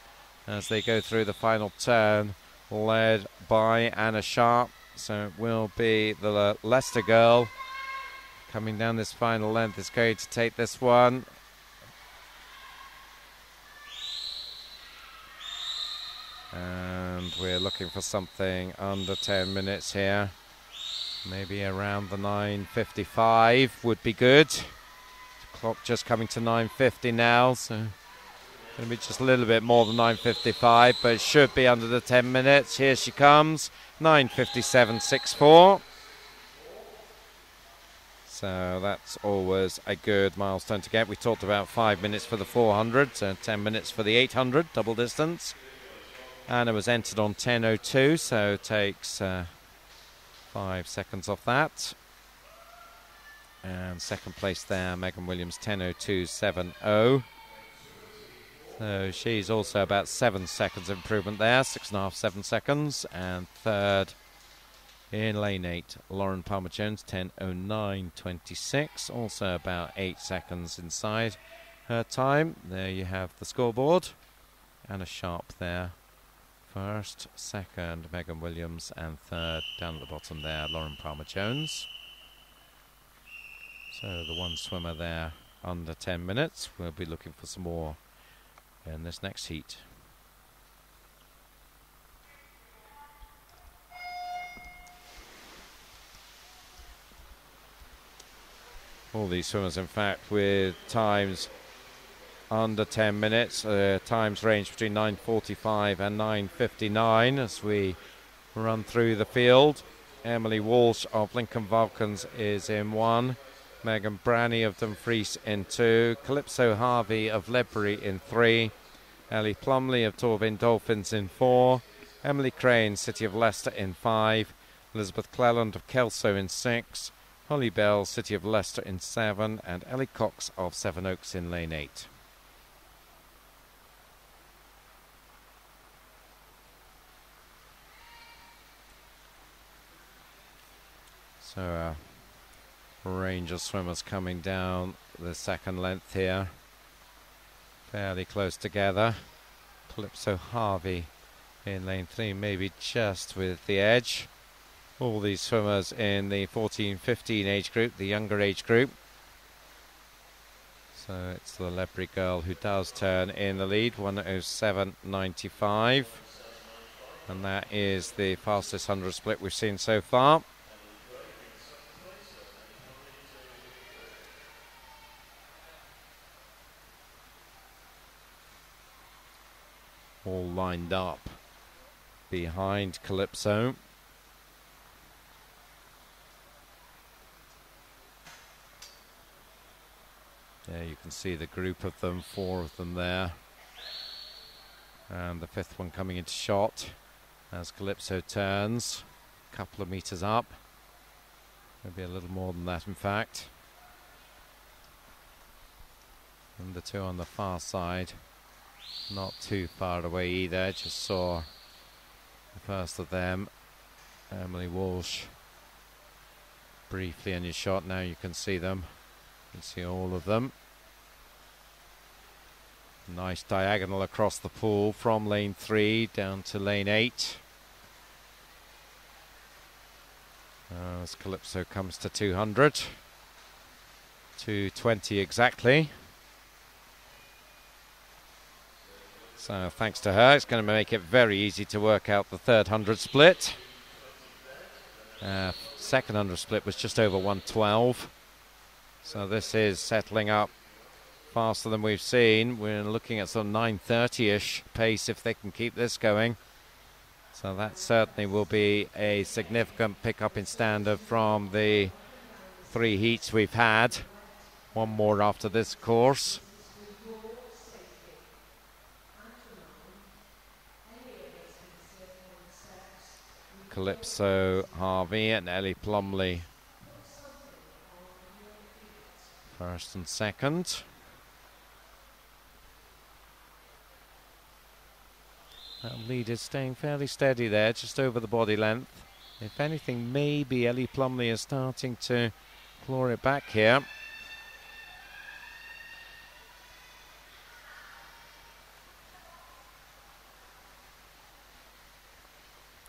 as they go through the final turn, led by Anna Sharp. So it will be the Leicester girl coming down this final length is going to take this one. And we're looking for something under 10 minutes here. Maybe around the 9:55 would be good. The clock just coming to 9:50 now, so going to be just a little bit more than 9:55, but it should be under the 10 minutes. Here she comes, 9:57.64. So that's always a good milestone to get. We talked about 5 minutes for the 400, so 10 minutes for the 800 double distance. Anna was entered on 10:02, so takes 5 seconds off that. And second place there, Megan Williams, 10:02.70. So she's also about 7 seconds improvement there, 6.5, 7 seconds. And third in lane 8, Lauren Palmer-Jones, 10:09.26, also about 8 seconds inside her time. There you have the scoreboard. Anna Sharp there. First, second, Megan Williams, and third, down at the bottom there, Lauren Palmer-Jones. So the one swimmer there under 10 minutes. We'll be looking for some more in this next heat. All these swimmers, in fact, with times under 10 minutes. Times range between 9:45 and 9:59 as we run through the field. Emily Walsh of Lincoln Vulcans is in 1. Megan Branney of Dumfries in 2. Calypso Harvey of Ledbury in 3. Ellie Plumley of Torvin Dolphins in 4. Emily Crane, City of Leicester in 5. Elizabeth Cleland of Kelso in 6. Holly Bell, City of Leicester in 7. And Ellie Cox of Sevenoaks in lane 8. So range of swimmers coming down the second length here. Fairly close together. Calypso Harvey in lane 3, maybe just with the edge. All these swimmers in the 14-15 age group, the younger age group. So it's the Ledbury girl who does turn in the lead, 1:07.95. And that is the fastest 100 split we've seen so far. all lined up behind Calypso. There you can see the group of them, 4 of them there. And the 5th one coming into shot as Calypso turns. A couple of meters up. Maybe a little more than that, in fact. And the 2 on the far side, not too far away either. Just saw the first of them, Emily Walsh, briefly in your shot. Now you can see them. You can see all of them. Nice diagonal across the pool from lane 3 down to lane 8. As Calypso comes to 200. 220 exactly. So thanks to her, it's going to make it very easy to work out the third 100 split. Second 100 split was just over 112. So this is settling up faster than we've seen. We're looking at some 9:30-ish pace if they can keep this going. So that certainly will be a significant pickup in standard from the 3 heats we've had. One more after this course. Calypso, Harvey and Ellie Plumley first and second. That lead is staying fairly steady there, just over the body length. If anything, maybe Ellie Plumley is starting to claw it back here.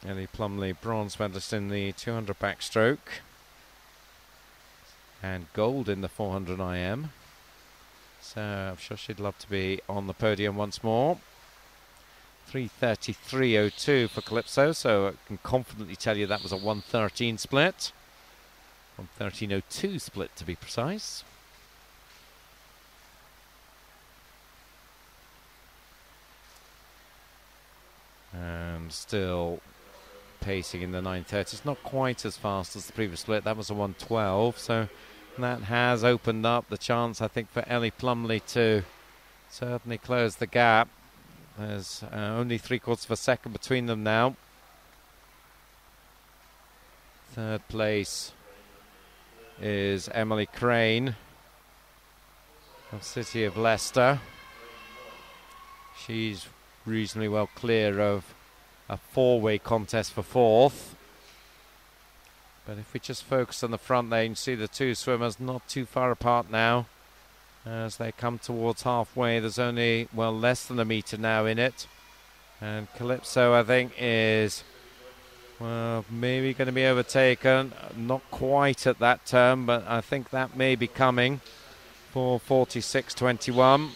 Ellie Plumley, bronze medalist in the 200 backstroke and gold in the 400 IM. So I'm sure she'd love to be on the podium once more. 3:33.02 for Calypso, so I can confidently tell you that was a 1:13 split. 1:13.02 split to be precise. And still pacing in the 9:30s, not quite as fast as the previous split. That was a 1:12, so that has opened up the chance, I think, for Ellie Plumley to certainly close the gap. There's only 3/4 of a second between them now. Third place is Emily Crane of City of Leicester. She's reasonably well clear of a 4-way contest for 4th. But if we just focus on the front there, you can see the 2 swimmers not too far apart now. As they come towards halfway, there's only, well, less than a metre now in it. And Calypso, I think, is, well, maybe going to be overtaken. Not quite at that turn, but I think that may be coming for 46.21.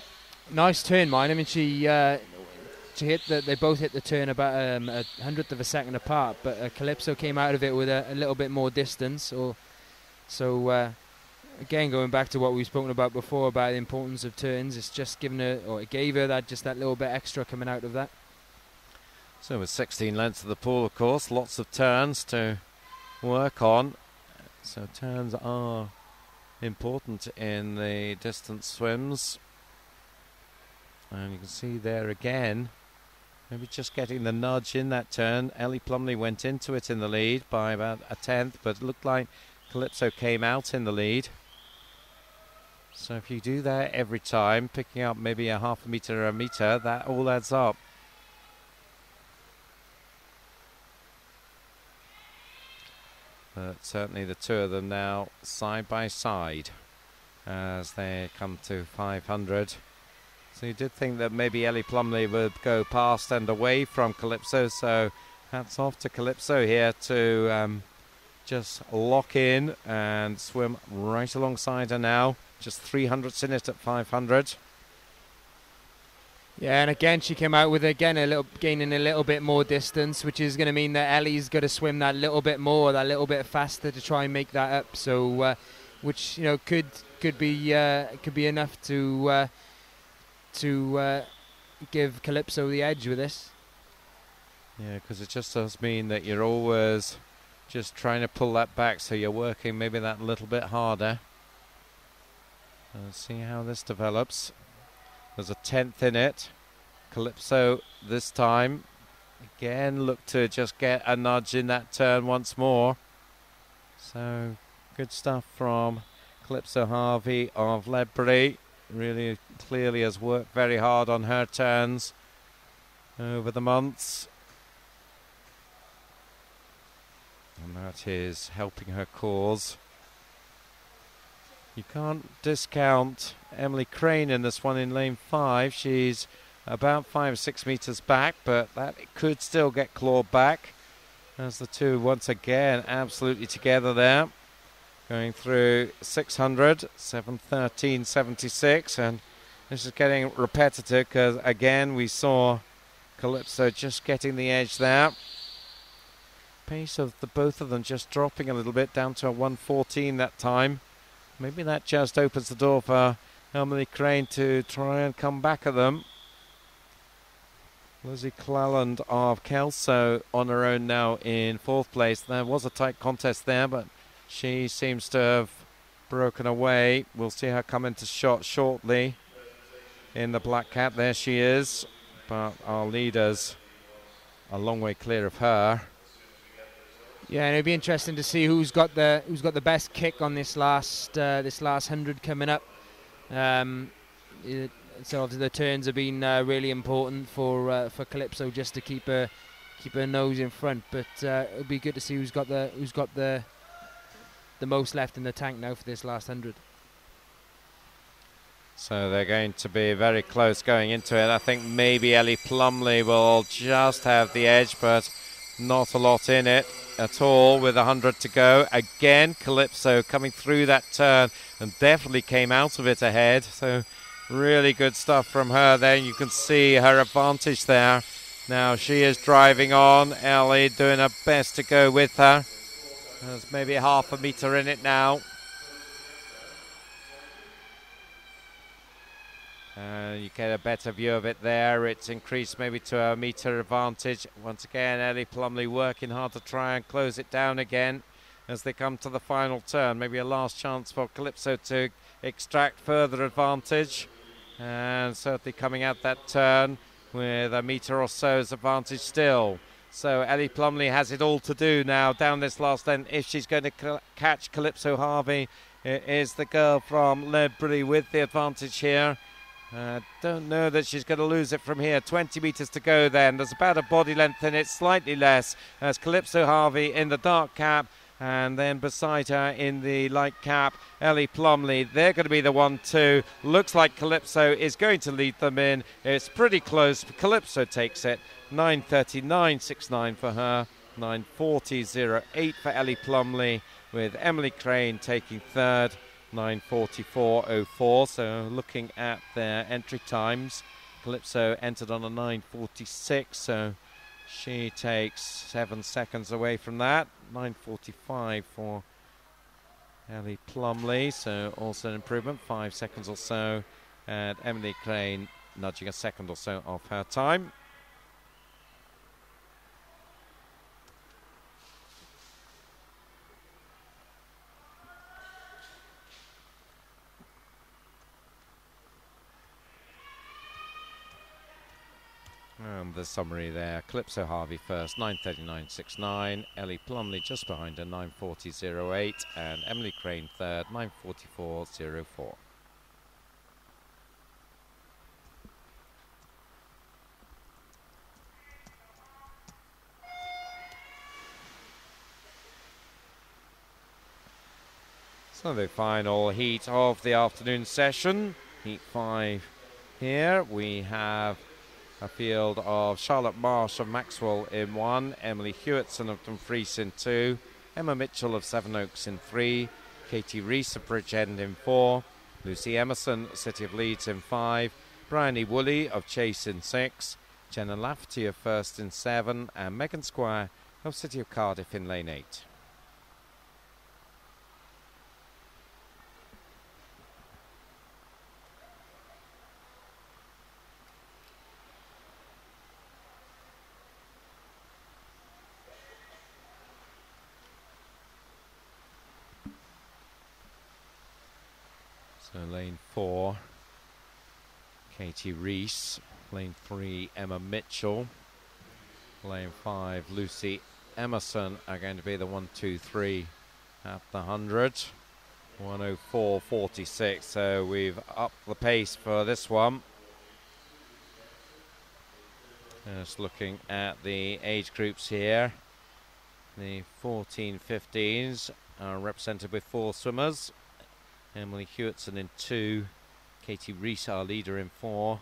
Nice turn, mine. I mean, she hit they both hit the turn about a 100th of a second apart, but Calypso came out of it with a little bit more distance. Again, going back to what we've spoken about before about the importance of turns, it's just given her, or it gave her that little bit extra coming out of that. So with 16 lengths of the pool, of course, lots of turns to work on. So turns are important in the distance swims. And you can see there again, maybe just getting the nudge in that turn. Ellie Plumley went into it in the lead by about a 10th, but it looked like Calypso came out in the lead. So if you do that every time, picking up maybe a half a metre or a metre, that all adds up. But certainly the 2 of them now side by side as they come to 500. So you did think that maybe Ellie Plumley would go past and away from Calypso, so hats off to Calypso here to just lock in and swim right alongside her now. Just 300ths in it at 500. Yeah, and again she came out with gaining a little bit more distance, which is going to mean that Ellie's got to swim that little bit more, that little bit faster to try and make that up. So, which could be enough to give Calypso the edge with this. Yeah, because it just does mean that you're always just trying to pull that back, so you're working maybe that little bit harder. Let's see how this develops. There's a 10th in it. Calypso this time again look to just get a nudge in that turn once more. So good stuff from Calypso Harvey of Ledbury. Really clearly has worked very hard on her turns over the months, and that is helping her cause. You can't discount Emily Crane in this one in lane 5. She's about 5 or 6 meters back, but that could still get clawed back as the two once again absolutely together there. Going through 600, 7:13.76, and this is getting repetitive because again we saw Calypso just getting the edge there. Pace of the both of them just dropping a little bit down to a 1:14 that time. Maybe that just opens the door for Emily Crane to try and come back at them. Lizzie Clalland of Kelso on her own now in 4th place. There was a tight contest there, but she seems to have broken away. We'll see her come into shot shortly in the black cap. There she is, but our leader's a long way clear of her. Yeah, and it'll be interesting to see who's got the best kick on this last 100 coming up. So obviously the turns have been really important for Calypso just to keep her nose in front. But it'll be good to see who's got the most left in the tank now for this last 100. So they're going to be very close going into it. I think maybe Ellie Plumley will just have the edge, but not a lot in it at all with 100 to go. Again, Calypso coming through that turn and definitely came out of it ahead. So really good stuff from her there. You can see her advantage there. Now she is driving on. Ellie doing her best to go with her. There's maybe half a meter in it now. You get a better view of it there. It's increased maybe to a meter advantage. Once again, Ellie Plumley working hard to try and close it down again as they come to the final turn. Maybe a last chance for Calypso to extract further advantage. And certainly coming out that turn with a meter or so's advantage still. So Ellie Plumley has it all to do now down this last end if she's going to catch Calypso Harvey. It is the girl from Ledbury with the advantage here. Don't know that she's going to lose it from here. 20 metres to go then. There's about a body length in it, slightly less, as Calypso Harvey in the dark cap. And then beside her in the light cap, Ellie Plumley. They're going to be the 1-2. Looks like Calypso is going to lead them in. It's pretty close. Calypso takes it. 9:39.69 for her. 9:40.08 for Ellie Plumley, with Emily Crane taking third. 9:44.04. So looking at their entry times, Calypso entered on a 9:46. So she takes 7 seconds away from that. 9:45 for Ellie Plumley, so also an improvement, 5 seconds or so, and Emily Crane nudging a second or so off her time. And the summary there, Calypso Harvey first, 9:39.69, Ellie Plumley just behind her, 9:40.08, and Emily Crane third, 9:44.04. So the final heat of the afternoon session, heat 5 here. We have a field of Charlotte Marsh of Maxwell in 1, Emily Hewitson of Dumfries in 2, Emma Mitchell of Sevenoaks in 3, Katie Rees of Bridgend in 4, Lucy Emerson, City of Leeds in 5, Bryony Woolley of Chase in 6, Jenna Lafferty of First in 7, and Megan Squire of City of Cardiff in lane 8. So lane 4, Katie Reese. Lane 3, Emma Mitchell. Lane 5, Lucy Emerson are going to be the 1, 2, 3 at the 100. 104.46, so we've upped the pace for this one. Just looking at the age groups here. The 14-15s are represented with 4 swimmers. Emily Hewitson in 2, Katie Reese, our leader, in 4,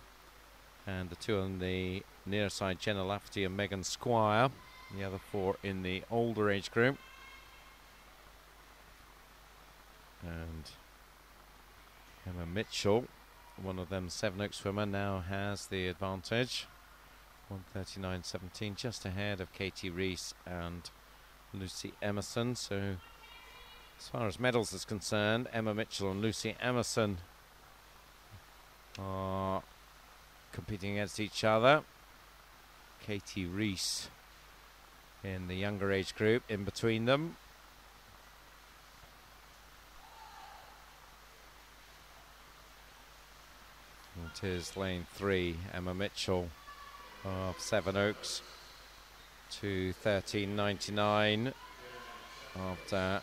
and the 2 on the near side, Jenna Lafferty and Megan Squire, the other 4 in the older age group. And Emma Mitchell, one of them 7 Oaks swimmer, now has the advantage. 139.17, just ahead of Katie Reese and Lucy Emerson. So as far as medals is concerned, Emma Mitchell and Lucy Emerson are competing against each other. Katie Reese in the younger age group in between them. It is lane 3, Emma Mitchell of 7 Oaks, to 13.99 after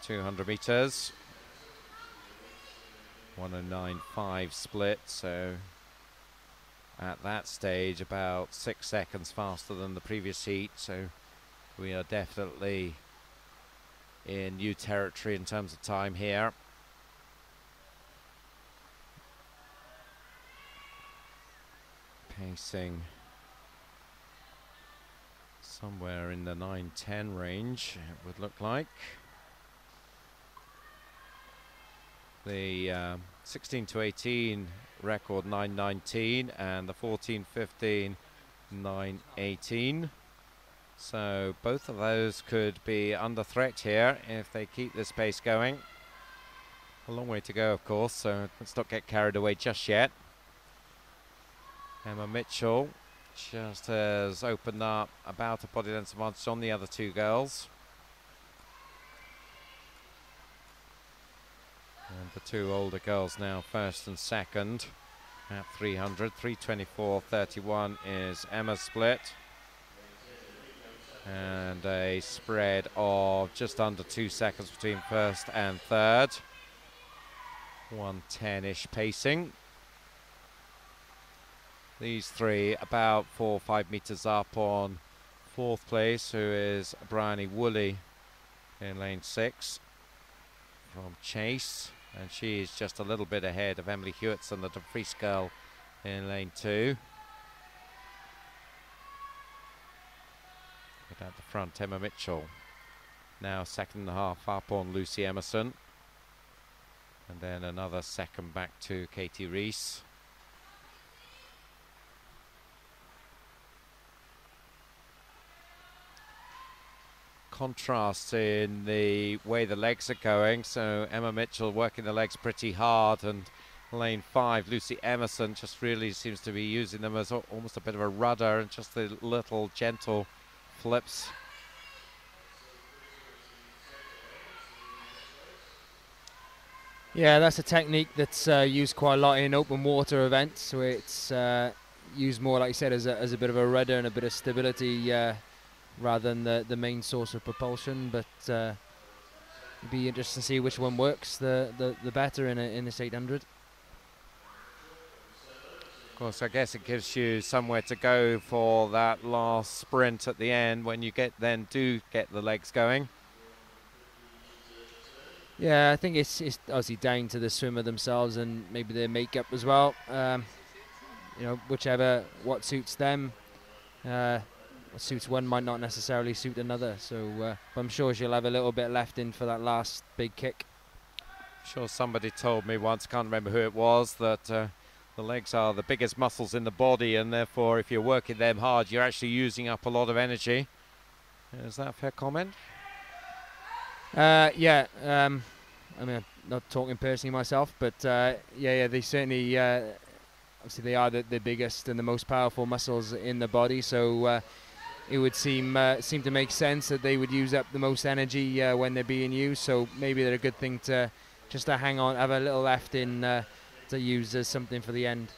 200 metres. 109.5 split, so at that stage about 6 seconds faster than the previous heat, so we are definitely in new territory in terms of time here. Pacing somewhere in the 9:10 range, it would look like. The 16 to 18 record 9:19 and the 14-15 9:18. So both of those could be under threat here if they keep this pace going. A long way to go, of course, so let's not get carried away just yet. Emma Mitchell just has opened up about a body length advantage on the other 2 girls. And the 2 older girls now first and second at 300. 3:24.31 is Emma's split. And a spread of just under 2 seconds between first and third. 1:10-ish pacing. These 3 about 4 or 5 metres up on 4th place, who is Bryony Woolley in lane 6 from Chase, and she is just a little bit ahead of Emily Hewitson, the Dumfries girl, in lane 2. But at the front, Emma Mitchell now 2.5 up on Lucy Emerson, and then another second back to Katie Reese. Contrast in the way the legs are going, so Emma Mitchell working the legs pretty hard, and lane 5 Lucy Emerson just really seems to be using them as almost a bit of a rudder, and just the little gentle flips. Yeah, that's a technique that's used quite a lot in open water events, where it's used more, like you said, as a bit of a rudder and a bit of stability rather than the main source of propulsion. But it'd be interesting to see which one works the better in this 800. Of course, I guess it gives you somewhere to go for that last sprint at the end when you do get the legs going. Yeah, I think it's obviously down to the swimmer themselves and maybe their makeup as well. What suits them. What suits one might not necessarily suit another. So I'm sure she'll have a little bit left in for that last big kick. I'm sure somebody told me once, can't remember who it was, that the legs are the biggest muscles in the body, and therefore if you're working them hard, you're actually using up a lot of energy. Is that a fair comment? Yeah. I mean, I'm not talking personally myself, but they certainly, obviously they are the biggest and the most powerful muscles in the body, so it would seem to make sense that they would use up the most energy when they're being used, so maybe they're a good thing to just to hang on, have a little left in to use as something for the end.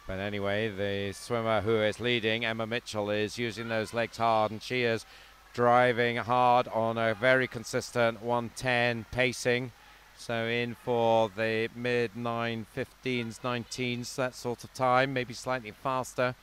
But anyway, the swimmer who is leading, Emma Mitchell, is using those legs hard, and she is driving hard on a very consistent 1:10 pacing. So in for the mid 9:15s, 19s, that sort of time, maybe slightly faster.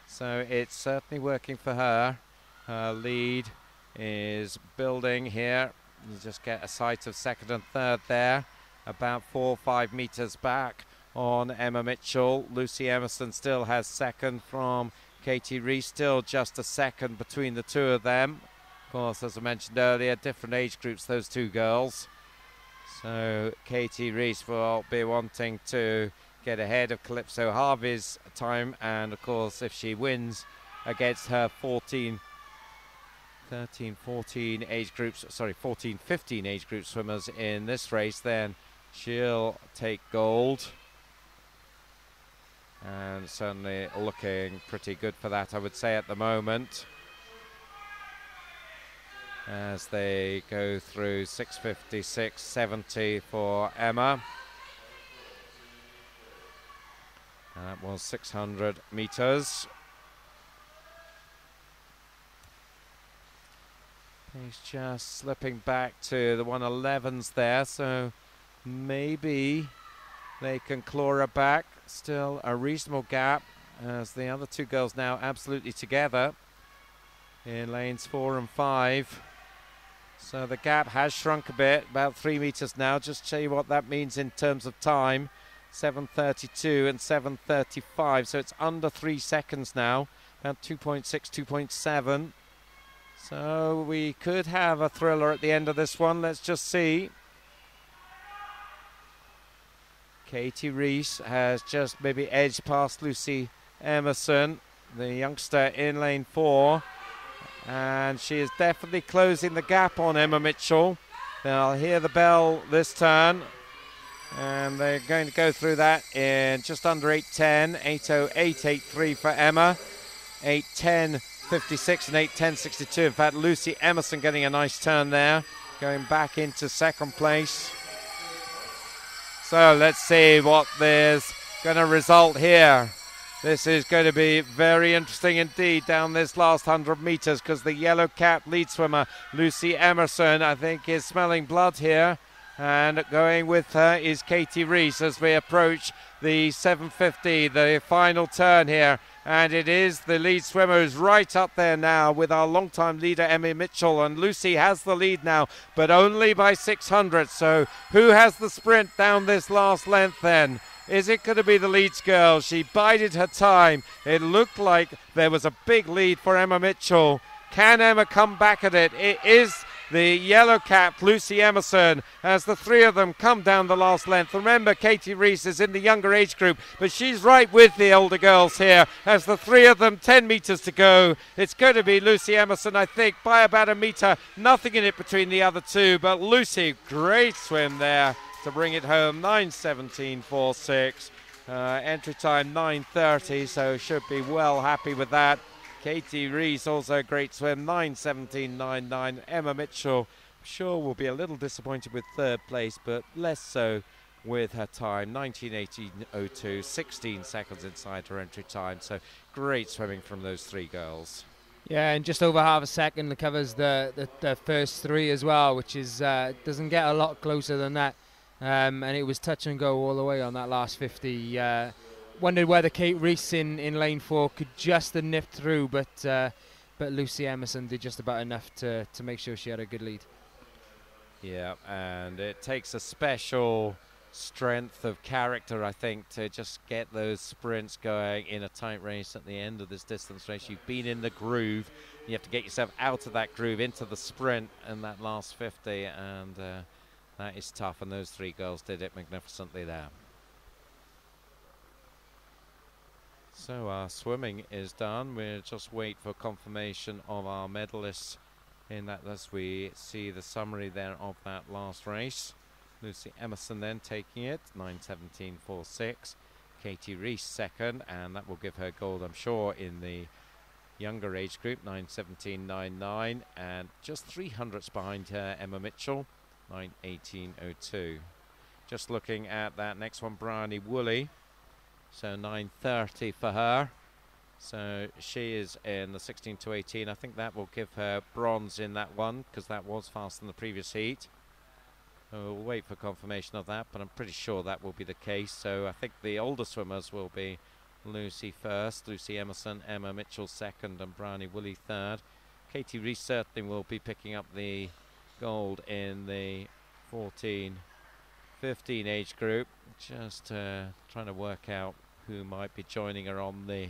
So it's certainly working for her. Her lead is building here. You just get a sight of second and third there, about 4 or 5 meters back on Emma Mitchell. Lucy Emerson still has second from Katie Reese, still just a second between the two of them. Of course, as I mentioned earlier, different age groups, those two girls. So Katie Reese will be wanting to get ahead of Calypso Harvey's time, and of course if she wins against her 14, 15 age group swimmers in this race, then she'll take gold. And certainly looking pretty good for that, I would say, at the moment, as they go through 6:56.70 for Emma. And that was 600 meters. He's just slipping back to the 111s there, so maybe they can claw her back. Still a reasonable gap, as the other two girls now absolutely together in lanes 4 and 5. So the gap has shrunk a bit, about 3 meters now. Just show you what that means in terms of time. 7:32 and 7:35, so it's under 3 seconds now, about 2.6, 2.7. So we could have a thriller at the end of this one. Let's just see. Katie Reese has just maybe edged past Lucy Emerson, the youngster in lane 4. And she is definitely closing the gap on Emma Mitchell. They'll hear the bell this turn. And they're going to go through that in just under 8:10, 8:08.83 for Emma, 8:10.56 and 8:10.62. In fact, Lucy Emerson getting a nice turn there, going back into second place. So let's see what there's going to result here. This is going to be very interesting indeed down this last 100 meters, because the yellow cap lead swimmer, Lucy Emerson, I think is smelling blood here. And going with her is Katie Reese as we approach the 7:50, the final turn here. And it is the lead swimmer who's right up there now with our long-time leader, Emma Mitchell. And Lucy has the lead now, but only by 600. So who has the sprint down this last length then? Is it going to be the Leeds girl? She bided her time. It looked like there was a big lead for Emma Mitchell. Can Emma come back at it? It is the yellow-capped Lucy Emerson as the three of them come down the last length. Remember, Katie Reese is in the younger age group, but she's right with the older girls here as the three of them, 10 meters to go. It's going to be Lucy Emerson, I think, by about a meter. Nothing in it between the other two, but Lucy, great swim there to bring it home. 9:17.46. Entry time 9:30, so should be well happy with that. Katie Reese also a great swim, 9:17.99. Emma Mitchell, I'm sure will be a little disappointed with third place, but less so with her time, 19:18.02, 16 seconds inside her entry time. So great swimming from those three girls. Yeah, and just over half a second covers the first three as well, which is doesn't get a lot closer than that. And it was touch and go all the way on that last 50. Wondered whether Kate Reese in lane 4 could just have nipped through, but Lucy Emerson did just about enough to make sure she had a good lead. Yeah, and it takes a special strength of character, I think, to just get those sprints going in a tight race at the end of this distance race. You've been in the groove. You have to get yourself out of that groove into the sprint in that last 50, and that is tough, and those three girls did it magnificently there. So our swimming is done. We'll just wait for confirmation of our medalists in that as we see the summary there of that last race. Lucy Emerson then taking it, 9:17.46. Katie Reese second, and that will give her gold, I'm sure, in the younger age group, 9:17.99, and just 300ths behind her, Emma Mitchell, 9:18.02. Just looking at that next one, Bryony Woolley. So 9:30 for her. So she is in the 16 to 18. I think that will give her bronze in that one because that was faster than the previous heat. We'll wait for confirmation of that, but I'm pretty sure that will be the case. So I think the older swimmers will be Lucy first, Lucy Emerson, Emma Mitchell second, and Bryony Woolley third. Katie Rees certainly will be picking up the gold in the 14-15 age group. Just trying to work out who might be joining her on the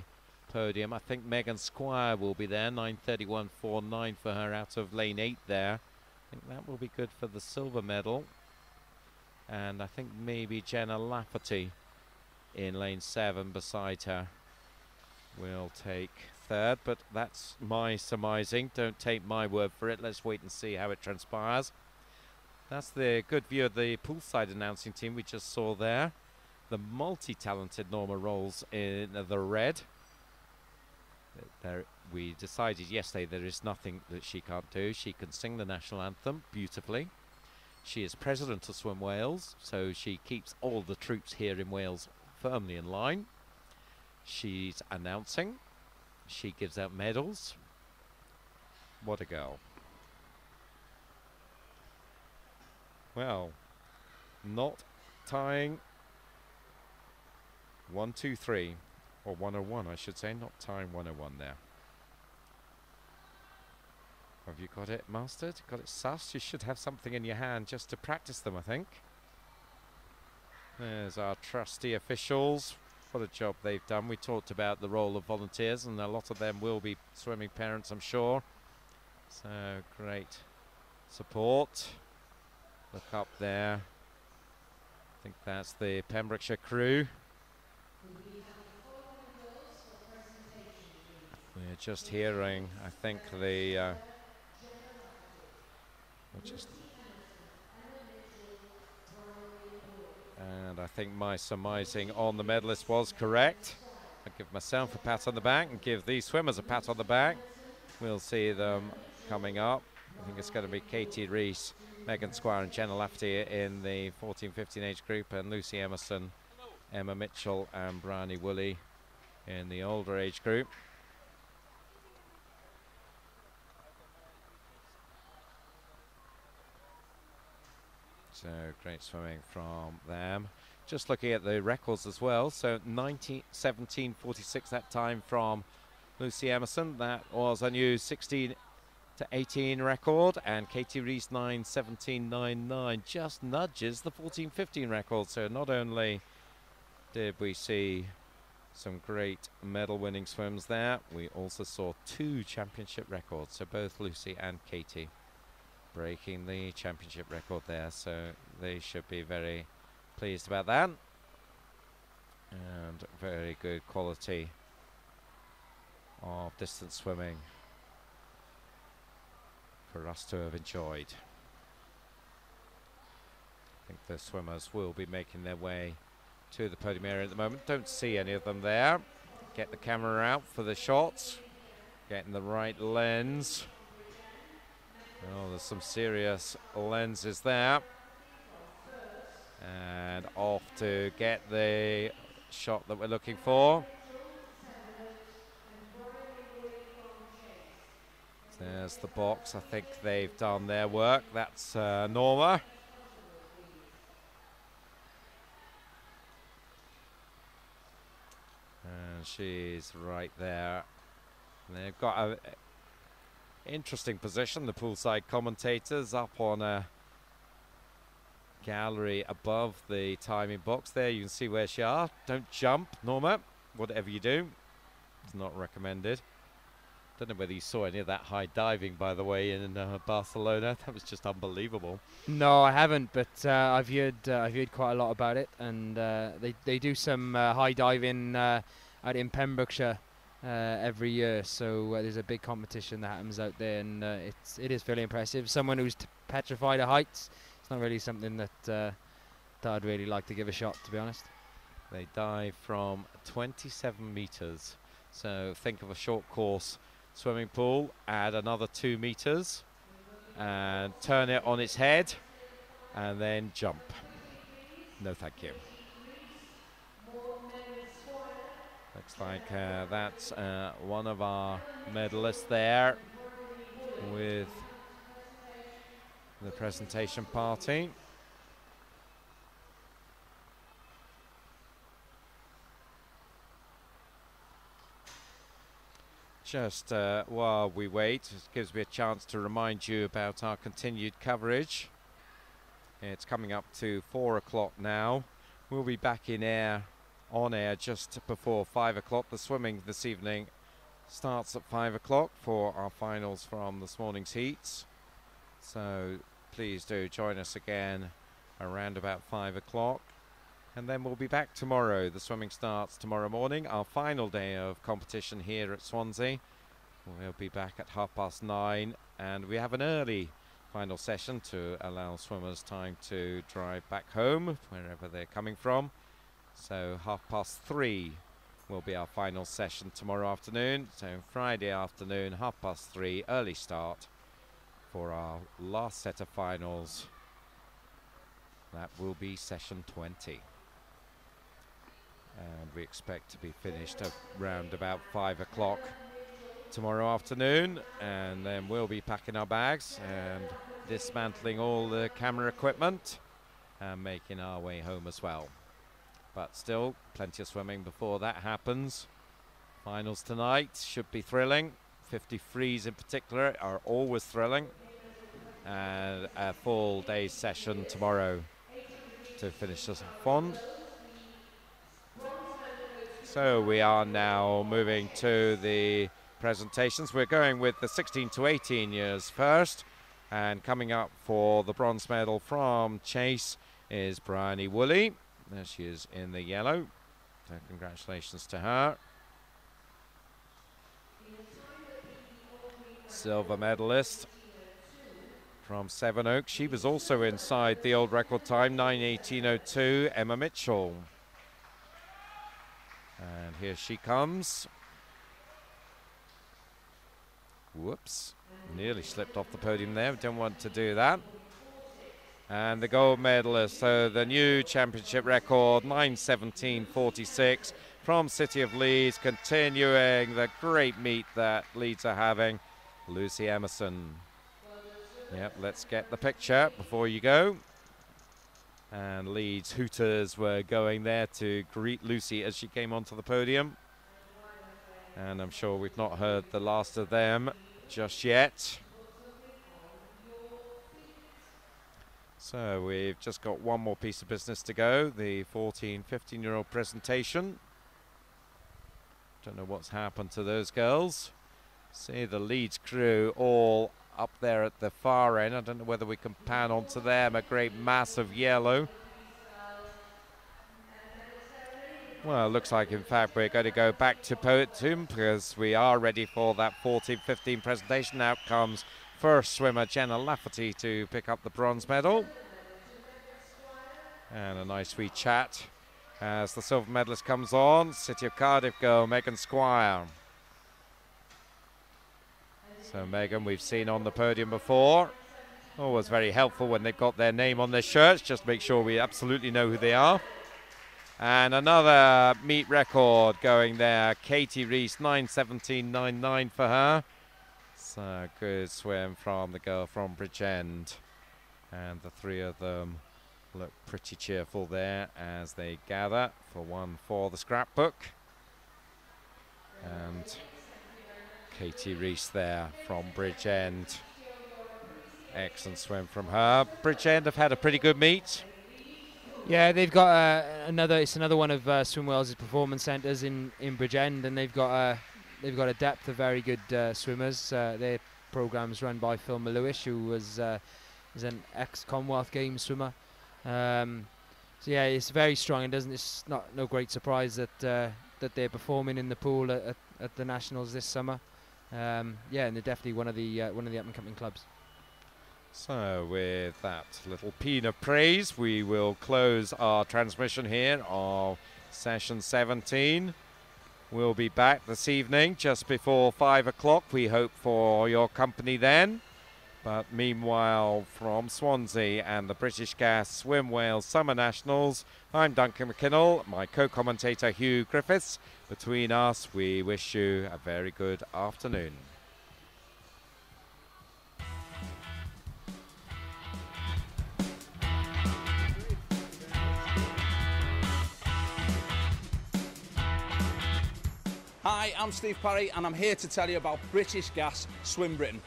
podium. I think Megan Squire will be there, 9:31.49 for her out of lane 8 there. I think that will be good for the silver medal. And I think maybe Jenna Lafferty in lane 7 beside her will take third, but that's my surmising. Don't take my word for it. Let's wait and see how it transpires. That's the good view of the poolside announcing team we just saw there. The multi-talented Norma Rolls in the red. We decided yesterday there is nothing that she can't do. She can sing the national anthem beautifully. She is president of Swim Wales, so she keeps all the troops here in Wales firmly in line. She's announcing. She gives out medals. What a girl. Well, not tying 1, 2, 3, or 101 I should say, not tying 101 there. Have you got it mastered? Got it sussed? You should have something in your hand just to practice them, I think. There's our trusty officials. What a job they've done. We talked about the role of volunteers, and a lot of them will be swimming parents, I'm sure. So great support. Look up there. I think that's the Pembrokeshire crew. We're just hearing, I think, the and I think my surmising on the medalist was correct. I give myself a pat on the back and give these swimmers a pat on the back. We'll see them coming up. I think it's going to be Katie Rees, Megan Squire and Jenna Lafferty in the 14-15 age group, and Lucy Emerson, Emma Mitchell and Bryony Woolley in the older age group. So great swimming from them. Just looking at the records as well. So 17:46 that time from Lucy Emerson. That was a new 16 to 18 record. And Katie Rees 9:17.99 just nudges the 14-15 record. So not only did we see some great medal winning swims there, we also saw 2 championship records. So both Lucy and Katie breaking the championship record there, so they should be very pleased about that. And very good quality of distance swimming for us to have enjoyed. I think the swimmers will be making their way to the podium area at the moment. Don't see any of them there. Get the camera out for the shots, getting the right lens. Oh, there's some serious lenses there. And off to get the shot that we're looking for. There's the box. I think they've done their work. That's Norma. And she's right there. And they've got a interesting position, the poolside commentators up on a gallery above the timing box there. You can see where she are. Don't jump, Norma. Whatever you do, it's not recommended. Don't know whether you saw any of that high diving, by the way, in Barcelona. That was just unbelievable. No, I haven't, but I've heard quite a lot about it, and they do some high diving out in Pembrokeshire every year, so there's a big competition that happens out there, and it is fairly impressive. Someone who's petrified of heights, it's not really something that I'd really like to give a shot, to be honest. They dive from 27 meters, so think of a short course swimming pool, add another 2 meters and turn it on its head and then jump. No, thank you. Looks like that's one of our medalists there with the presentation party. Just while we wait, it gives me a chance to remind you about our continued coverage. It's coming up to 4 o'clock now. We'll be back on air just before 5 o'clock. The swimming this evening starts at 5 o'clock for our finals from this morning's heats. So please do join us again around about 5 o'clock. And then we'll be back tomorrow. The swimming starts tomorrow morning, our final day of competition here at Swansea. We'll be back at 9:30, and we have an early final session to allow swimmers time to drive back home, wherever they're coming from. So 3:30 will be our final session tomorrow afternoon. So Friday afternoon, 3:30, early start for our last set of finals. That will be session 20. And we expect to be finished around about 5 o'clock tomorrow afternoon, and then we'll be packing our bags and dismantling all the camera equipment and making our way home as well. But still, plenty of swimming before that happens. Finals tonight should be thrilling. 50 frees in particular are always thrilling, and a full day's session tomorrow to finish us off on. So we are now moving to the presentations. We're going with the 16 to 18 years first, and coming up for the bronze medal from Chase is Bryony Woolley. There she is in the yellow, so congratulations to her. Silver medalist from Sevenoaks. She was also inside the old record time, 9:18:02, Emma Mitchell. And here she comes. Whoops, nearly slipped off the podium there, didn't want to do that. And the gold medalist, so the new championship record, 9:17:46 from City of Leeds, continuing the great meet that Leeds are having, Lucy Emerson. Yep, let's get the picture before you go. And Leeds Hooters were going there to greet Lucy as she came onto the podium. And I'm sure we've not heard the last of them just yet. So we've just got one more piece of business to go, the 14, 15-year-old presentation. Don't know what's happened to those girls. See the Leeds crew all up there at the far end. I don't know whether we can pan onto them, a great mass of yellow. Well, it looks like, in fact, we're going to go back to podium because we are ready for that 14-15 presentation. Out comes first swimmer Jenna Lafferty to pick up the bronze medal. And a nice wee chat as the silver medalist comes on. City of Cardiff girl Megan Squire. So Megan, we've seen on the podium before. Always very helpful when they've got their name on their shirts. Just make sure we absolutely know who they are. And another meet record going there. Katie Reese, 9:17:99 for her. So good swim from the girl from Bridgend. And the three of them look pretty cheerful there as they gather for one for the scrapbook. And Katie Reese there from Bridgend. Excellent swim from her. Bridgend have had a pretty good meet. Yeah, they've got it's another one of Swim Wales' performance centres in Bridgend, and they've got a depth of very good swimmers. Their program's run by Phil Maluish, who is an ex-Commonwealth Games swimmer. So yeah, it's very strong, and it's no great surprise that they're performing in the pool at the Nationals this summer. Yeah, and they're definitely one of the up-and-coming clubs. So with that little peen of praise, we will close our transmission here of session 17. We'll be back this evening just before 5 o'clock. We hope for your company then. But meanwhile, from Swansea and the British Gas Swim Wales Summer Nationals, I'm Duncan McKinnell, my co-commentator Hugh Griffiths. Between us, we wish you a very good afternoon. Hi, I'm Steve Parry and I'm here to tell you about British Gas Swim Britain.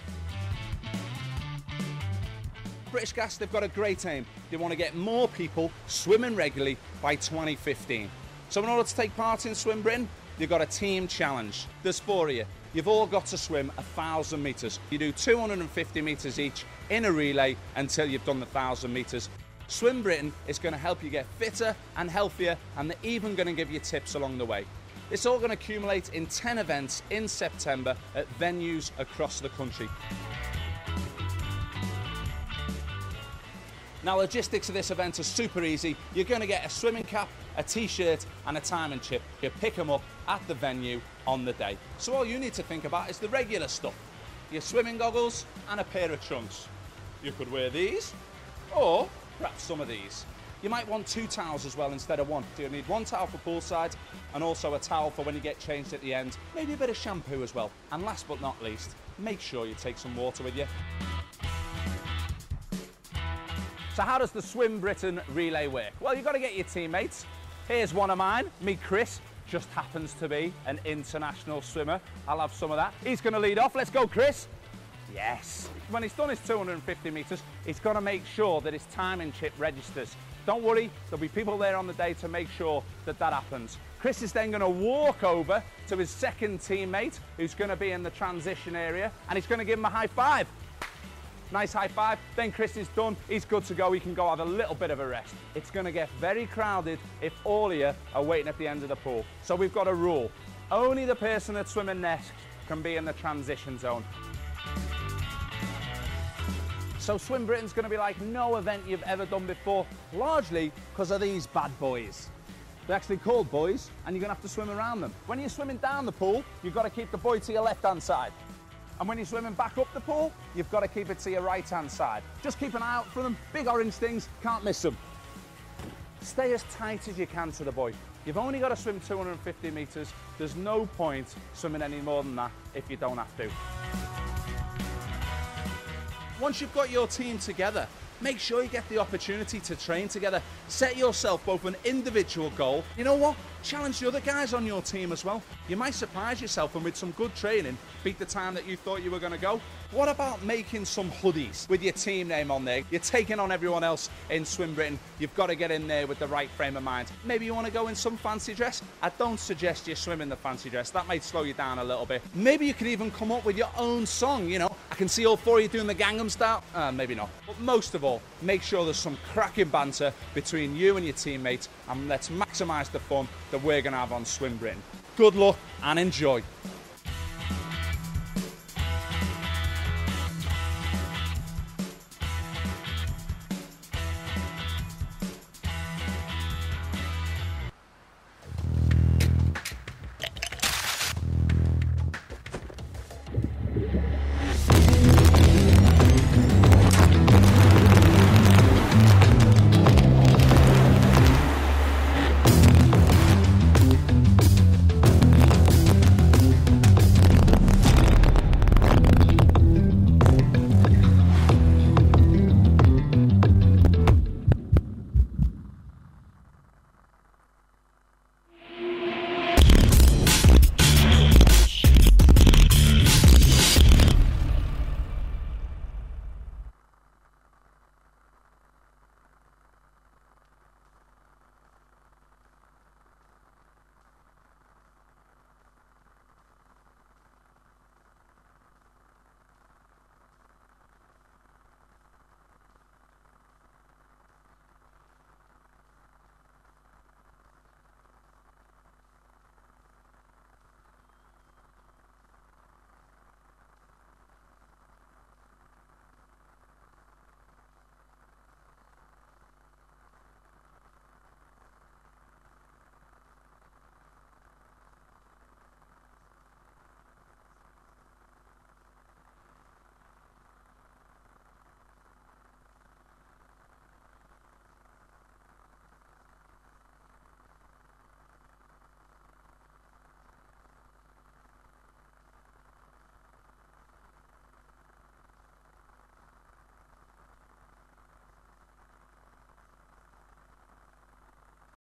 British Gas, they've got a great aim. They want to get more people swimming regularly by 2015. So in order to take part in Swim Britain, you've got a team challenge. There's 4 of you. You've all got to swim 1,000 metres. You do 250 metres each in a relay until you've done the 1,000 metres. Swim Britain is going to help you get fitter and healthier, and they're even going to give you tips along the way. It's all going to accumulate in 10 events in September at venues across the country. Now, logistics of this event are super easy. You're going to get a swimming cap, a t-shirt and a timing chip. You pick them up at the venue on the day. So all you need to think about is the regular stuff. Your swimming goggles and a pair of trunks. You could wear these or perhaps some of these. You might want 2 towels as well instead of 1. So you'll need 1 towel for poolside and also a towel for when you get changed at the end. Maybe a bit of shampoo as well. And last but not least, make sure you take some water with you. So how does the Swim Britain relay work? Well, you've got to get your teammates. Here's one of mine, me Chris, just happens to be an international swimmer. I'll have some of that. He's going to lead off. Let's go, Chris. Yes. When he's done his 250 metres, he's got to make sure that his timing chip registers. Don't worry, there'll be people there on the day to make sure that that happens. Chris is then going to walk over to his second teammate, who's going to be in the transition area, and he's going to give him a high five. Nice high five. Then Chris is done. He's good to go. He can go have a little bit of a rest. It's going to get very crowded if all of you are waiting at the end of the pool. So we've got a rule. Only the person that's swimming next can be in the transition zone. So Swim Britain's going to be like no event you've ever done before, largely because of these bad boys. They're actually called boys, and you're going to have to swim around them. When you're swimming down the pool, you've got to keep the buoy to your left-hand side. And when you're swimming back up the pool, you've got to keep it to your right-hand side. Just keep an eye out for them. Big orange things, can't miss them. Stay as tight as you can to the buoy. You've only got to swim 250 metres. There's no point swimming any more than that if you don't have to. Once you've got your team together, make sure you get the opportunity to train together. Set yourself both an individual goal. You know what? Challenge the other guys on your team as well. You might surprise yourself and with some good training, beat the time that you thought you were going to go. What about making some hoodies with your team name on there? You're taking on everyone else in Swim Britain. You've got to get in there with the right frame of mind. Maybe you want to go in some fancy dress. I don't suggest you swim in the fancy dress. That might slow you down a little bit. Maybe you can even come up with your own song, you know. I can see all 4 of you doing the Gangnam Style. Maybe not. But most of all, make sure there's some cracking banter between you and your teammates, and let's maximise the fun that we're going to have on Swim Britain. Good luck and enjoy.